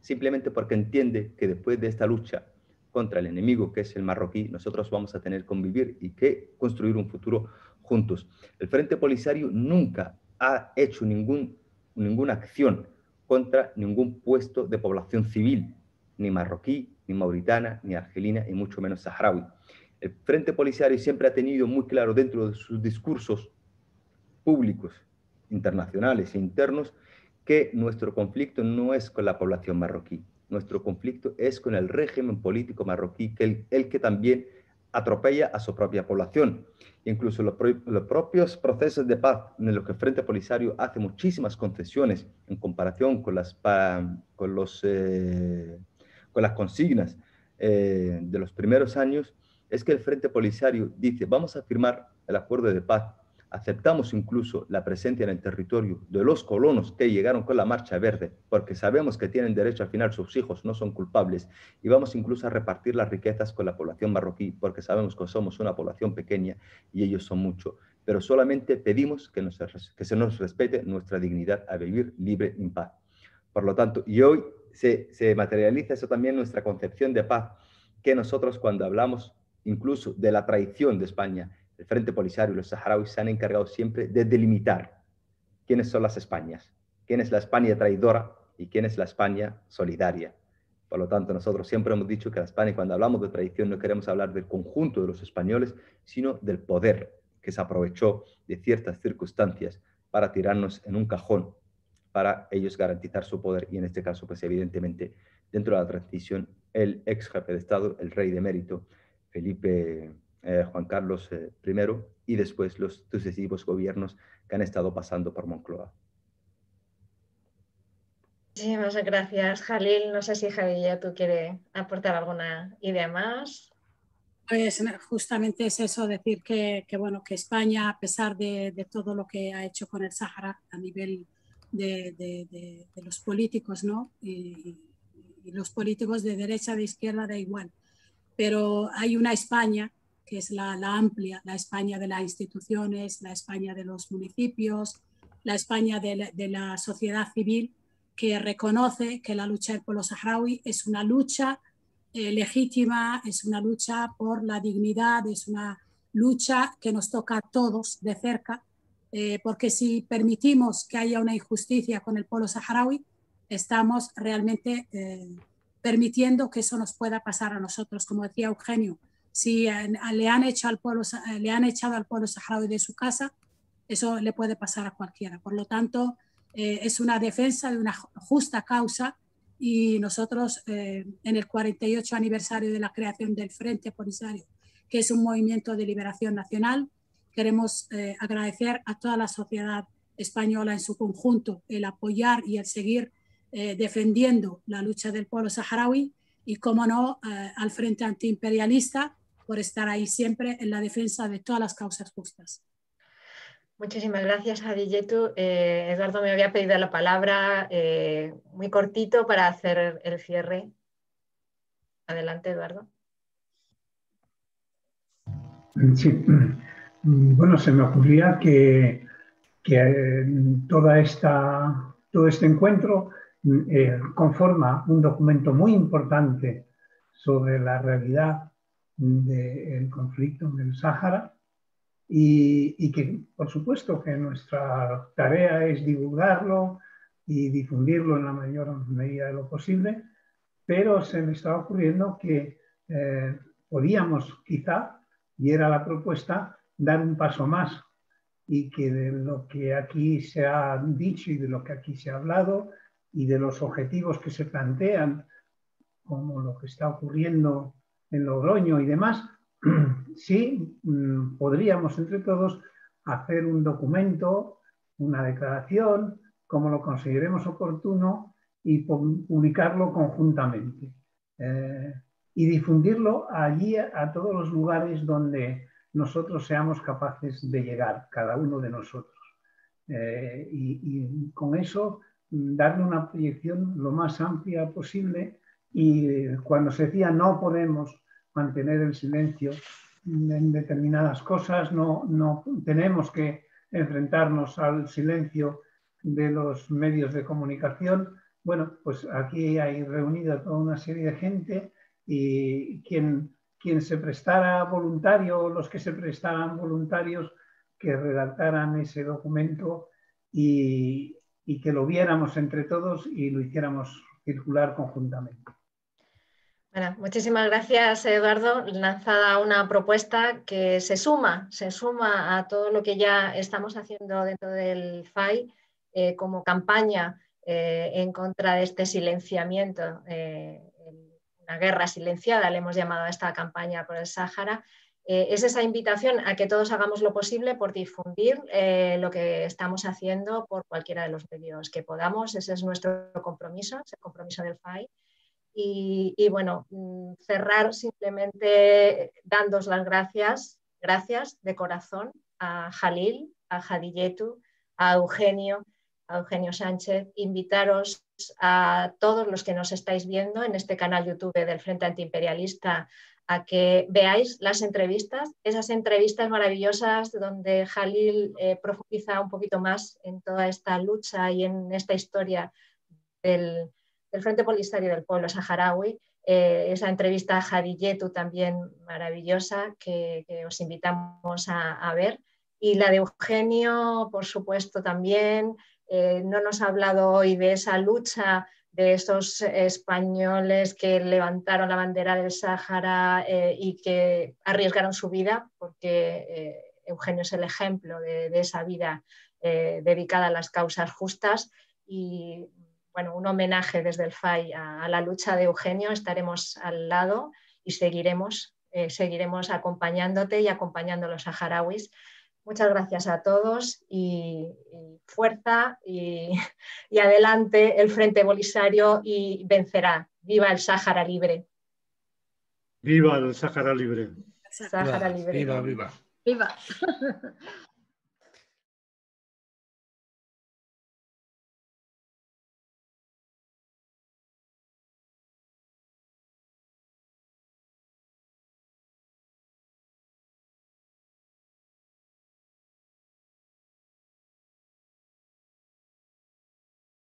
simplemente porque entiende que después de esta lucha contra el enemigo, que es el marroquí, nosotros vamos a tener que convivir y que construir un futuro juntos. El Frente Polisario nunca ha hecho ninguna acción contra ningún puesto de población civil, ni marroquí, ni mauritana, ni argelina, y mucho menos saharaui. El Frente Polisario siempre ha tenido muy claro dentro de sus discursos públicos, internacionales e internos, que nuestro conflicto no es con la población marroquí, nuestro conflicto es con el régimen político marroquí, el que también atropella a su propia población. Incluso los propios procesos de paz en los que el Frente Polisario hace muchísimas concesiones en comparación con las consignas de los primeros años, es que el Frente Polisario dice, vamos a firmar el acuerdo de paz, aceptamos incluso la presencia en el territorio de los colonos que llegaron con la Marcha Verde, porque sabemos que tienen derecho, al final sus hijos no son culpables, y vamos incluso a repartir las riquezas con la población marroquí, porque sabemos que somos una población pequeña y ellos son mucho, pero solamente pedimos que se nos respete nuestra dignidad a vivir libre en paz. Por lo tanto, y hoy se materializa eso también nuestra concepción de paz, que nosotros cuando hablamos incluso de la traición de España, el Frente Polisario y los saharauis se han encargado siempre de delimitar quiénes son las Españas, quién es la España traidora y quién es la España solidaria. Por lo tanto, nosotros siempre hemos dicho que la España, cuando hablamos de traición, no queremos hablar del conjunto de los españoles, sino del poder que se aprovechó de ciertas circunstancias para tirarnos en un cajón, para ellos garantizar su poder, y en este caso, pues evidentemente, dentro de la transición, el ex jefe de Estado, el rey de mérito, Juan Carlos I, y después los sucesivos gobiernos que han estado pasando por Moncloa. Muchísimas gracias, Jalil. No sé si Hadiyetu quiere aportar alguna idea más. Pues justamente es eso, decir que España, a pesar de todo lo que ha hecho con el Sáhara a nivel de los políticos, ¿no? Y los políticos de derecha, de izquierda, da igual. Pero hay una España que es la amplia, la España de las instituciones, la España de los municipios, la España de la sociedad civil, que reconoce que la lucha del pueblo saharaui es una lucha legítima, es una lucha por la dignidad, es una lucha que nos toca a todos de cerca, porque si permitimos que haya una injusticia con el pueblo saharaui, estamos realmente permitiendo que eso nos pueda pasar a nosotros. Como decía Eugenio, si le han echado al pueblo saharaui de su casa, eso le puede pasar a cualquiera. Por lo tanto, es una defensa de una justa causa, y nosotros en el 48 aniversario de la creación del Frente Polisario, que es un movimiento de liberación nacional, queremos agradecer a toda la sociedad española en su conjunto el apoyar y el seguir defendiendo la lucha del pueblo saharaui, y, como no, al Frente Antiimperialista por estar ahí siempre en la defensa de todas las causas justas. Muchísimas gracias, Hadiyetu. Eduardo me había pedido la palabra, muy cortito para hacer el cierre. Adelante, Eduardo. Sí. Bueno, se me ocurría que todo este encuentro conforma un documento muy importante sobre la realidad del conflicto en el Sáhara, y que, por supuesto, que nuestra tarea es divulgarlo y difundirlo en la mayor medida de lo posible, pero se me estaba ocurriendo que podíamos quizá, y era la propuesta, dar un paso más y que de lo que aquí se ha dicho y de lo que aquí se ha hablado y de los objetivos que se plantean, como lo que está ocurriendo en Logroño y demás, sí podríamos entre todos hacer un documento, una declaración, como lo consideremos oportuno, y publicarlo conjuntamente. Y difundirlo allí a todos los lugares donde nosotros seamos capaces de llegar, cada uno de nosotros. Y con eso darle una proyección lo más amplia posible, y cuando se decía no podemos mantener el silencio en determinadas cosas, no tenemos que enfrentarnos al silencio de los medios de comunicación. Bueno, pues aquí hay reunida toda una serie de gente, y quien se prestara voluntario, los que se prestaran voluntarios, que redactaran ese documento y que lo viéramos entre todos y lo hiciéramos circular conjuntamente. Bueno, muchísimas gracias, Eduardo. Lanzada una propuesta que se suma a todo lo que ya estamos haciendo dentro del FAI como campaña en contra de este silenciamiento, una guerra silenciada, le hemos llamado a esta campaña por el Sáhara. Es esa invitación a que todos hagamos lo posible por difundir lo que estamos haciendo por cualquiera de los medios que podamos. Ese es nuestro compromiso, es el compromiso del FAI. Y bueno, cerrar simplemente dándos las gracias de corazón a Jalil, a Hadiyetu, a Eugenio Sánchez. Invitaros a todos los que nos estáis viendo en este canal YouTube del Frente Antiimperialista a que veáis las entrevistas, esas entrevistas maravillosas donde Jalil profundiza un poquito más en toda esta lucha y en esta historia del Frente Polisario del Pueblo Saharaui. Esa entrevista a Hadiyetu también maravillosa que os invitamos a ver. Y la de Eugenio, por supuesto, también. No nos ha hablado hoy de esa lucha de esos españoles que levantaron la bandera del Sáhara y que arriesgaron su vida, porque Eugenio es el ejemplo de esa vida dedicada a las causas justas. Y bueno, un homenaje desde el FAI a la lucha de Eugenio. Estaremos al lado y seguiremos acompañándote y acompañando a los saharauis. Muchas gracias a todos y fuerza y adelante el Frente Polisario, y vencerá. ¡Viva el Sáhara libre! ¡Viva el Sáhara libre! Sáhara libre. Viva, viva. Viva.